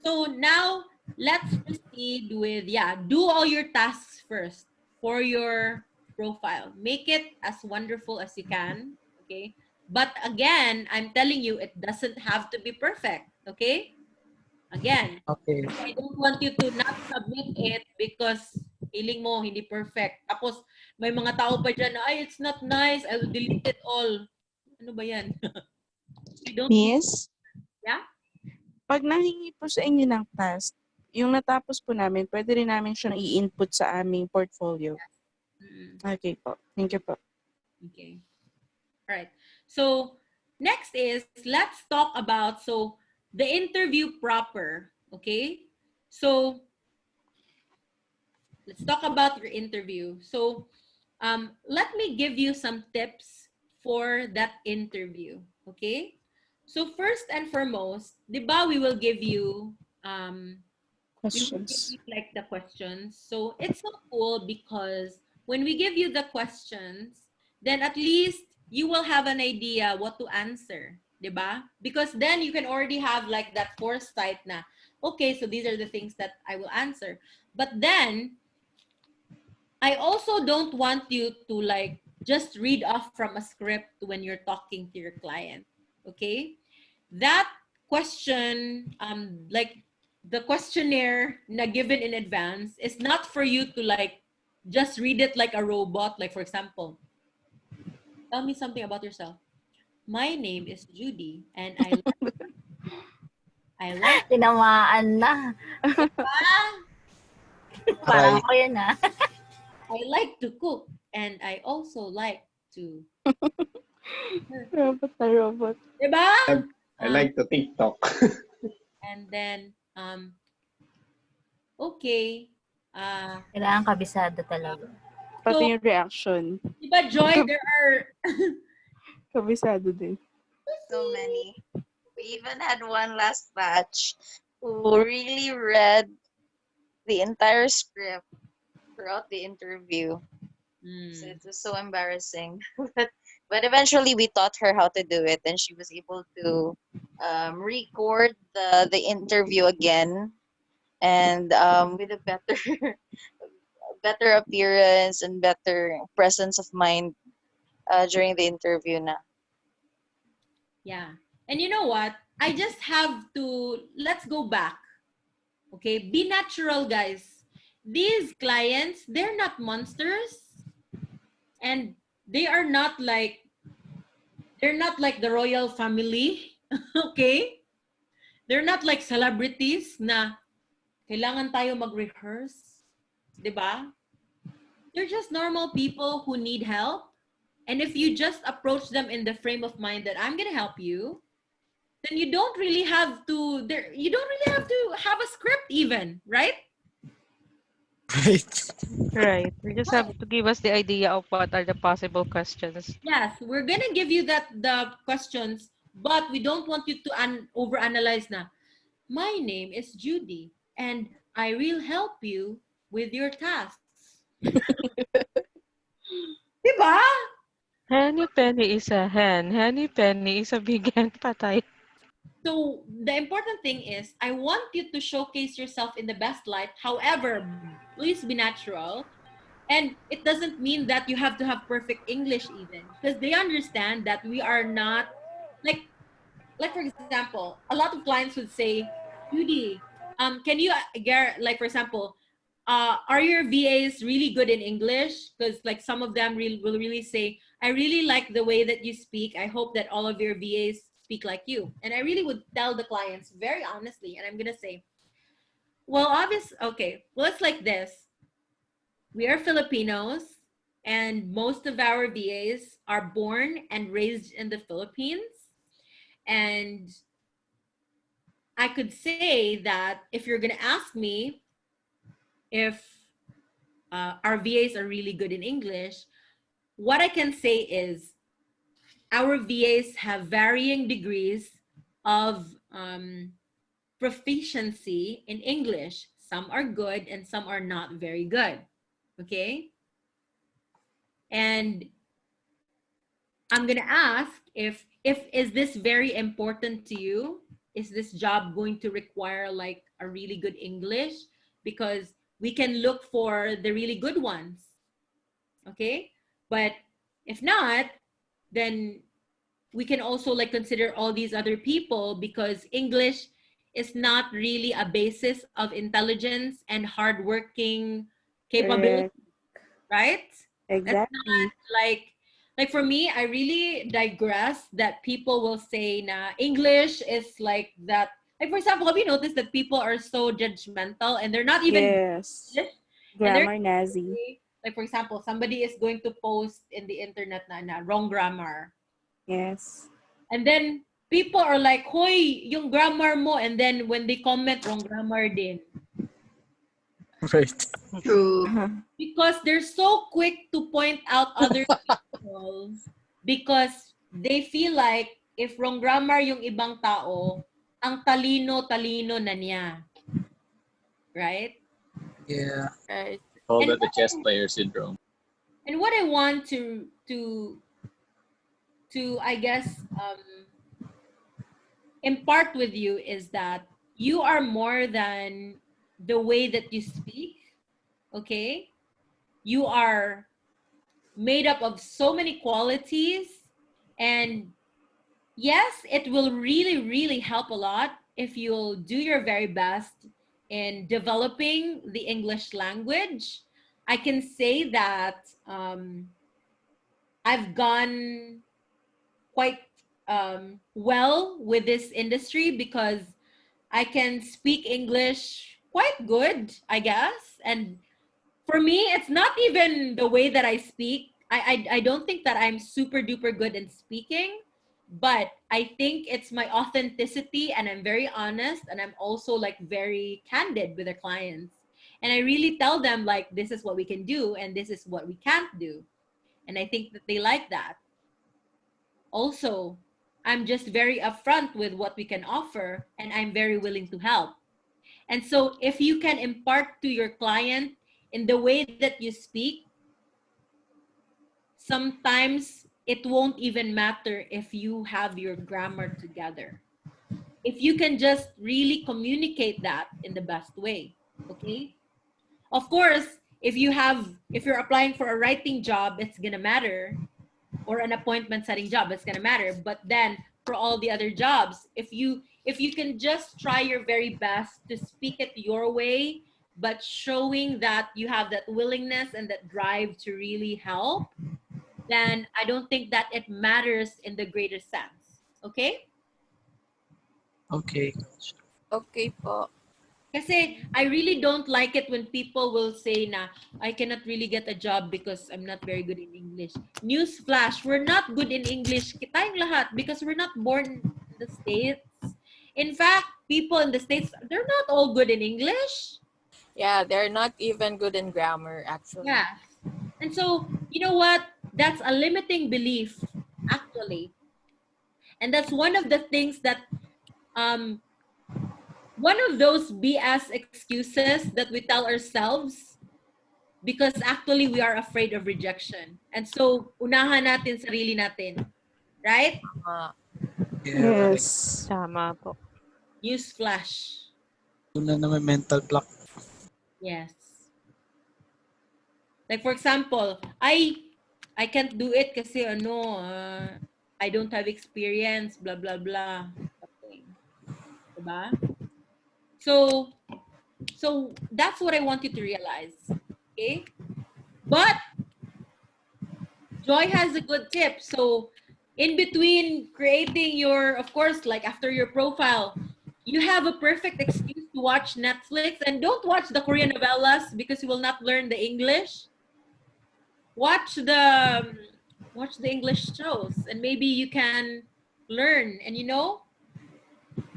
So now let's proceed with, do all your tasks first for your profile. Make it as wonderful as you can, okay? But again, I'm telling you, it doesn't have to be perfect, okay? Again, Okay. I don't want you to not submit it because feeling mo hindi perfect. Tapos may mga tao pa dyan na, ay, it's not nice, I'll delete it all. Ano ba yan? You don't Miss, yeah? pag nahingi po sa inyo ng task, yung natapos po namin, pwede rin namin siyang i-input sa aming portfolio. Okay po. Thank you po. Okay. All right. So next is, let's talk about the interview proper. Okay. So let's talk about your interview. So let me give you some tips for that interview. Okay. So first and foremost, di ba, we will give you Questions. like the questions. So it's so cool because when we give you the questions, then at least you will have an idea what to answer, diba? Because then you can already have like that foresight na, okay, so these are the things that I will answer. But then I also don't want you to like just read off from a script when you're talking to your client, okay? That question, like the questionnaire na given in advance is not for you to like just read it like a robot. Like for example, tell me something about yourself. My name is Judy and I like Tinamaan na. Parang ako yun ah. I like to cook and I also like to Robot na robot. diba? I like to TikTok. And then okay. Kailangan kabisado talaga. Pati yung reaction. Diba, Joy, there are Kabisado din. So many. We even had one last batch who really read the entire script throughout the interview. So it was so embarrassing. But eventually we taught her how to do it and she was able to record the interview again and with a better appearance and better presence of mind during the interview na. Yeah. And you know what? I just have to, let's go back. Okay? Be natural, guys. These clients, they're not monsters. And they are not like, they're not like the royal family. Okay? They're not like celebrities na kailangan tayo mag-rehearse. Diba? They're just normal people who need help. And if you just approach them in the frame of mind that I'm going to help you, then you don't really have to have a script even, right? Right. You just have to give us the idea of what are the possible questions. Yes, we're going to give you the questions, but we don't want you to overanalyze na. My name is Judy and I will help you with your tasks. Diba? Henny Penny is a hen. Henny Penny is a big hen. Patay. So the important thing is, I want you to showcase yourself in the best light. However, please be natural. And it doesn't mean that you have to have perfect English even, because they understand that we are not like for example, a lot of clients would say, Judy, can you like for example, are your VAs really good in English? Because like some of them will really say, I really like the way that you speak. I hope that all of your VAs speak like you. And I really would tell the clients very honestly, and I'm gonna say, well, okay, well, it's like this. We are Filipinos, and most of our VAs are born and raised in the Philippines. And I could say that if you're gonna ask me if our VAs are really good in English, what I can say is our VAs have varying degrees of proficiency in English. Some are good and some are not very good. Okay? And I'm gonna ask if is this very important to you? Is this job going to require like a really good English, because we can look for the really good ones. Okay? But if not, then we can also like consider all these other people, because English is not really a basis of intelligence and hardworking capability, Correct. right? That's Exactly. not like for me, I really digress that people will say na English is like that. Like for example, have you noticed that people are so judgmental and they're not even Yes. English, and they're Grammar Nazi. like for example, somebody is going to post in the internet na wrong grammar. Yes. And then people are like, hoy, yung grammar mo. And then when they comment, wrong grammar din. Right. True. Because they're so quick to point out other people, because they feel like if wrong grammar yung ibang tao, ang talino na niya. Right? Yeah. Right. Call And that the chess player syndrome. And what I want to I guess impart with you is that you are more than the way that you speak. Okay? You are made up of so many qualities, and yes, it will really, really help a lot if you'll do your very best in developing the English language. I can say that I've gone quite well with this industry, because I can speak English quite good, I guess. And for me, it's not even the way that I speak. I don't think that I'm super duper good in speaking, but I think it's my authenticity, and I'm very honest, and I'm also like very candid with the clients. And I really tell them like, this is what we can do and this is what we can't do. And I think that they like that. Also, I'm just very upfront with what we can offer, and I'm very willing to help. And so if you can impart to your client in the way that you speak, sometimes it won't even matter if you have your grammar together. If you can just really communicate that in the best way, okay? Of course, if you're applying for a writing job, it's gonna matter, or an appointment setting job, it's gonna matter. But then for all the other jobs, if you can just try your very best to speak it your way, but showing that you have that willingness and that drive to really help, then I don't think that it matters in the greater sense. Okay? Okay. Okay po. Kasi I really don't like it when people will say na, I cannot really get a job because I'm not very good in English. Newsflash, we're not good in English. Tayong lahat, because we're not born in the States. In fact, people in the States, they're not all good in English. Yeah, they're not even good in grammar, actually. Yeah. And so, you know what? That's a limiting belief, actually. And that's one of the things that one of those BS excuses that we tell ourselves, because actually we are afraid of rejection. And so, unahan natin sarili natin. Right? Yeah. Yes. Tama po. Newsflash. Una na may mental block. Yes. Like for example, I can't do it kasi I don't have experience, blah, blah, blah. Okay. Diba? So that's what I want you to realize. Okay? But Joy has a good tip. So in between creating your, of course, like after your profile, you have a perfect excuse to watch Netflix, and don't watch the Korean novellas because you will not learn the English. Watch the English shows, and maybe you can learn. And you know,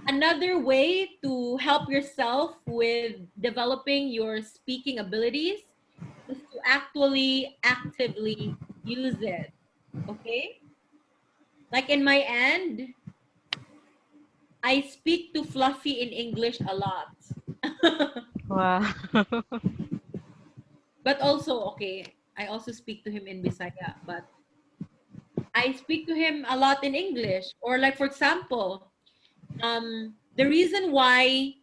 another way to help yourself with developing your speaking abilities is to actually actively use it. Okay? Like in my end, I speak to Fluffy in English a lot. Wow. But also, okay, I also speak to him in Bisaya, but I speak to him a lot in English. Or like, for example, the reason why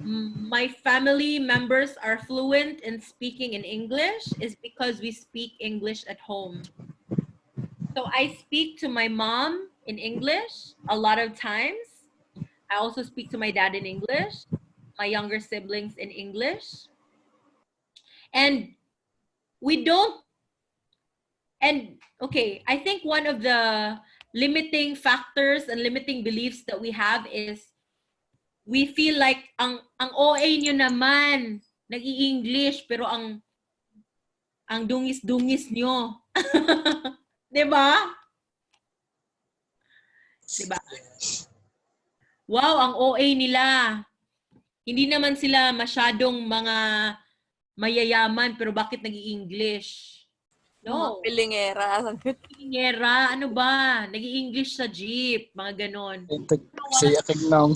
my family members are fluent in speaking in English is because we speak English at home. So I speak to my mom in English a lot of times. I also speak to my dad in English, my younger siblings in English. And we don't, and okay, I think one of the limiting factors and limiting beliefs that we have is we feel like ang OA nyo naman, nag-i-English, pero ang dungis-dungis nyo. 'Di ba? 'Di ba? Wow, ang OA nila. Hindi naman sila masyadong mga mayayaman, pero bakit nag-i-English? No. Pilingera. Pilingera, ano ba? Nag-i-English sa jeep, mga ganon. Say akag now.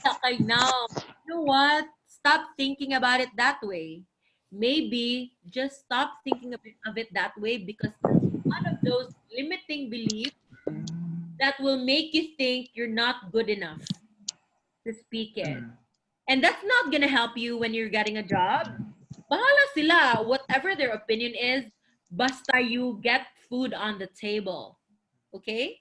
Okay, now, you know what? Stop thinking about it that way. Maybe just stop thinking of it that way, because it's one of those limiting beliefs that will make you think you're not good enough to speak it. And that's not gonna help you when you're getting a job. Bahala sila, whatever their opinion is, basta you get food on the table. Okay?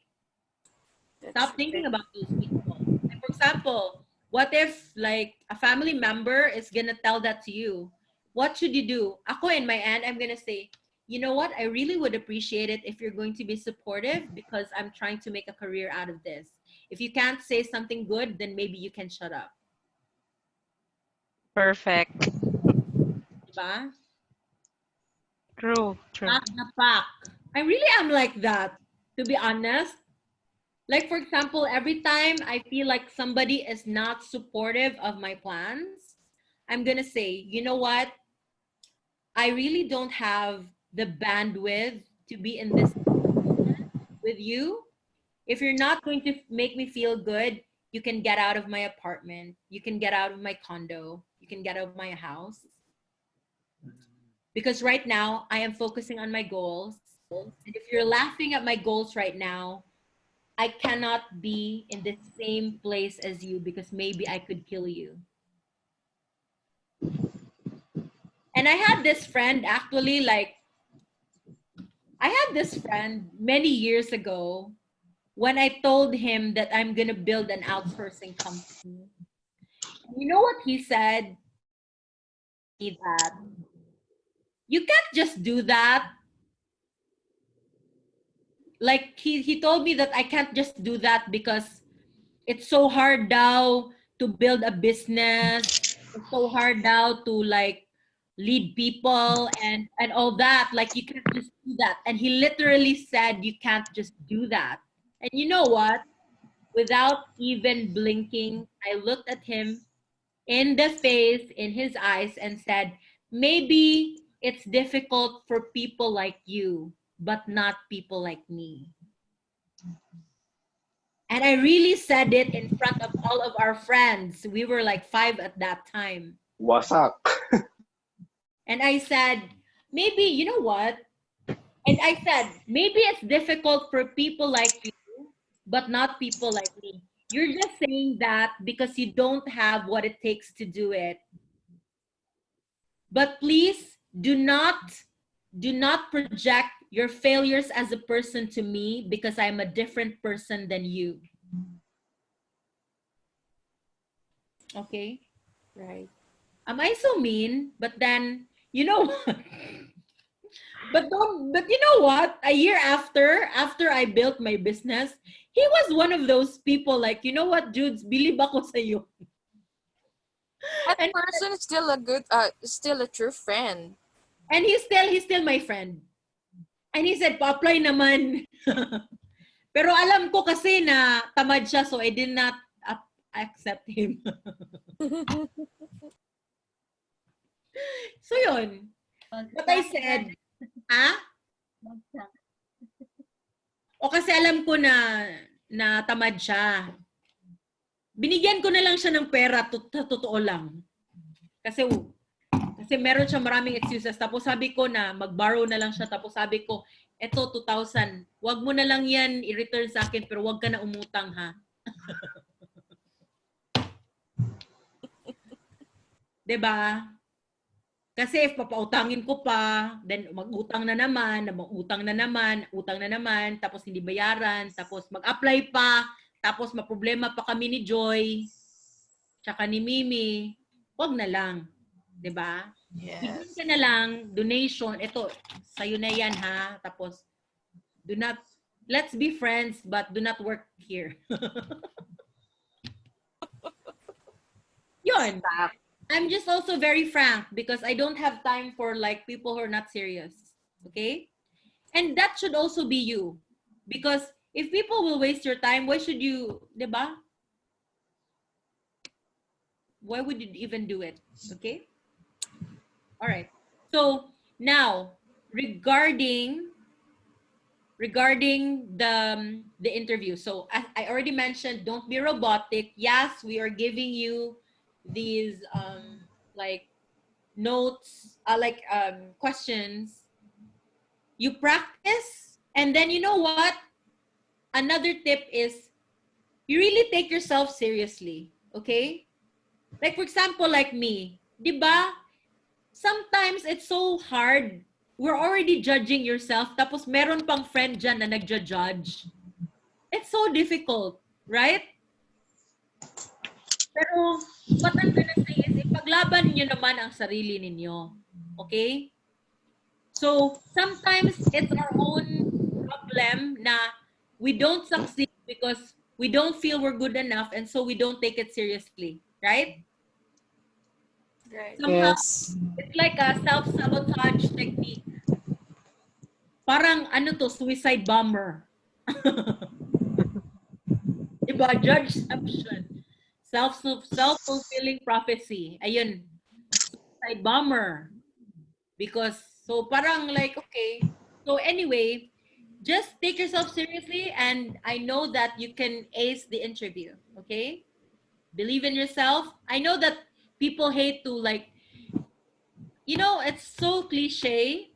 Stop thinking about those people. Like, for example, what if like a family member is gonna tell that to you? What should you do? Ako in my end, I'm gonna say, you know what? I really would appreciate it if you're going to be supportive, because I'm trying to make a career out of this. If you can't say something good, then maybe you can shut up. Perfect. Diba? True. Pak na pak. I really am like that, to be honest. Like, for example, every time I feel like somebody is not supportive of my plans, I'm gonna say, you know what? I really don't have the bandwidth to be in this with you. If you're not going to make me feel good, you can get out of my apartment. You can get out of my condo. You can get out of my house. Because right now, I am focusing on my goals. And if you're laughing at my goals right now, I cannot be in the same place as you, because maybe I could kill you. And I had this friend actually, like, I had this friend many years ago when I told him that I'm going to build an outsourcing company. And you know what he said? That you can't just do that. Like, he told me that I can't just do that because it's so hard now to build a business. It's so hard now to like lead people and all that. Like, you can't just do that. And he literally said you can't just do that. And you know what? Without even blinking, I looked at him in the face, in his eyes, and said, maybe it's difficult for people like you, but not people like me. And I really said it in front of all of our friends. We were like 5 at that time. Wasak. And I said, maybe, you know what? And I said, maybe it's difficult for people like you, but not people like me. You're just saying that because you don't have what it takes to do it. But please do not project your failures as a person to me, because I'm a different person than you. Okay? Right. Am I so mean? But then, you know what? But you know what? A year after I built my business, he was one of those people like, you know what, Judes, believe ako sa'yo. That person is still a good, still a true friend. And he's still my friend. And he said, pa-apply naman. Pero alam ko kasi na tamad siya, so I did not accept him. So yun. But I said, ha? O kasi alam ko na tamad siya. Binigyan ko na lang siya ng pera, totoo lang. Kasi meron siya maraming excuses. Tapos sabi ko na mag-borrow na lang siya. Tapos sabi ko, eto 2,000. Wag mo na lang yan i-return sa akin, pero wag ka na umutang, ha? 'Diba? Kasi if papautangin ko pa, then mag-utang na naman, utang na naman, tapos hindi bayaran, tapos mag-apply pa, tapos maproblema pa kami ni Joy, tsaka ni Mimi, wag na lang. 'Di ba? Bigyan ka na lang, donation, ito, sa'yo na yan ha, tapos, let's be friends, but do not work here. Yun. I'm just also very frank because I don't have time for like people who are not serious. Okay? And that should also be you. Because if people will waste your time, why should you, diba? Why would you even do it? Okay? All right. So now, regarding the interview. So I already mentioned, don't be robotic. Yes, we are giving you these like notes, questions. You practice, and then you know what? Another tip is you really take yourself seriously. Okay? Like for example, like me, diba? Sometimes it's so hard. We're already judging yourself, tapos meron pang friend dyan na nagja-judge. It's so difficult, right? Pero what I'm gonna say is, ipaglaban niyo naman ang sarili ninyo. Okay? So, sometimes it's our own problem na we don't succeed because we don't feel we're good enough, and so we don't take it seriously. Right? Right. Somehow, it's like a self-sabotage technique. Parang ano to, suicide bomber. Diba? Judge-ception. Self-fulfilling prophecy. Ayun. Suicide bomber. Because, so parang like, okay. So anyway, just take yourself seriously, and I know that you can ace the interview. Okay? Believe in yourself. I know that people hate to like, you know, it's so cliche,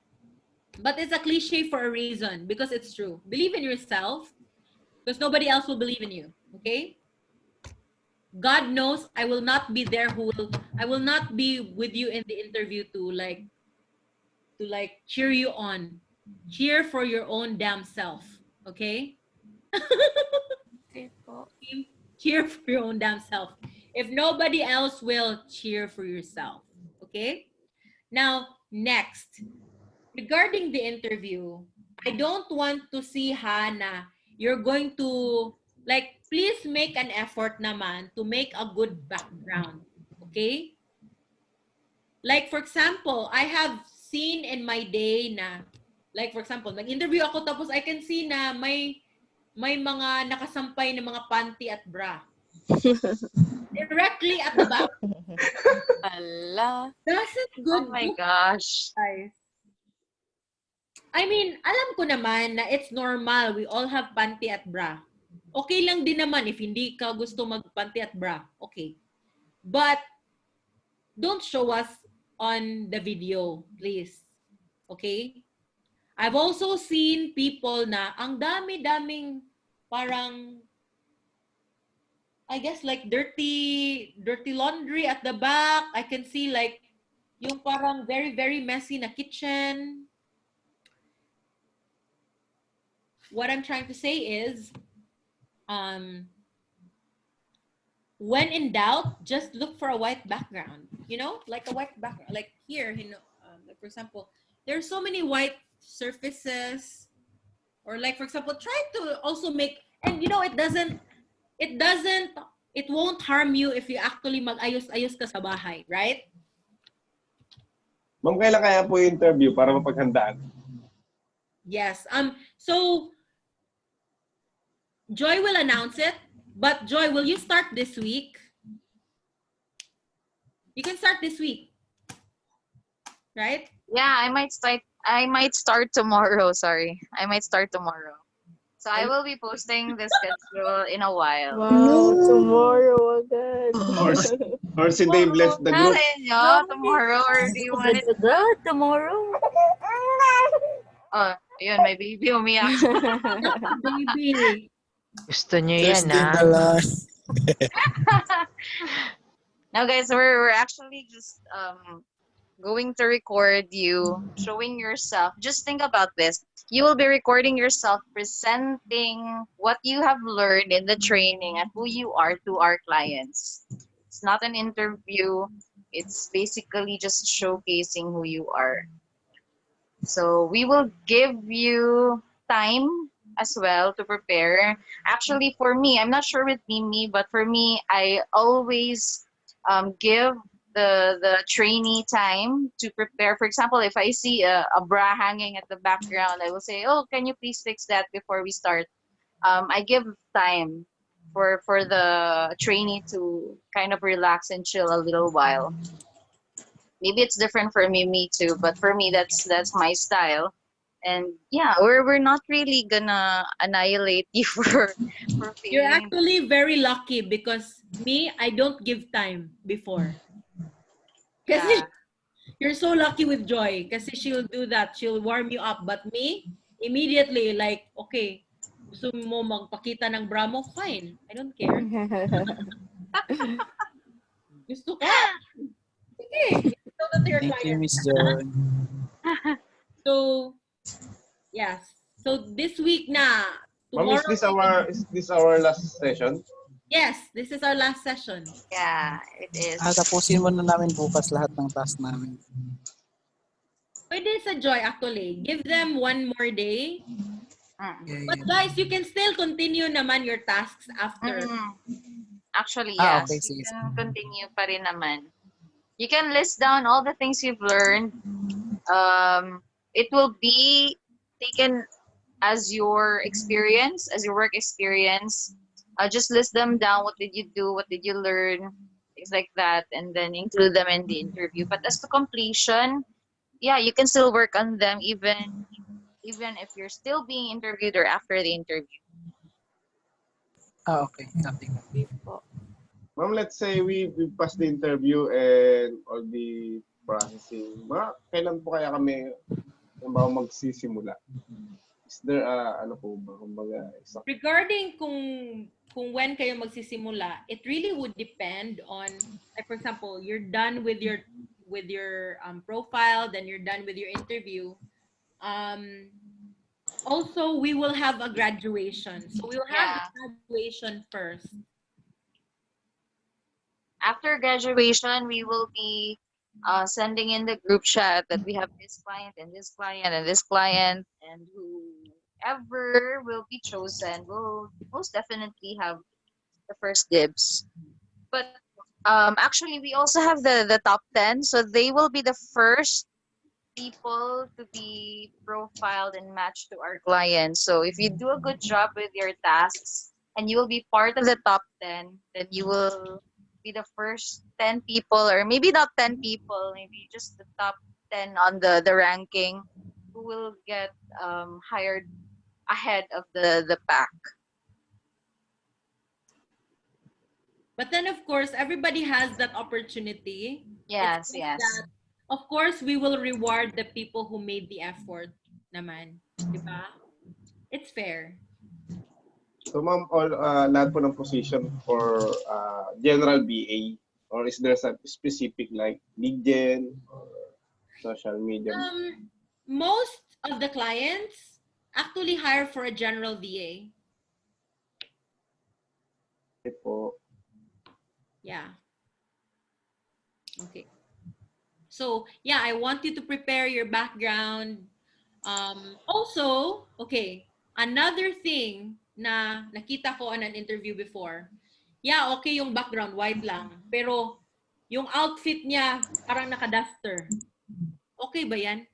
but it's a cliche for a reason, because it's true. Believe in yourself, because nobody else will believe in you. Okay? God knows I will not be there I will not be with you in the interview to cheer you on. Cheer for your own damn self. Okay? Cheer for your own damn self. If nobody else will, cheer for yourself. Okay? Now, next. Regarding the interview, I don't want to see Hana. You're going to, like, please make an effort naman to make a good background. Okay? Like, for example, I have seen in my day na, like, for example, nag-interview ako, tapos I can see na may mga nakasampay na mga panty at bra. Directly at the back. Ala. That's it good. Oh my gosh. I mean, alam ko naman na it's normal. We all have panty at bra. Okay lang din naman if hindi ka gusto mag-panty at bra. Okay. But don't show us on the video, please. Okay? I've also seen people na ang dami-daming parang, I guess like dirty laundry at the back. I can see like yung parang very, very messy na kitchen. What I'm trying to say is, when in doubt, just look for a white background. You know, like a white background. Like here, you know, like for example, there's so many white surfaces. Or like for example, try to also make, and you know, it won't harm you if you actually mag-ayos-ayos ka sa bahay, right? Ma'am, kailan kaya po yung interview para mapaghandaan? Yes. So Joy will announce it, but Joy, will you start this week? You can start this week. Right? Yeah, I might start tomorrow, sorry. I might start tomorrow. So I will be posting the schedule in a while. Wow, tomorrow agad. Or si Dave left the group. Tomorrow, or do you want it? Tomorrow. Oh, yun, may baby umiyak. Baby. Gusto niyo yan, ha? Now, guys, we're actually just going to record you showing yourself. Just think about this. You will be recording yourself presenting what you have learned in the training and who you are to our clients. It's not an interview. It's basically just showcasing who you are. So we will give you time as well to prepare. Actually, for me, I'm not sure with Mimi, but for me, I always give the trainee time to prepare. For example, if I see a bra hanging at the background, I will say, "Oh, can you please fix that before we start?" I give time for the trainee to kind of relax and chill a little while. Maybe it's different for me too, but for me that's my style. And yeah, we're not really gonna annihilate you for You're failing. actually very lucky because me, I don't give time before. Kasi Yeah. you're so lucky with Joy kasi she'll do that. She'll warm you up. But me, immediately, like, okay, gusto mo magpakita ng bra mo? Fine. I don't care. Gusto ka? Okay. So that you're Thank you, tired. Miss John. So, yes. So this week na, Ma'am, tomorrow. is this our last session? Yes, this is our last session. Yeah, it is. Tapusin muna namin bukas lahat ng task namin. Pwede sa Joy actually. Give them one more day. But guys, you can still continue naman your tasks after. Actually, yes. Okay, You sige. can continue pa rin naman. You can list down all the things you've learned. It will be taken as your experience, as your work experience. Just list them down. What did you do? What did you learn? Things like that, and then include them in the interview. But as to completion, yeah, you can still work on them even if you're still being interviewed or after the interview. Okay. Nothing. Ma'am, let's say we pass the interview and all the processing. Kailan po kaya kami magsisimula? Is there ano po ba? Kumbaga, Regarding kung when kayo magsisimula, it really would depend on, like for example, you're done with your profile, then you're done with your interview. Also, we will have a graduation. So we'll have the graduation first. After graduation, we will be sending in the group chat that we have this client and this client and this client, and whoever will be chosen will most definitely have the first dibs. But actually, we also have the top 10, so they will be the first people to be profiled and matched to our clients. So if you do a good job with your tasks and you will be part of the top 10, then you will be the first 10 people, or maybe not 10 people, maybe just the top 10 on the ranking, who will get hired ahead of the pack. But then, of course, everybody has that opportunity. Yes, It's just yes. that, of course, we will reward the people who made the effort naman. Diba? It's fair. So ma'am, all lahat po ng position for general BA, or is there some specific like lead gen or social media? Most of the clients actually hire for a general VA. Okay po. Yeah. Okay. So, yeah, I want you to prepare your background. Also, okay, another thing na nakita ko on an interview before. Yeah, okay yung background, white lang. Pero yung outfit niya, parang naka-duster. Okay ba yan?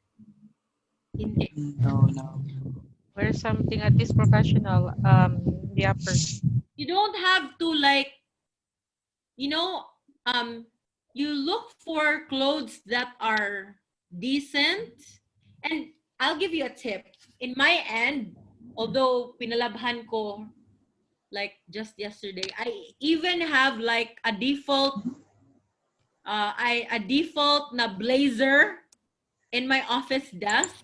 Hindi. No. Wear something at least professional. The upper. You don't have to like, you know, you look for clothes that are decent. And I'll give you a tip. In my end, although pinalabhan ko like just yesterday, I even have like a default na blazer in my office desk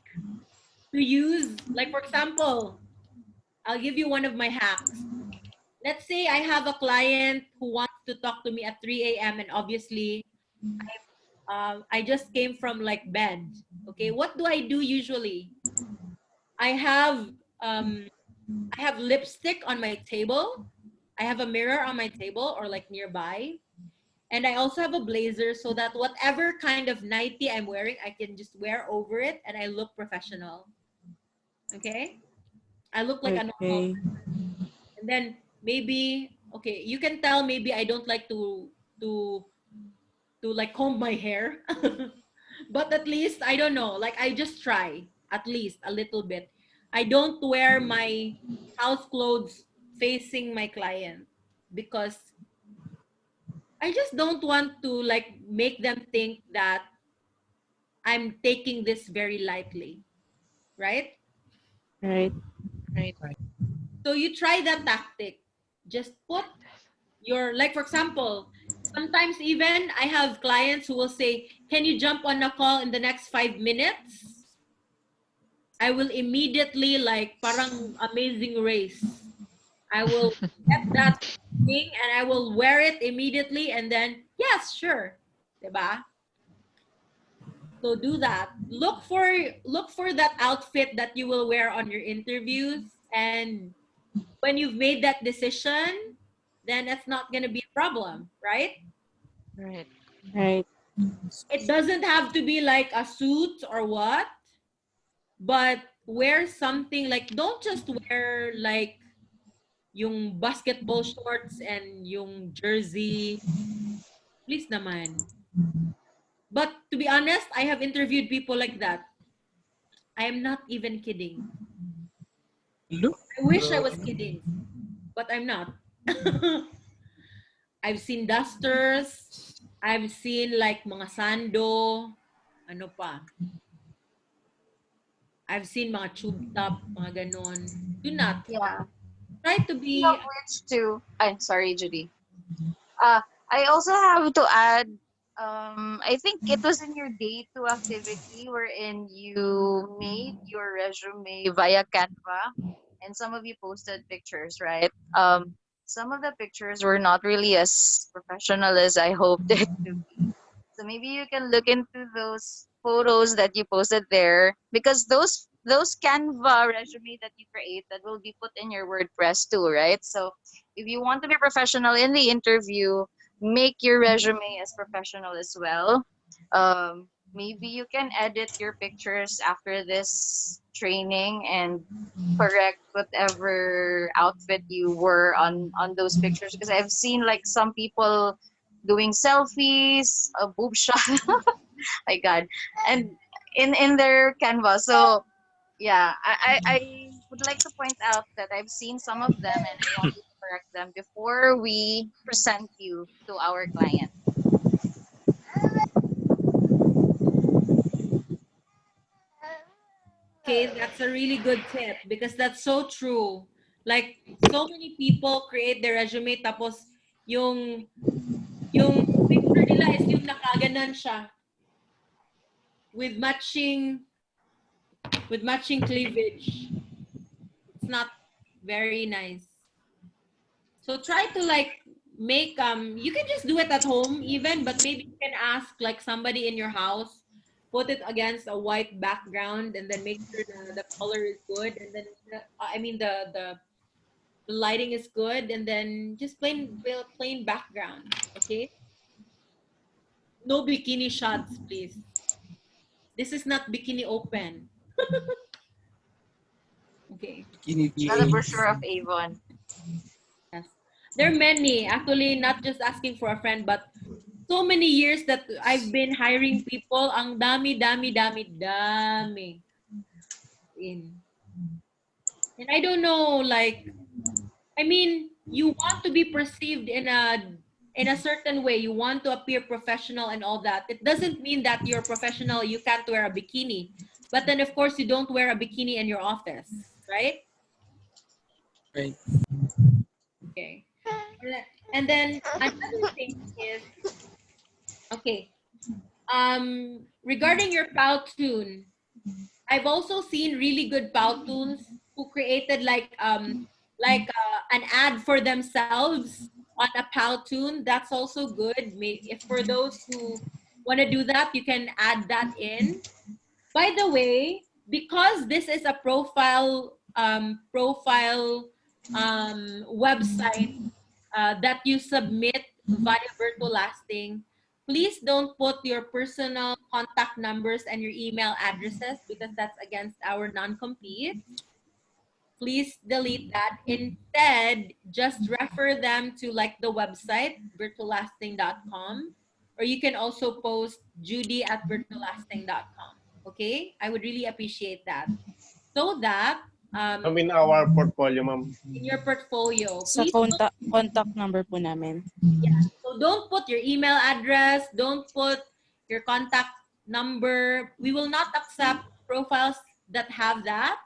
to use. Like for example, I'll give you one of my hacks. Let's say I have a client who wants to talk to me at 3 a.m. and obviously I just came from like bed. Okay, what do I do usually? I have lipstick on my table. I have a mirror on my table or like nearby. And I also have a blazer so that whatever kind of nightie I'm wearing, I can just wear over it and I look professional. Okay? I look like a normal Okay. person. And then maybe, okay, you can tell maybe I don't like to like comb my hair. But at least, I don't know, like I just try at least a little bit. I don't wear my house clothes facing my client because I just don't want to like make them think that I'm taking this very lightly, right? Right. So you try that tactic. Just put your, like for example, sometimes even I have clients who will say, can you jump on a call in the next 5 minutes? I will immediately like parang Amazing Race. I will get that thing and I will wear it immediately and then, yes, sure. Diba? So do that. Look for that outfit that you will wear on your interviews, and when you've made that decision, then it's not going to be a problem, right? Right. Right. It doesn't have to be like a suit or what, but wear something like, don't just wear like yung basketball shorts and yung jersey. Please naman. But to be honest, I have interviewed people like that. I am not even kidding. I wish I was kidding, but I'm not. I've seen dusters. I've seen like mga sando. Ano pa? I've seen mga tube top, mga ganon. Do not. Yeah. Try to be... Speaking of which too, I'm sorry, Judy. I also have to add, I think it was in your day two activity wherein you made your resume via Canva, and some of you posted pictures, right? Some of the pictures were not really as professional as I hoped it to be. So maybe you can look into those photos that you posted there, because those Canva resume that you created will be put in your WordPress too, right? So if you want to be professional in the interview, make your resume as professional as well. Maybe you can edit your pictures after this training and correct whatever outfit you were on those pictures, because I've seen like some people doing selfies, a boob shot. My God, and in their Canva. So yeah, I would like to point out that I've seen some of them and I want you to correct them before we present you to our client. Okay, that's a really good tip because that's so true. Like, so many people create their resume tapos yung picture nila is yung nakaganan siya with matching cleavage. It's not very nice. So try to like make you can just do it at home even, but maybe you can ask like somebody in your house, put it against a white background and then make sure the color is good, and then the lighting is good, and then just plain background. Okay, no bikini shots, please. This is not bikini open. Okay. Not a brochure of Avon. Yes. There are many, actually, not just asking for a friend, but so many years that I've been hiring people. Ang dami. And I don't know, like, I mean, you want to be perceived in a certain way. You want to appear professional and all that. It doesn't mean that you're professional, you can't wear a bikini. But then, of course, you don't wear a bikini in your office, right? Right. Okay. And then another thing is, okay, regarding your Powtoon, I've also seen really good Powtoons who created like an ad for themselves on a Powtoon, that's also good. If for those who want to do that, you can add that in. By the way, because this is a profile website that you submit via Virtual Lasting, please don't put your personal contact numbers and your email addresses because that's against our non-compete. Please delete that. Instead, just refer them to like the website, virtuallasting.com, or you can also post judy@virtuallasting.com. Okay? I would really appreciate that. So that in our portfolio, ma'am. in your portfolio, Sa please contact number po namin. yeah. So don't put your email address, don't put your contact number. We will not accept profiles that have that.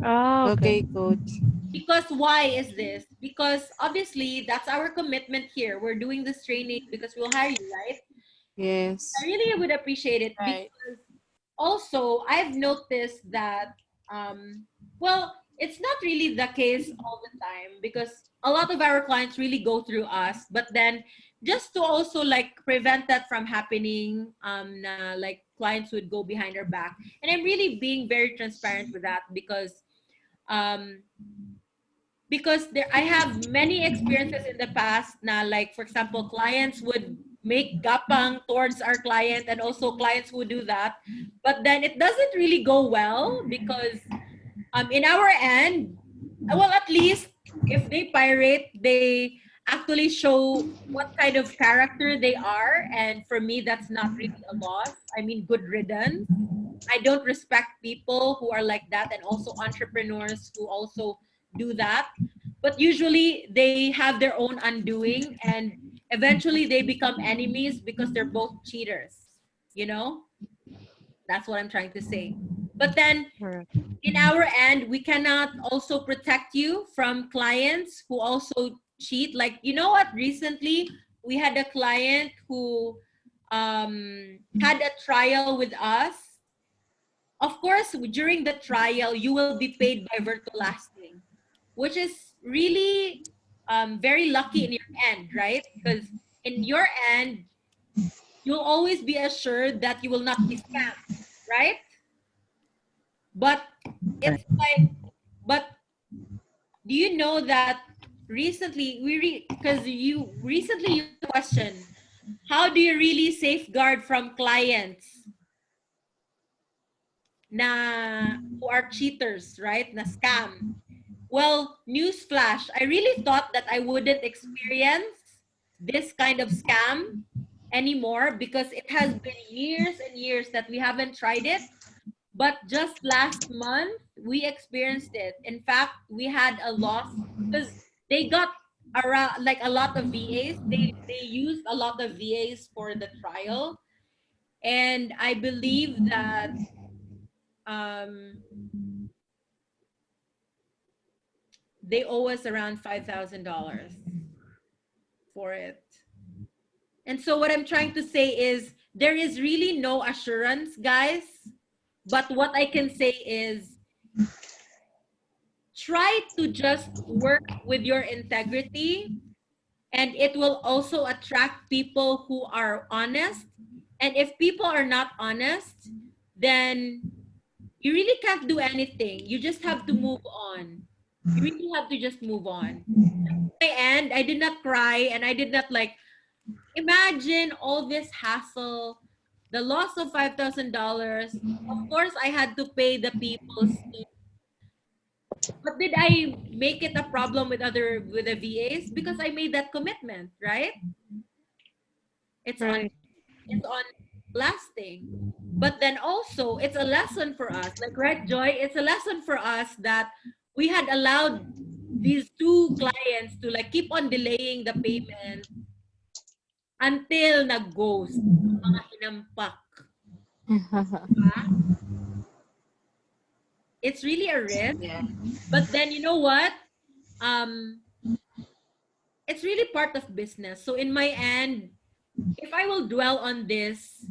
Oh, Okay, coach. Because why is this? Because obviously that's our commitment here. We're doing this training because we'll hire you, right? Yes. I really would appreciate it Right. because also I've noticed that well, it's not really the case all the time because a lot of our clients really go through us, but then just to also like prevent that from happening, like clients would go behind our back, and I'm really being very transparent with that because there I have many experiences in the past na, like for example, clients would make gapang towards our client and also clients would do that, but then it doesn't really go well because in our end, well, at least if they pirate, they actually show what kind of character they are, and for me that's not really a loss. I mean, good riddance. I don't respect people who are like that, and also entrepreneurs who also do that. But usually they have their own undoing, and eventually they become enemies because they're both cheaters. You know? That's what I'm trying to say. But then in our end, we cannot also protect you from clients who also cheat. Like, you know what? Recently, we had a client who had a trial with us. Of course, during the trial, you will be paid by Virtual Lasting, which is really very lucky in your end, right? Because in your end, you'll always be assured that you will not be scammed, right? But it's like, but do you know that recently because you recently questioned, how do you really safeguard from clients na who are cheaters, right? Na scam. Well, newsflash, I really thought that I wouldn't experience this kind of scam anymore because it has been years and years that we haven't tried it. But just last month, we experienced it. In fact, we had a loss because they got around like a lot of VAs. They used a lot of VAs for the trial. And I believe that they owe us around $5,000 for it. And so what I'm trying to say is there is really no assurance, guys. But what I can say is try to just work with your integrity, and it will also attract people who are honest. And if people are not honest, then you really can't do anything. You just have to move on. You really have to just move on. And I did not cry, and I did not like imagine all this hassle, the loss of $5,000. Of course, I had to pay the people's. But did I make it a problem with the VAs? Because I made that commitment, right? It's on lasting. But then also it's a lesson for us. Like, right, Joy? It's a lesson for us that we had allowed these two clients to like keep on delaying the payment until nag-ghost, mga hinampak. It's really a risk. But then you know what? It's really part of business. So in my end, if I will dwell on this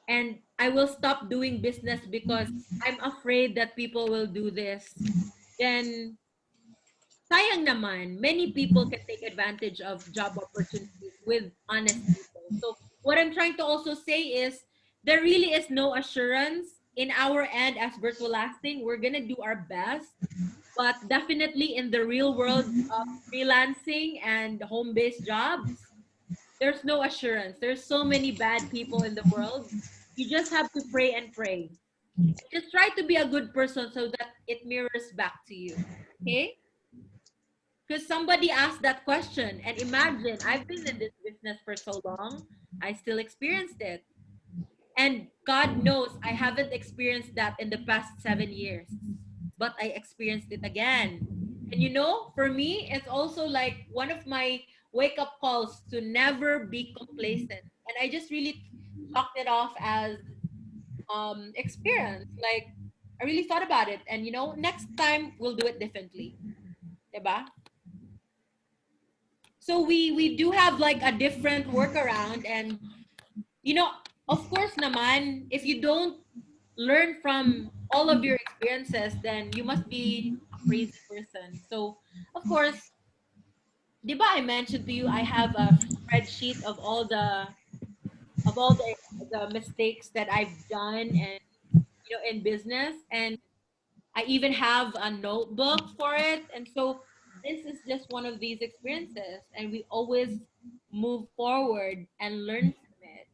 and I will stop doing business because I'm afraid that people will do this, then sayang naman, many people can take advantage of job opportunities with honest people. So what I'm trying to also say is there really is no assurance in our end as virtual lasting. We're gonna do our best, but definitely in the real world of freelancing and home-based jobs, there's no assurance. There's so many bad people in the world. You just have to pray and pray. Just try to be a good person so that it mirrors back to you. Okay? Because somebody asked that question, and imagine I've been in this business for so long, I still experienced it. And God knows I haven't experienced that in the past 7 years, but I experienced it again. And you know, for me, it's also like one of my wake up calls to never be complacent. And I just really chalked it off as experience. Like, I really thought about it. And you know, next time we'll do it differently. Diba? So we do have like a different workaround, and you know, of course naman, if you don't learn from all of your experiences, then you must be a crazy person. So of course, diba I mentioned to you I have a spreadsheet of all the mistakes that I've done, and you know, in business, and I even have a notebook for it. And so this is just one of these experiences, and we always move forward and learn from it.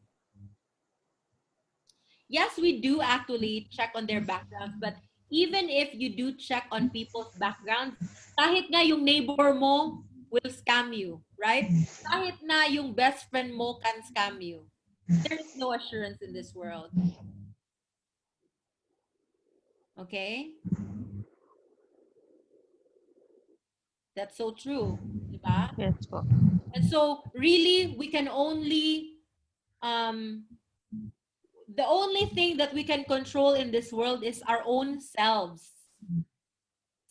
Yes, we do actually check on their backgrounds, but even if you do check on people's backgrounds, kahit nga yung neighbor mo will scam you, right? Kahit na yung best friend mo can scam you. There is no assurance in this world. Okay? That's so true, diba? Yes po. And so really we can only the only thing that we can control in this world is our own selves.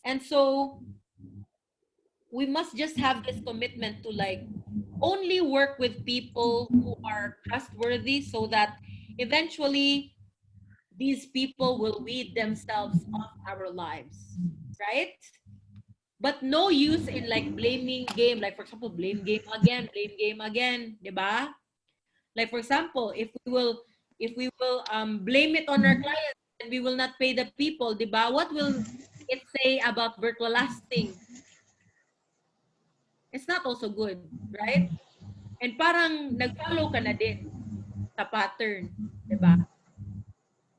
And so we must just have this commitment to like only work with people who are trustworthy, so that eventually these people will weed themselves off our lives, right? But no use in like blaming game, like for example, blame game again, diba? Like for example, if we will blame it on our clients and we will not pay the people, diba? What will it say about virtual lasting? It's not also good, right? And parang nag-follow ka na din sa pattern, diba?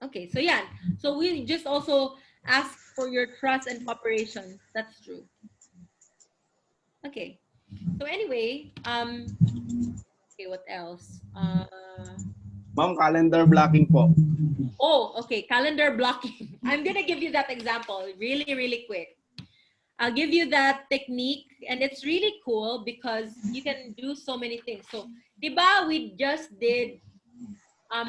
Okay, so yeah. So we just also ask for your trust and cooperation. That's true. Okay. So anyway, okay, what else? Ma'am, calendar blocking po. Oh, okay, calendar blocking. I'm gonna give you that example really, really quick. I'll give you that technique, and it's really cool because you can do so many things. So, diba, we just did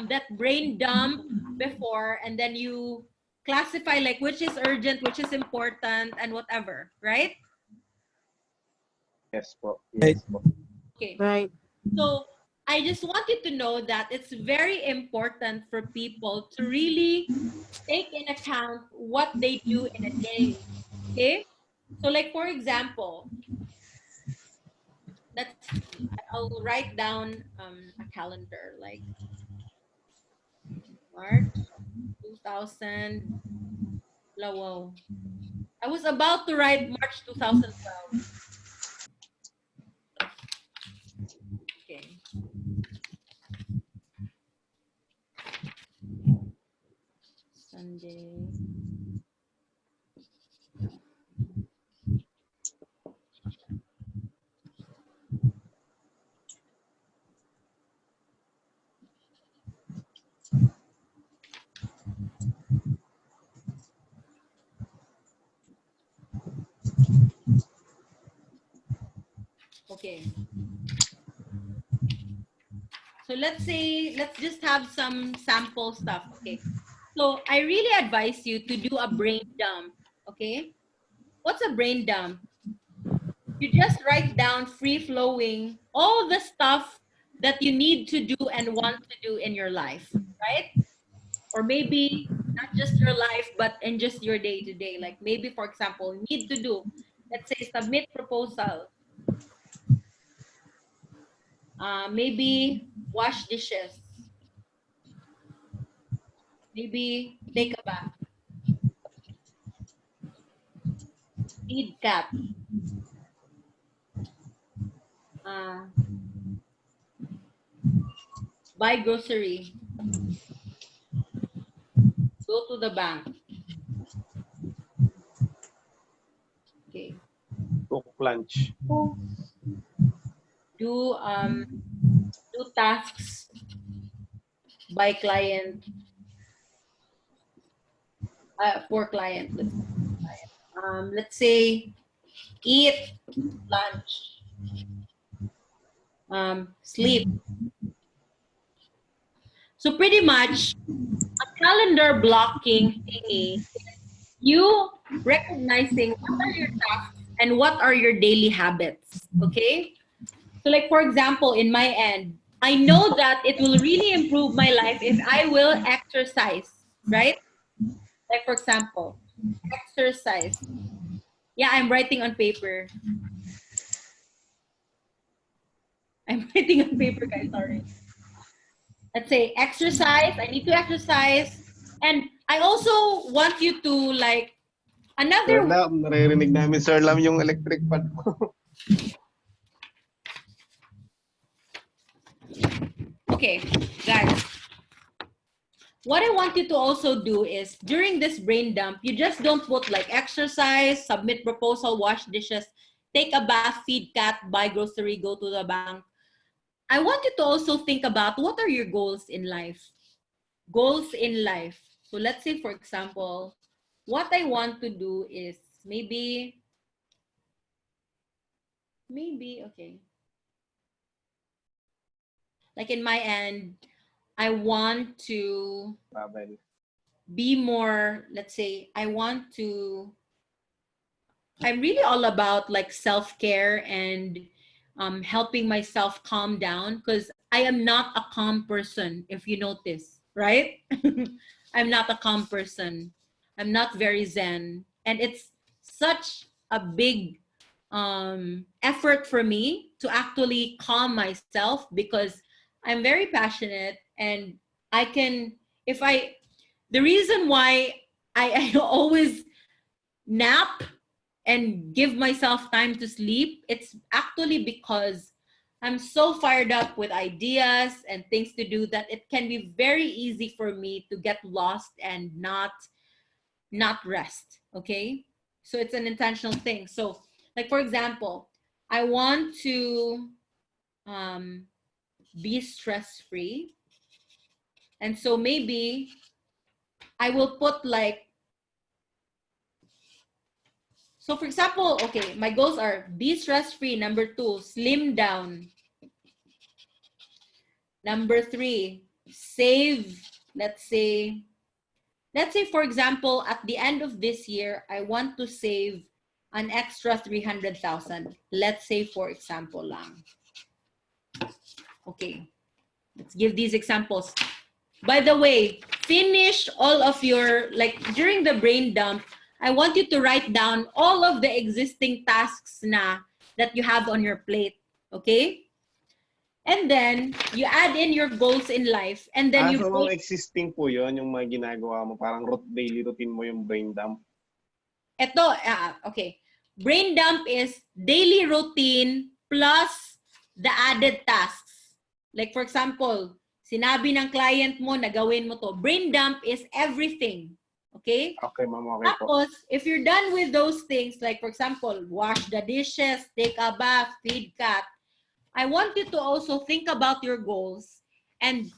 that brain dump before, and then you classify like which is urgent, which is important, and whatever, right? Yes po. Yes po. Okay. Right. So I just want you to know that it's very important for people to really take in account what they do in a day. Okay? So like for example, I'll write down a calendar like March 2000. Wow. I was about to write March 2012. Okay. Sunday. Okay. So let's just have some sample stuff. Okay. So I really advise you to do a brain dump. Okay. What's a brain dump? You just write down free flowing all the stuff that you need to do and want to do in your life, right? Or maybe not just your life, but in just your day to day. Like maybe, for example, need to do let's say submit proposal. Maybe wash dishes. Maybe take a bath. Feed cat. Buy grocery. Go to the bank. Okay. Cook lunch. Do tasks by client for client. Let's say eat lunch. Sleep. So pretty much a calendar blocking thingy, you recognizing what are your tasks and what are your daily habits. Okay. So like, for example, in my end, I know that it will really improve my life if I will exercise, right? Like, for example, exercise. Yeah, I'm writing on paper. I'm writing on paper, guys, sorry. Let's say exercise, I need to exercise. And I also want you to like, another... Sir Lam, naririnig namin Sir Lam yung electric fan mo. Okay, guys. What I want you to also do is, during this brain dump, you just don't put like exercise, submit proposal, wash dishes, take a bath, feed cat, buy grocery, go to the bank. I want you to also think about what are your goals in life. Goals in life. So let's say, for example, what I want to do is maybe, okay. Like in my end, I want to be more, let's say, I'm really all about like self-care and helping myself calm down, because I am not a calm person, if you notice, right? I'm not a calm person. I'm not very zen. And it's such a big effort for me to actually calm myself, because I'm very passionate and I can, the reason why I always nap and give myself time to sleep, it's actually because I'm so fired up with ideas and things to do that it can be very easy for me to get lost and not rest, okay? So it's an intentional thing. So like, for example, I want to be stress-free. And so maybe I will put like, so for example, okay, my goals are be stress-free. Number 2, slim down. Number 3, save, let's say for example, at the end of this year, I want to save an extra 300,000. Let's say, for example lang. Okay, let's give these examples. By the way, finish all of your, like during the brain dump, I want you to write down all of the existing tasks that you have on your plate, okay? And then you add in your goals in life, and then so mga existing po yun, yung mga ginagawa mo, parang daily routine mo yung brain dump. Ito, okay. Brain dump is daily routine plus the added tasks. Like for example, sinabi ng client mo na gawin mo to. Brain dump is everything. Okay? Okay, ma'am. Okay Tapos, if you're done with those things, like for example, wash the dishes, take a bath, feed cat, I want you to also think about your goals and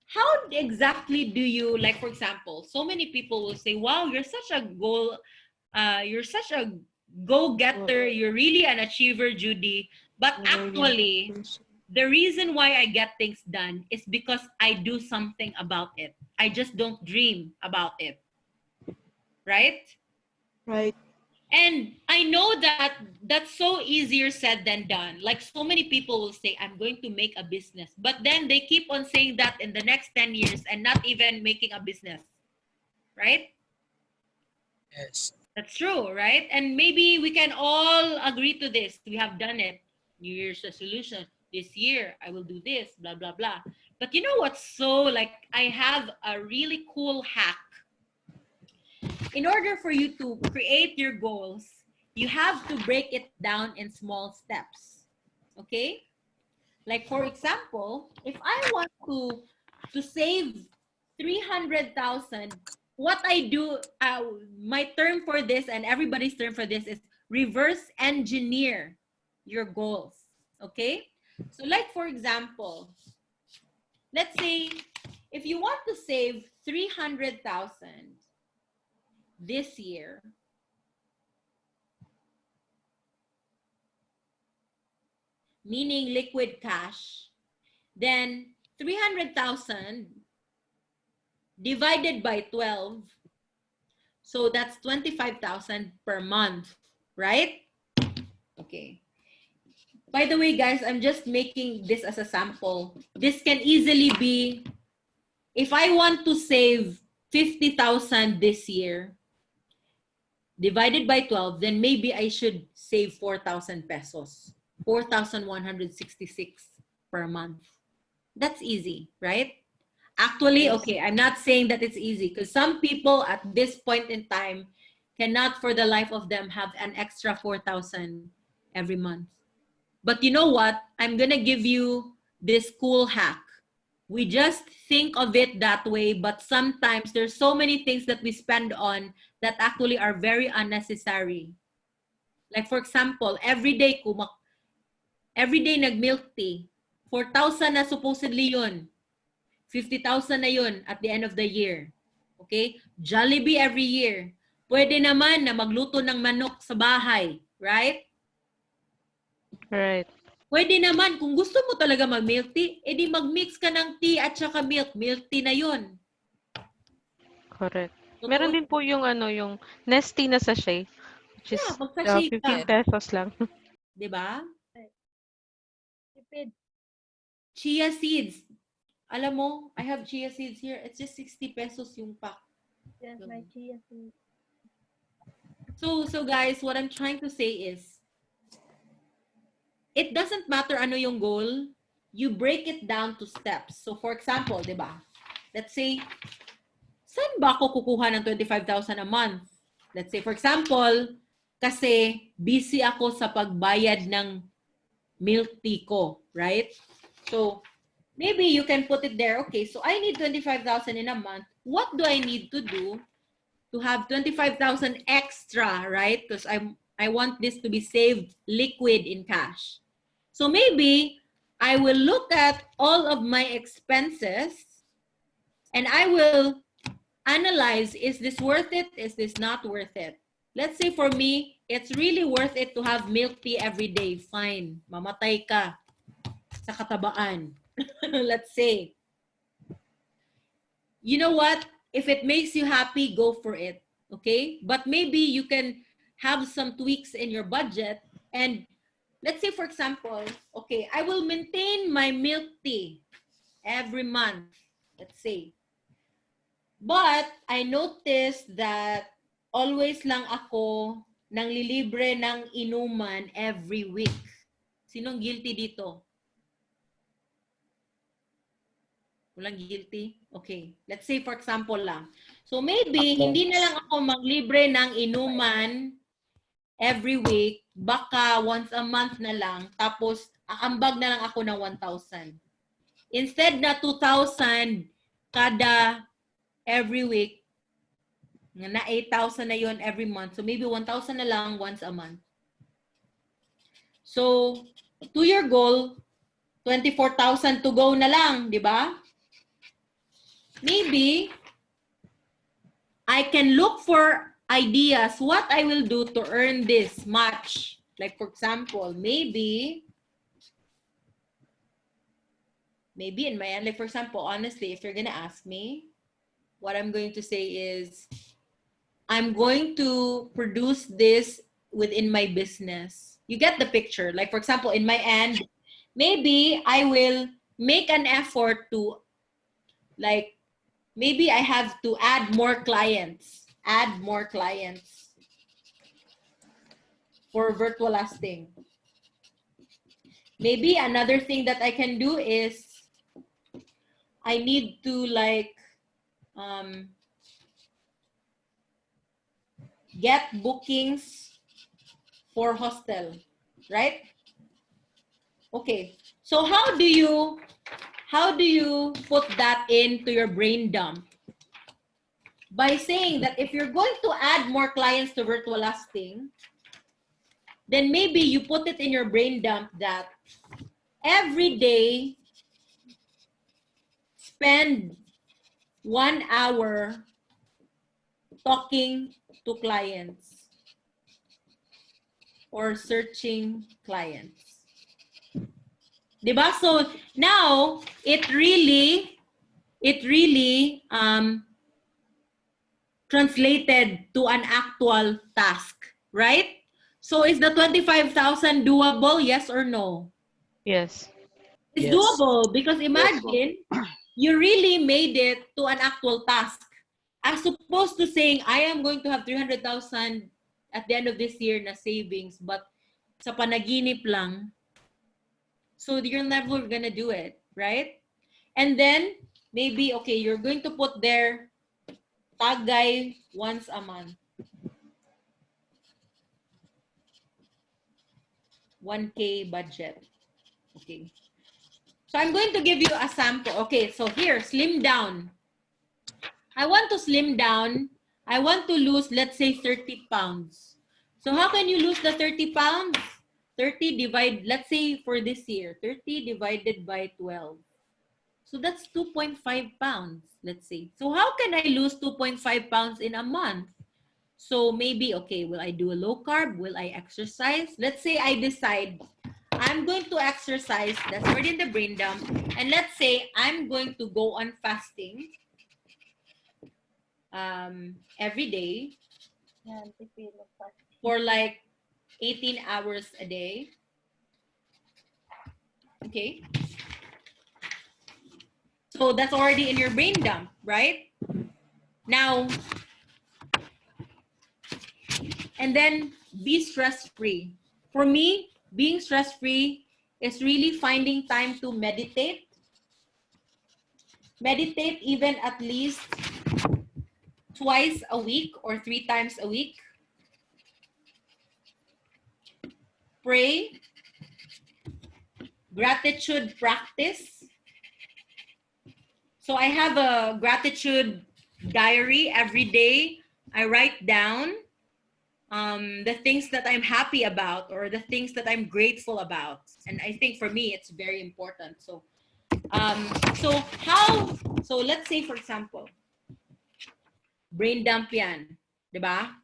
how exactly do you, like for example, so many people will say, wow, you're such a go-getter, you're really an achiever, Judy. But actually, the reason why I get things done is because I do something about it. I just don't dream about it. Right? Right. And I know that that's so easier said than done. Like so many people will say, I'm going to make a business. But then they keep on saying that in the next 10 years and not even making a business. Right? Yes. That's true, right? And maybe we can all agree to this. We have done it. New Year's resolution. This year, I will do this, blah, blah, blah. But you know what's so, like, I have a really cool hack. In order for you to create your goals, you have to break it down in small steps. Okay? Like, for example, if I want to save 300,000, what I do, my term for this and everybody's term for this is reverse engineer your goals. Okay? So like, for example, let's say if you want to save 300,000 this year, meaning liquid cash, then 300,000 divided by 12, so that's 25,000 per month, right? Okay. By the way, guys, I'm just making this as a sample. This can easily be, if I want to save 50,000 this year, divided by 12, then maybe I should save 4,000 pesos. 4,166 per month. That's easy, right? Actually, okay, I'm not saying that it's easy because some people at this point in time cannot for the life of them have an extra 4,000 every month. But you know what? I'm going to give you this cool hack. We just think of it that way, but sometimes there's so many things that we spend on that actually are very unnecessary. Like for example, every day nag-milk tea. 4,000 na supposedly yun. 50,000 na yun at the end of the year. Okay? Jollibee every year. Pwede naman na magluto ng manok sa bahay. Right? Right. Pwede naman, kung gusto mo talaga mag-milk tea, edi mag-mix ka ng tea at saka milk. Milk tea na yun. Correct. Totoo. Meron din po yung yung Nestea na sachet, which is Yeah, 15 pesos lang. Diba? Chia seeds. Alam mo, I have chia seeds here. It's just 60 pesos yung pack. Yes, my chia seeds. So guys, what I'm trying to say is, it doesn't matter ano yung goal, you break it down to steps. So for example, di ba? Let's say, saan ba ako kukuha ng 25,000 a month? Let's say, for example, kasi busy ako sa pagbayad ng milk tea ko, right? So, maybe you can put it there. Okay, so I need 25,000 in a month. What do I need to do to have 25,000 extra, right? Because I want this to be saved liquid in cash. So maybe I will look at all of my expenses and I will analyze, is this worth it? Is this not worth it? Let's say for me, it's really worth it to have milk tea every day. Fine. Mamatay ka sa katabaan. Let's say. You know what? If it makes you happy, go for it. Okay? But maybe you can have some tweaks in your budget. And let's say, for example, okay, I will maintain my milk tea every month. Let's say. But I noticed that always lang ako nanglilibre ng inuman every week. Sinong guilty dito? Walang guilty? Okay. Let's say, for example lang. So maybe, hindi na lang ako maglibre ng inuman every week. Baka once a month na lang. Tapos, aambag na lang ako ng 1,000. Instead na 2,000 kada every week, na 8,000 na yon every month. So maybe 1,000 na lang once a month. So, to your goal, 24,000 to go na lang, di ba? Maybe, I can look for ideas what I will do to earn this much. Like for example, maybe in my end, like for example, honestly, if you're gonna ask me, what I'm going to say is, I'm going to produce this within my business. You get the picture. Like for example, in my end, maybe I will make an effort to, like, maybe I have to add more clients. for virtual lasting. Maybe another thing that I can do is I need to like get bookings for hostel, right? Okay. So how do you put that into your brain dump? By saying that if you're going to add more clients to virtual lasting, then maybe you put it in your brain dump that every day spend 1 hour talking to clients or searching clients. Diba? So now it really translated to an actual task, right? So is the 25,000 doable, yes or no? Yes. It's Yes. doable because imagine you really made it to an actual task. As opposed to saying, I am going to have 300,000 at the end of this year na savings, but sa panaginip lang. So you're never gonna do it, right? And then maybe, okay, you're going to put there tagay once a month. 1K budget. Okay. So I'm going to give you a sample. Okay, so here, slim down. I want to slim down. I want to lose, let's say, 30 pounds. So how can you lose the 30 pounds? 30 divide, let's say for this year, 30 divided by 12. So that's 2.5 pounds, let's say. So how can I lose 2.5 pounds in a month? So maybe, okay, will I do a low carb? Will I exercise? Let's say I decide I'm going to exercise. That's already in the brain dump. And let's say I'm going to go on fasting every day for like 18 hours a day. Okay. So that's already in your brain dump, right? Now, and then be stress-free. For me, being stress-free is really finding time to meditate. Meditate even at least twice a week or 3 times a week. Pray. Gratitude practice. So I have a gratitude diary every day. I write down the things that I'm happy about or the things that I'm grateful about. And I think for me, it's very important. So, so let's say, for example, brain dump yan, diba?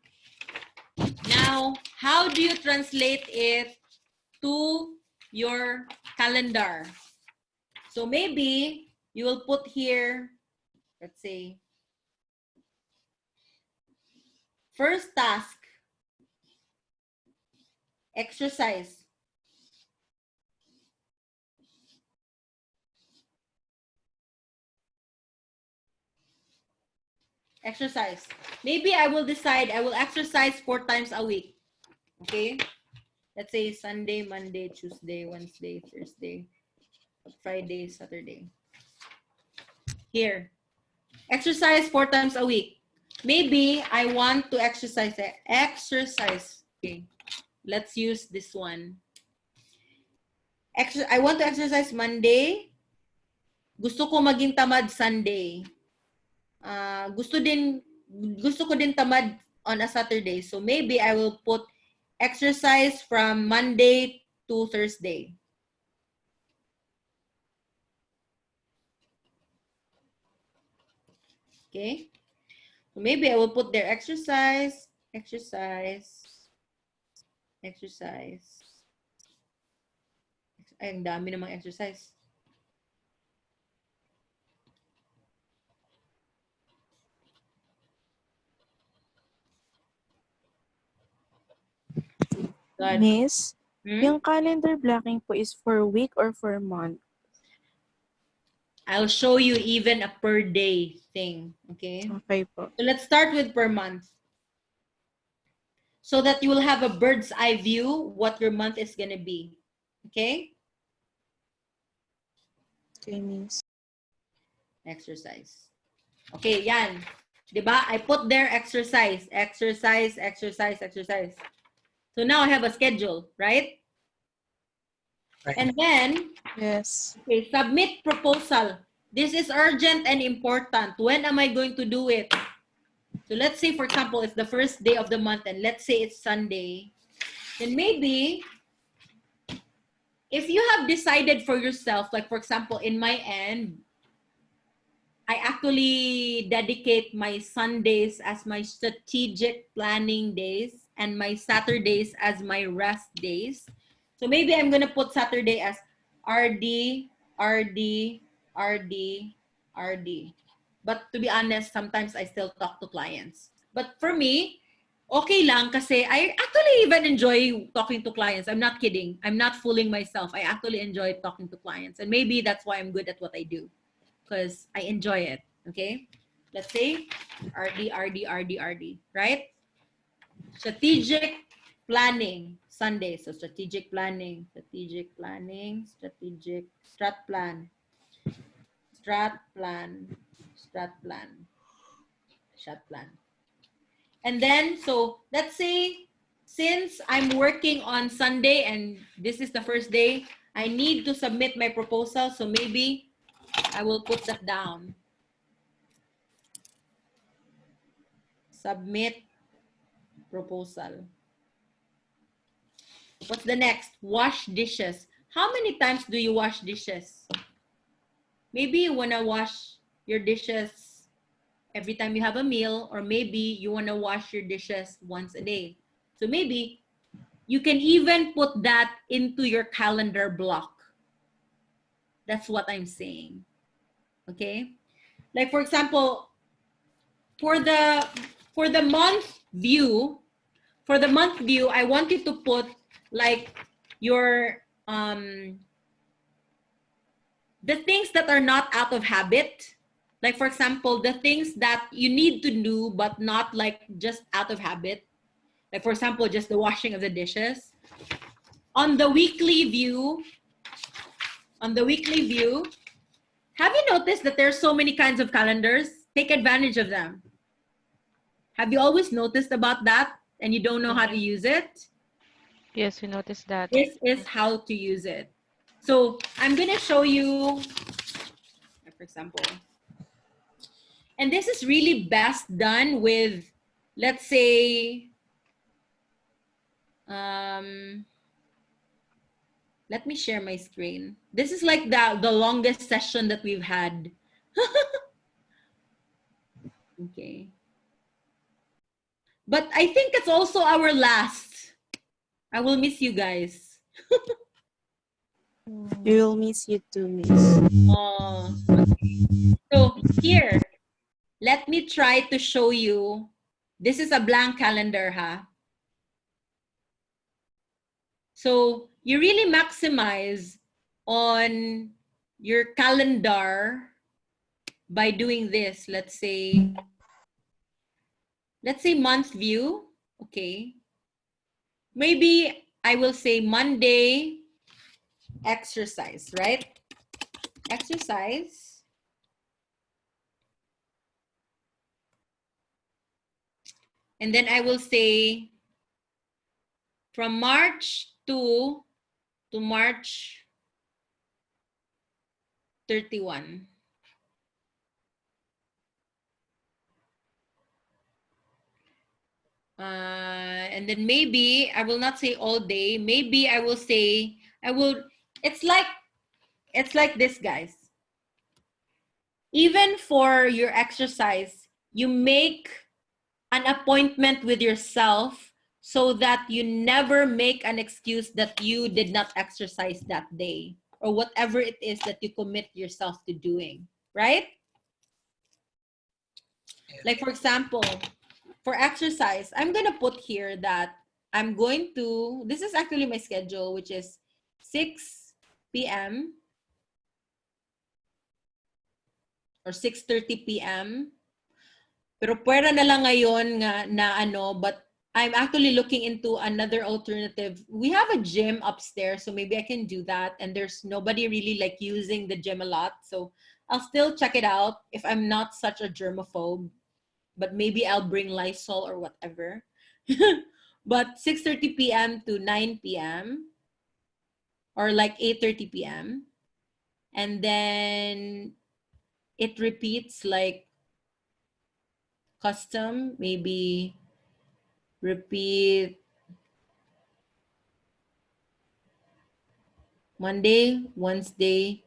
Now, how do you translate it to your calendar? So maybe you will put here, let's say, first task, exercise. Exercise. Maybe I will decide I will exercise 4 times a week. Okay? Let's say Sunday, Monday, Tuesday, Wednesday, Thursday, Friday, Saturday. Here. Exercise 4 times a week. Maybe I want to exercise. Exercise. Okay. Let's use this one. I want to exercise Monday. Gusto ko maging tamad Sunday. Gusto ko din tamad on a Saturday. So maybe I will put exercise from Monday to Thursday. Okay. So maybe I will put there exercise. Ay, ang dami namang exercise. God. Miss, yung calendar blocking po is for week or for month? I'll show you even a per day thing. Okay? Okay po. So let's start with per month. so that you will have a bird's eye view what your month is going to be. Okay? Okay, Miss. Exercise. Okay, yan. Diba? I put there exercise, exercise, exercise, exercise. So now I have a schedule, right? Right. And then, Yes. okay, submit proposal. This is urgent and important. When am I going to do it? So let's say, for example, it's the first day of the month and let's say it's Sunday. Then maybe, if you have decided for yourself, like for example, in my end, I actually dedicate my Sundays as my strategic planning days and my Saturdays as my rest days. So maybe I'm going to put Saturday as RD, RD, RD, RD. But to be honest, sometimes I still talk to clients. But for me, okay lang kasi I actually even enjoy talking to clients. I'm not kidding. I'm not fooling myself. I actually enjoy talking to clients. And maybe that's why I'm good at what I do, because I enjoy it. Okay? Let's say RD, RD, RD, RD, right? Strategic planning, Sunday. So strategic planning, strategic planning, strategic, strat plan, strat plan, strat plan, strat plan. And then, so let's say, since I'm working on Sunday and this is the first day, I need to submit my proposal. So maybe I will put that down. Submit proposal. What's the next? Wash dishes. How many times do you wash dishes? Maybe you want to wash your dishes every time you have a meal, or maybe you want to wash your dishes once a day. So maybe you can even put that into your calendar block. That's what I'm saying. Okay? Like for example, for the month view, I want you to put like your the things that are not out of habit. Like for example, the things that you need to do but not like just out of habit. Like for example, just the washing of the dishes. On the weekly view, have you noticed that there's so many kinds of calendars? Take advantage of them. Have you always noticed about that and you don't know how to use it? Yes, we noticed that. This is how to use it. So I'm going to show you, for example, and this is really best done with, let's say, let me share my screen. This is like the longest session that we've had. Okay. But I think it's also our last. I will miss you guys. We will miss you too, Miss. Oh. So here, let me try to show you. This is a blank calendar, huh? So you really maximize on your calendar by doing this. Let's say month view. Okay. Maybe I will say Monday exercise, right? Exercise. And then I will say from March 2 to March 31. And then maybe I will not say all day. Maybe I will say, it's like this, guys. Even for your exercise, you make an appointment with yourself so that you never make an excuse that you did not exercise that day or whatever it is that you commit yourself to doing, right? Like for example, for exercise, I'm going to put here that I'm going to, this is actually my schedule, which is 6 p.m. or 6:30 p.m. Pero pwera na lang ngayon nga na ano, but I'm actually looking into another alternative. We have a gym upstairs, so maybe I can do that. And there's nobody really like using the gym a lot. So I'll still check it out if I'm not such a germaphobe. But maybe I'll bring Lysol or whatever. But 6:30 p.m. to 9 p.m. or like 8:30 p.m. And then it repeats like custom, maybe repeat Monday, Wednesday,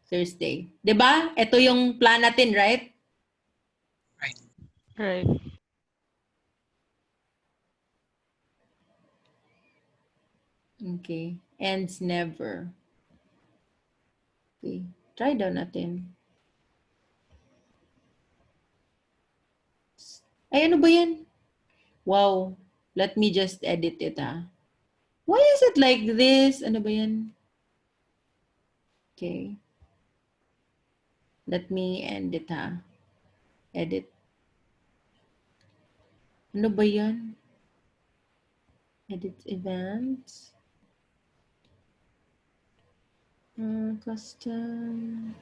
Thursday. 'Di ba? Ito yung plan natin, right? Right. Okay. Ends never. Okay. Try daw natin. Ay, ano ba yan? Wow. Let me just edit it, ah. Why is it like this? Ano ba yan? Okay. Let me end it, ha. Edit. Ano ba yan? Edit events. Custom.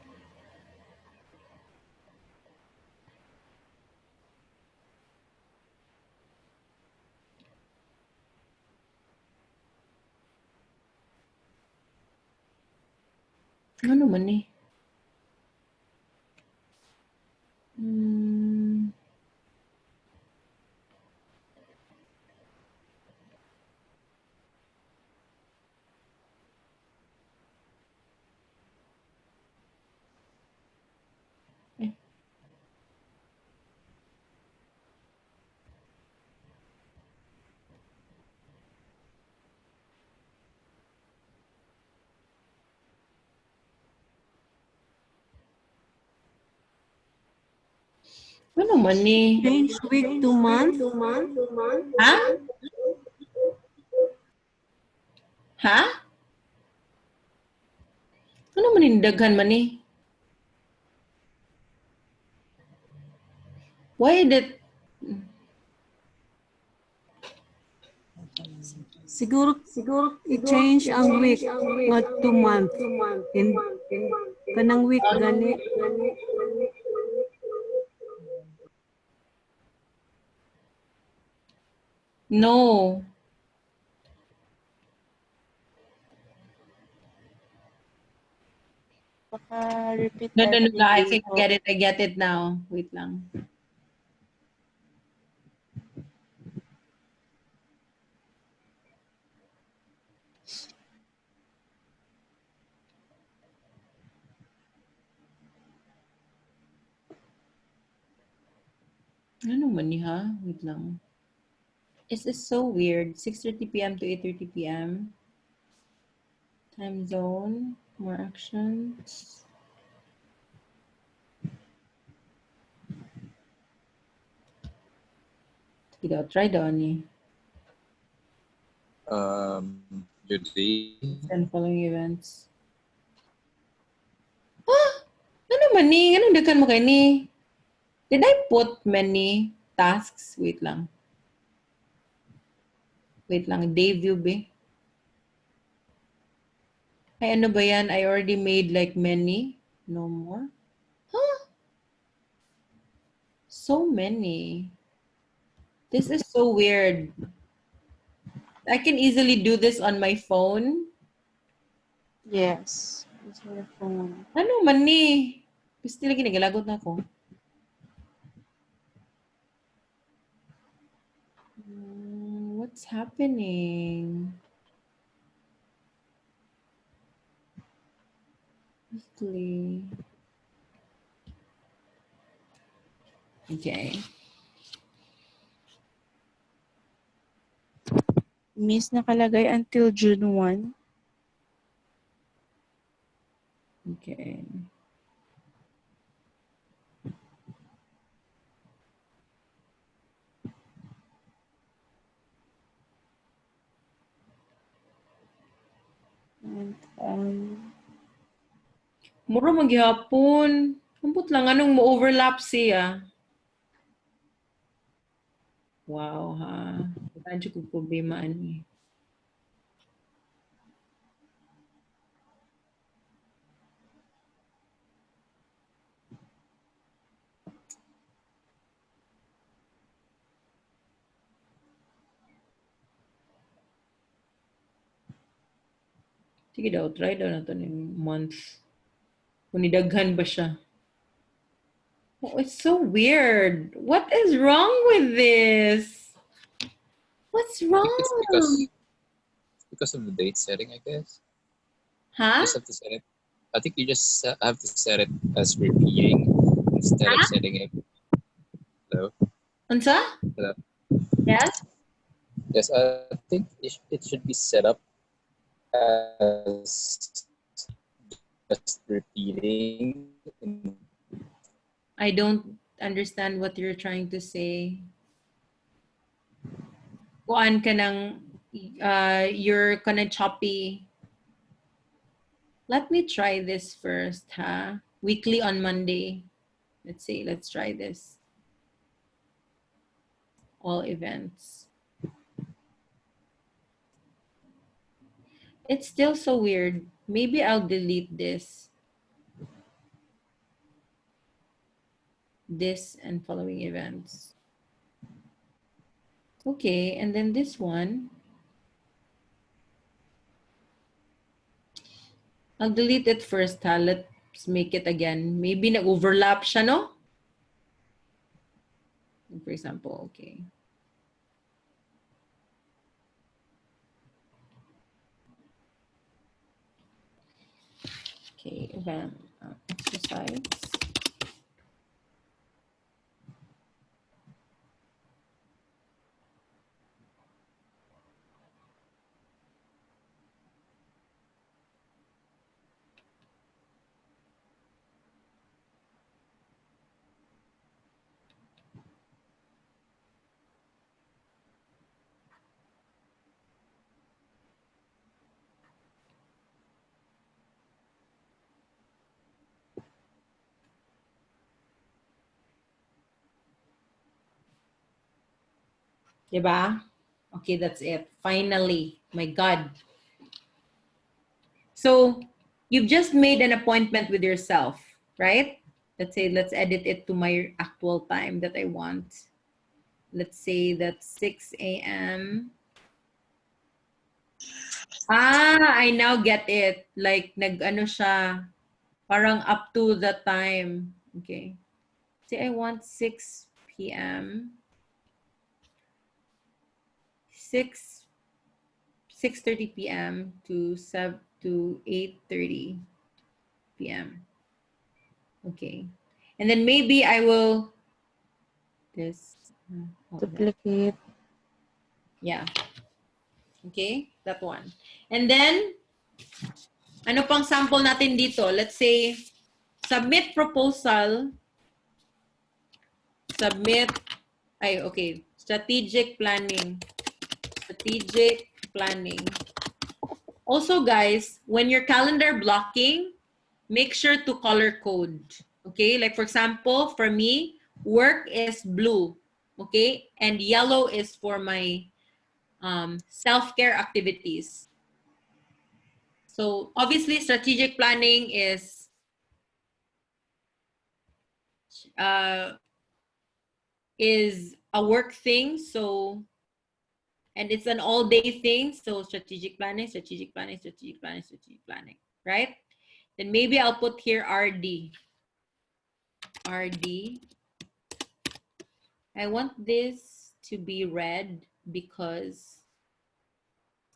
Ano man eh? Ano man eh? Change week to month. Ha? Ha? Ano man yung daghan man eh? Why did... Siguro i-change ang week nga to month. In kanang week gani. No. Baka repeat No, I everything. can get it. I get it now. Wait lang. Ano man ni ha? Wait lang. This is so weird. 6:30 p.m. to 8:30 p.m. Time zone. More actions. Sige daw. Try daw ni. Judy. Send following events. Ah! Ano man ni? Anong dakan mo kay ni? Did I put many tasks? Wait lang. Wait lang. Day view be. Ay, ano ba yan? I already made like many. No more? Huh? So many. This is so weird. I can easily do this on my phone. Yes. It's your phone. Ano man ni? Gusto lagi nagalagot na ako. What's happening? Weekly. Okay. Miss nakalagay until June 1. Okay. And, Mura maghihapon. Kumput lang anong mo-overlap siya. Wow, ha. Medyo ko problema ani. Sige daw, try daw na to ng month. Kung nidaghan ba siya. Oh, it's so weird. What is wrong with this? What's wrong? Because of the date setting, I guess. Huh? You just have to set it. I think you just have to set it as repeating instead of setting it. Hello. Unsa? Hello. Yes. Yes, I think it should be set up as just repeating. I don't understand what you're trying to say. Kuan ka ng, you're kinda choppy. Let me try this first, ha? Weekly on Monday. Let's see, let's try this. All events. It's still so weird. Maybe I'll delete this. This and following events. Okay, and then this one. I'll delete it first, ha? Let's make it again. Maybe nag-overlap siya, no? For example, okay. Okay, event, exercise. Diba? Okay, that's it. Finally, my God. So you've just made an appointment with yourself, right? Let's say, let's edit it to my actual time that I want. Let's say that's 6 a.m. I now get it. Like, nag-ano siya, parang up to the time. Okay. Say I want 6 p.m. 6:30 p.m. to 8:30 p.m. Okay. And then maybe I will Duplicate. Yeah. Okay, that one. And then ano pang sample natin dito? Let's say submit proposal. Okay, strategic planning. Strategic planning. Also, guys, when you're calendar blocking, make sure to color code. Okay, like for example, for me, work is blue. Okay, and yellow is for my self-care activities. So obviously, strategic planning is a work thing. So, and it's an all-day thing. So strategic planning, strategic planning, strategic planning, strategic planning, right? Then maybe I'll put here RD. RD. I want this to be red because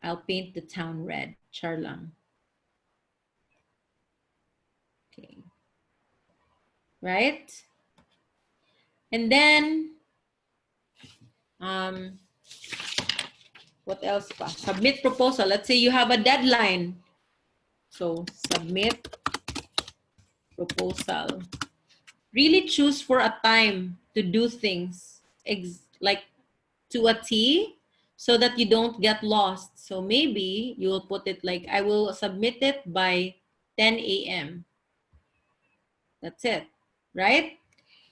I'll paint the town red. Charlang. Okay. Right? And then, what else pa? Submit proposal. Let's say you have a deadline. So, submit proposal. Really choose for a time to do things like to a T so that you don't get lost. So maybe you will put it like, I will submit it by 10 a.m. That's it, right?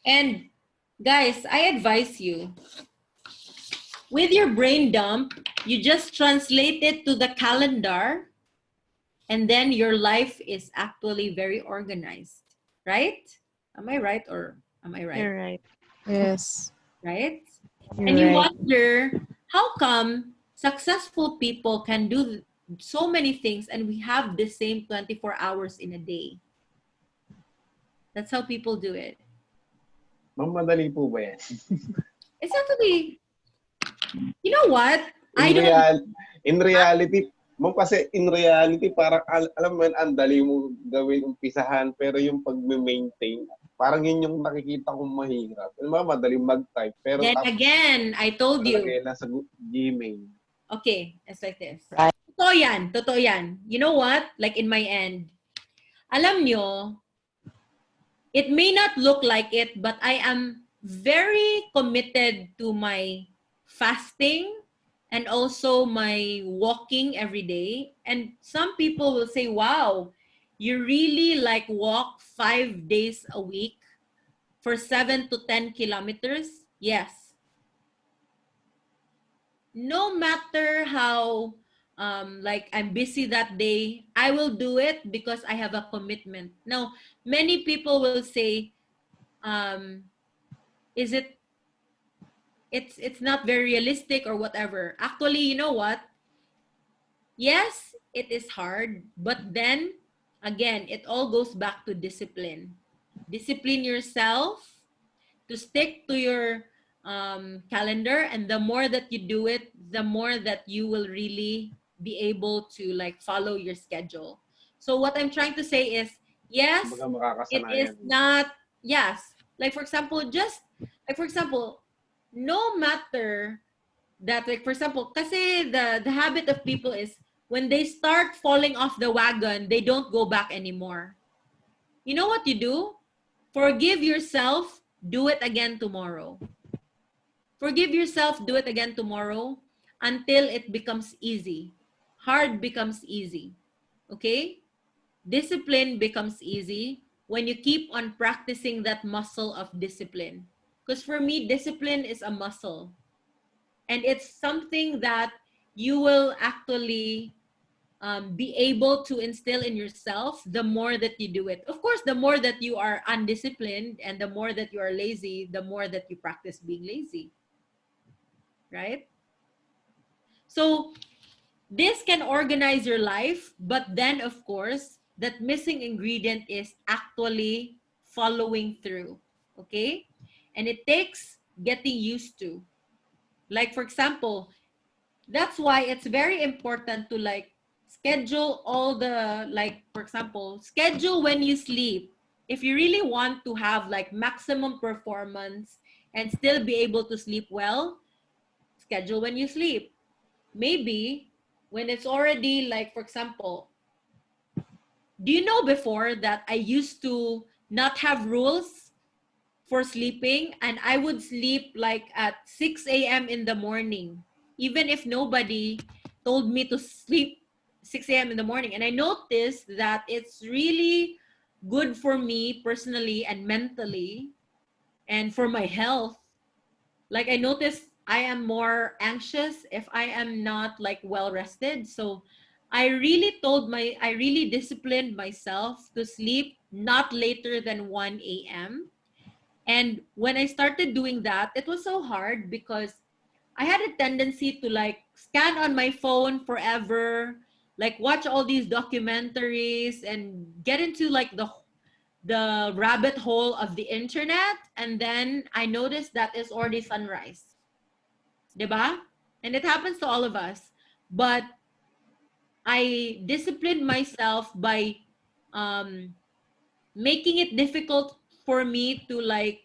And guys, I advise you, with your brain dump, you just translate it to the calendar, and then your life is actually very organized, right? Am I right or am I right? You're right. Yes. Right? You're And you right. wonder, how come successful people can do so many things and we have the same 24 hours in a day? That's how people do it. Ma'am, madali po ba yan? It's actually, you know what? In reality, ma'am, kasi in reality, parang, alam mo yun, ang dali mo gawin, umpisahan, pero yung pag-maintain, parang yun yung nakikita kong mahirap. Alam mo, madaling mag-type, pero Then again, I told you. Nasa Gmail. Okay, it's like this. Right. Totoo yan. You know what? Like in my end, alam nyo, it may not look like it, but I am very committed to my fasting and also my walking every day. And some people will say, wow, you really like walk 5 days a week for 7 to 10 kilometers? Yes. No matter how like I'm busy that day, I will do it because I have a commitment. Now, many people will say, it's not very realistic or whatever. Actually, you know what? Yes, it is hard, but then again, it all goes back to discipline. Discipline yourself to stick to your calendar, and the more that you do it, the more that you will really be able to like follow your schedule. So what I'm trying to say is, yes, it is not, yes. Like for example, no matter that, like for example, kasi the habit of people is when they start falling off the wagon, they don't go back anymore. You know what you do? Forgive yourself, do it again tomorrow. Forgive yourself, do it again tomorrow until it becomes easy. Hard becomes easy. Okay? Discipline becomes easy when you keep on practicing that muscle of discipline. Because for me, discipline is a muscle. And it's something that you will actually be able to instill in yourself the more that you do it. Of course, the more that you are undisciplined and the more that you are lazy, the more that you practice being lazy. Right? So this can organize your life, but then of course, that missing ingredient is actually following through. Okay? And it takes getting used to. Like for example, that's why it's very important to like schedule all the, like for example, schedule when you sleep. If you really want to have like maximum performance and still be able to sleep well, schedule when you sleep. Maybe when it's already like, for example, do you know before that I used to not have rules for sleeping, and I would sleep like at 6 a.m. in the morning, even if nobody told me to sleep 6 a.m. in the morning. And I noticed that it's really good for me personally and mentally and for my health. Like I noticed I am more anxious if I am not like well rested. So I really disciplined myself to sleep not later than 1 a.m. And when I started doing that, it was so hard because I had a tendency to like scan on my phone forever, like watch all these documentaries and get into like the rabbit hole of the internet. And then I noticed that it's already sunrise. Diba? And it happens to all of us. But I disciplined myself by making it difficult for me to like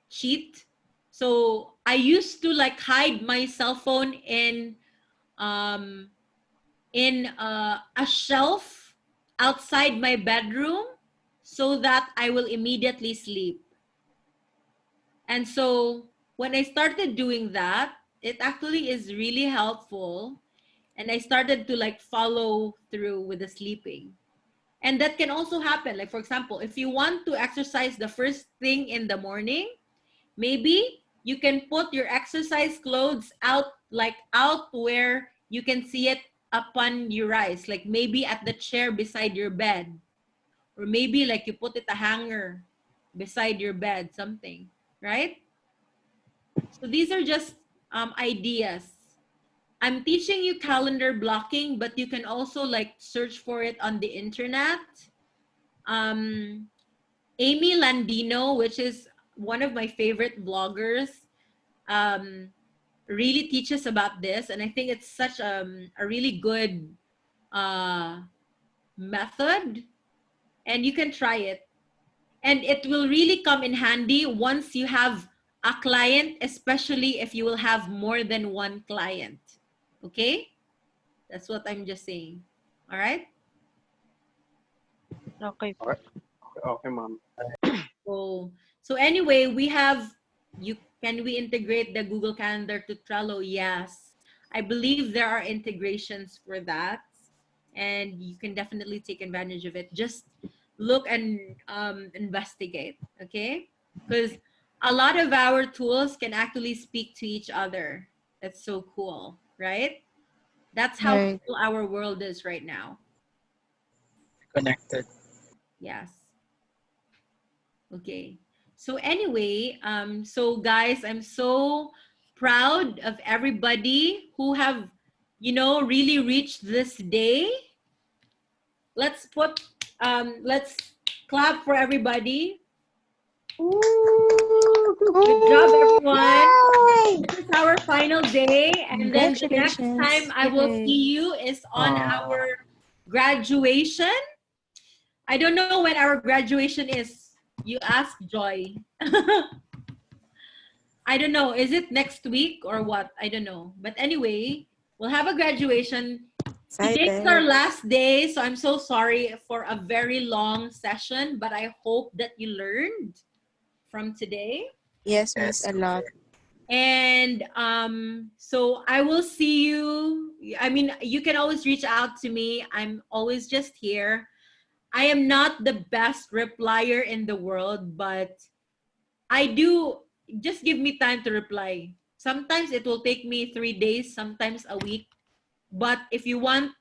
cheat. So I used to like hide my cell phone in a shelf outside my bedroom so that I will immediately sleep. And so when I started doing that, it actually is really helpful. And I started to like follow through with the sleeping. And that can also happen. Like, for example, if you want to exercise the first thing in the morning, maybe you can put your exercise clothes out where you can see it upon your eyes, like maybe at the chair beside your bed, or maybe like you put it a hanger beside your bed, something, right? So these are just ideas. I'm teaching you calendar blocking, but you can also like search for it on the internet. Amy Landino, which is one of my favorite bloggers, really teaches about this, and I think it's such a really good method, and you can try it, and it will really come in handy once you have a client, especially if you will have more than one client. Okay, that's what I'm just saying. All right. Okay. Okay, ma'am. So anyway, we have can we integrate the Google Calendar to Trello? Yes, I believe there are integrations for that, and you can definitely take advantage of it. Just look and investigate, okay? Because a lot of our tools can actually speak to each other. That's so cool, right? That's how Right. cool our world is right now. Connected. Yes. Okay. So anyway, so guys, I'm so proud of everybody who have, really reached this day. Let's clap for everybody. Good job, everyone. This is our final day, and then the next time I will see you is on our graduation. I don't know when our graduation is. You ask Joy. I don't know. Is it next week or what? I don't know. But anyway, we'll have a graduation. Today's our last day, so I'm so sorry for a very long session, but I hope that you learned from today. Yes, miss, a lot. And so I will see you. I mean, you can always reach out to me. I'm always just here. I am not the best replier in the world, but I do. Just give me time to reply. Sometimes it will take me 3 days, sometimes a week. But if you want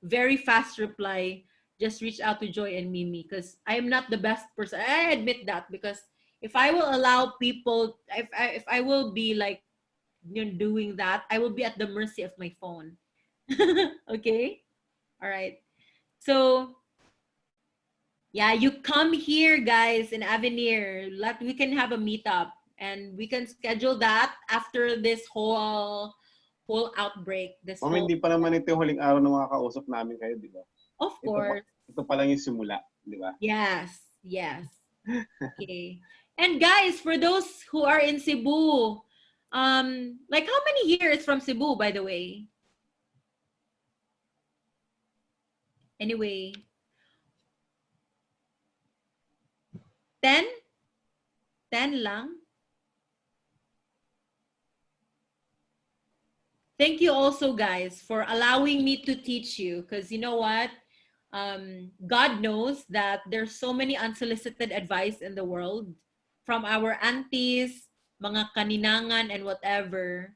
very fast reply, just reach out to Joy and Mimi, because I am not the best person. I admit that, because if I will allow people, if I will be like doing that, I will be at the mercy of my phone. Okay, all right. So yeah, you come here, guys, in Avenir. We can have a meetup, and we can schedule that after this whole outbreak. Ma'am, hindi pa naman ito yung huling araw na makakausap namin kayo, di ba? Of course. Ito pa lang yung simula, di ba? Yes. Okay. And guys, for those who are in Cebu, like how many years from Cebu, by the way? Anyway, 10? 10 lang? Thank you also, guys, for allowing me to teach you, because you know what? God knows that there's so many unsolicited advice in the world from our aunties, mga kaninangan, and whatever.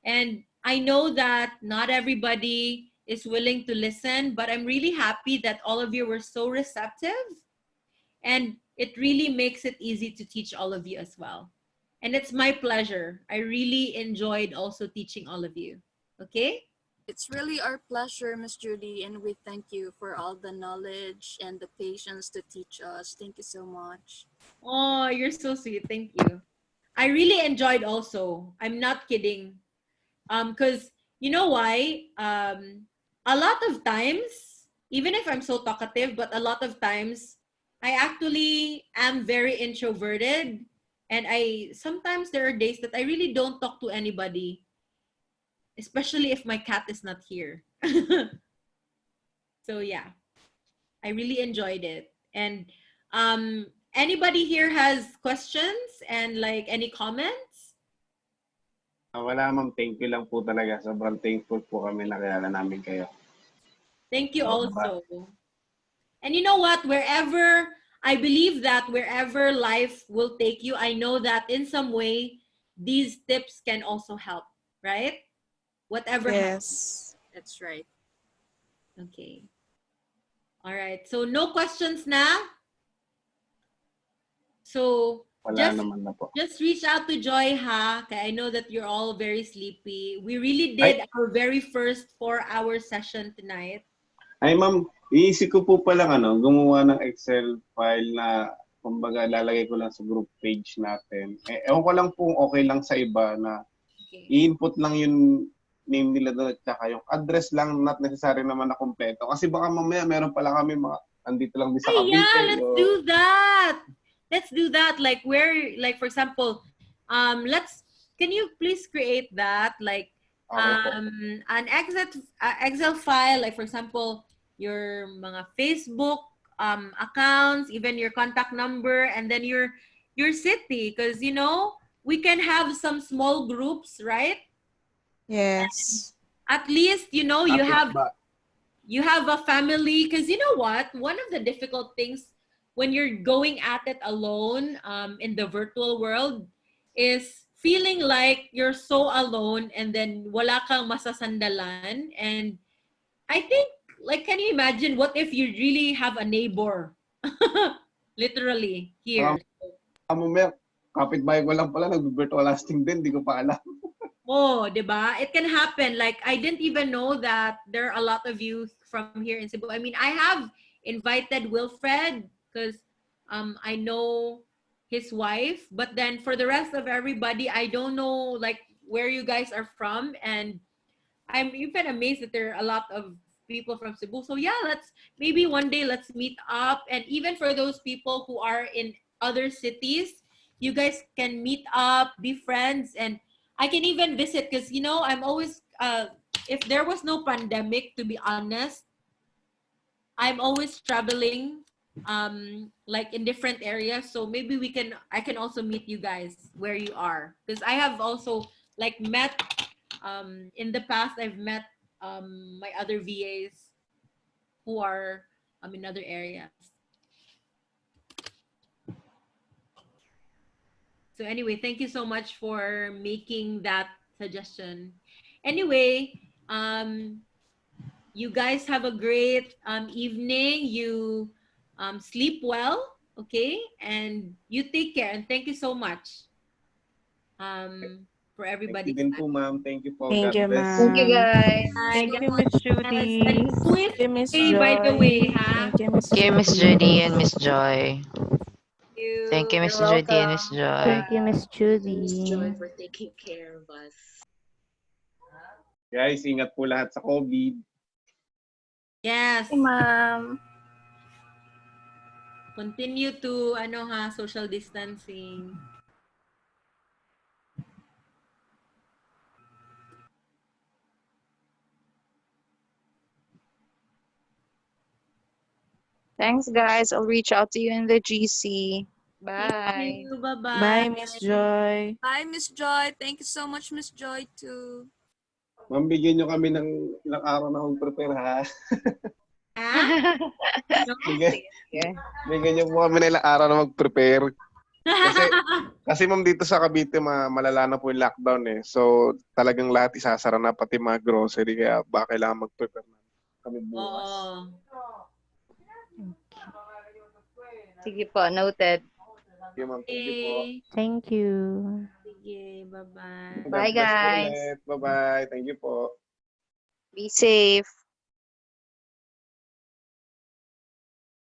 And I know that not everybody is willing to listen, but I'm really happy that all of you were so receptive. And it really makes it easy to teach all of you as well. And it's my pleasure. I really enjoyed also teaching all of you. Okay? It's really our pleasure, Miss Judy, and we thank you for all the knowledge and the patience to teach us. Thank you so much. Oh, you're so sweet. Thank you. I really enjoyed also. I'm not kidding. Because you know why? A lot of times, even if I'm so talkative, but a lot of times I actually am very introverted, and sometimes there are days that I really don't talk to anybody, especially if my cat is not here. So yeah, I really enjoyed it. And anybody here has questions and like any comments? Wala, ma'am. Thank you lang po talaga. Sobrang thankful po kami na kilala namin kayo. Thank you also. And you know what? I believe that wherever life will take you, I know that in some way, these tips can also help, right? Whatever happens. Yes. That's right. Okay. All right. So no questions na. So Wala naman na po. just reach out to Joy, ha? Kaya I know that you're all very sleepy. We really did our very first 4-hour session tonight. Ay, ma'am, iisip ko po palang gumawa ng Excel file na kumbaga lalagay ko lang sa group page natin. Ewan ko lang kung okay lang sa iba na i-input lang yung name nila doon at saka yung address lang, not necessary naman na kompleto. Kasi baka mamaya meron pala kami mga andito lang din sa Cavite. Yeah, let's do that. Let's do that. Like for example, can you please create that? Like an Excel file, like for example, your mga Facebook accounts, even your contact number, and then your city, because we can have some small groups, right? Yes. At least you have a family, because you know what, one of the difficult things when you're going at it alone in the virtual world is feeling like you're so alone and then wala kang masasandalan. And I think, like, can you imagine what if you really have a neighbor literally here? Mamaya, kapitbahay ko lang pala, nag-virtual lasting din, di ko pa alam. Oh, diba? It can happen. Like, I didn't even know that there are a lot of you from here in Cebu. I mean, I have invited Wilfred because I know his wife, but then for the rest of everybody, I don't know like where you guys are from, and I'm even amazed that there are a lot of people from Cebu. So yeah, maybe one day let's meet up, and even for those people who are in other cities, you guys can meet up, be friends, and I can even visit because I'm always if there was no pandemic, to be honest, I'm always traveling like in different areas, so maybe I can also meet you guys where you are, because I have also like met in the past, I've met my other VAs who are in other areas. So anyway, thank you so much for making that suggestion. Anyway, you guys have a great evening. You sleep well, okay? And you take care. And thank you so much for everybody. Thank you din po, ma'am. Thank you po. Thank God you, bless. ma'am. Thank you, guys. Thank you, Miss Judy. And who is Thank you, Miss Joy, by the Joy. way, ha? Thank you, Miss Thank you, Miss Judy and Miss Joy. Thank you, Miss You're Judy and Miss welcome. Joy. Thank you, Miss Judy. Miss Joy for taking care of us. Guys, ingat po lahat sa COVID. Yes. Hey, ma'am. Continue to social distancing. Thanks, guys. I'll reach out to you in the GC. Bye. Thank you. Bye-bye. Bye, Miss Joy. Bye, Miss Joy. Thank you so much, Miss Joy, too. Ma'am, bigyan nyo kami ng ilang araw na mag-prepare, ha? Bigyan nyo po kami ng ilang araw na mag-prepare. Kasi ma'am, dito sa Cavite, malala na po yung lockdown eh. So, talagang lahat isasara na, pati mga grocery. Kaya baka kailangan mag-prepare na kami bukas. Sige po, noted. Okay, ma'am. Thank you po. Thank you. Sige, bye-bye. God Bye, bless po guys. ulit. Bye-bye. Thank you po. Be safe.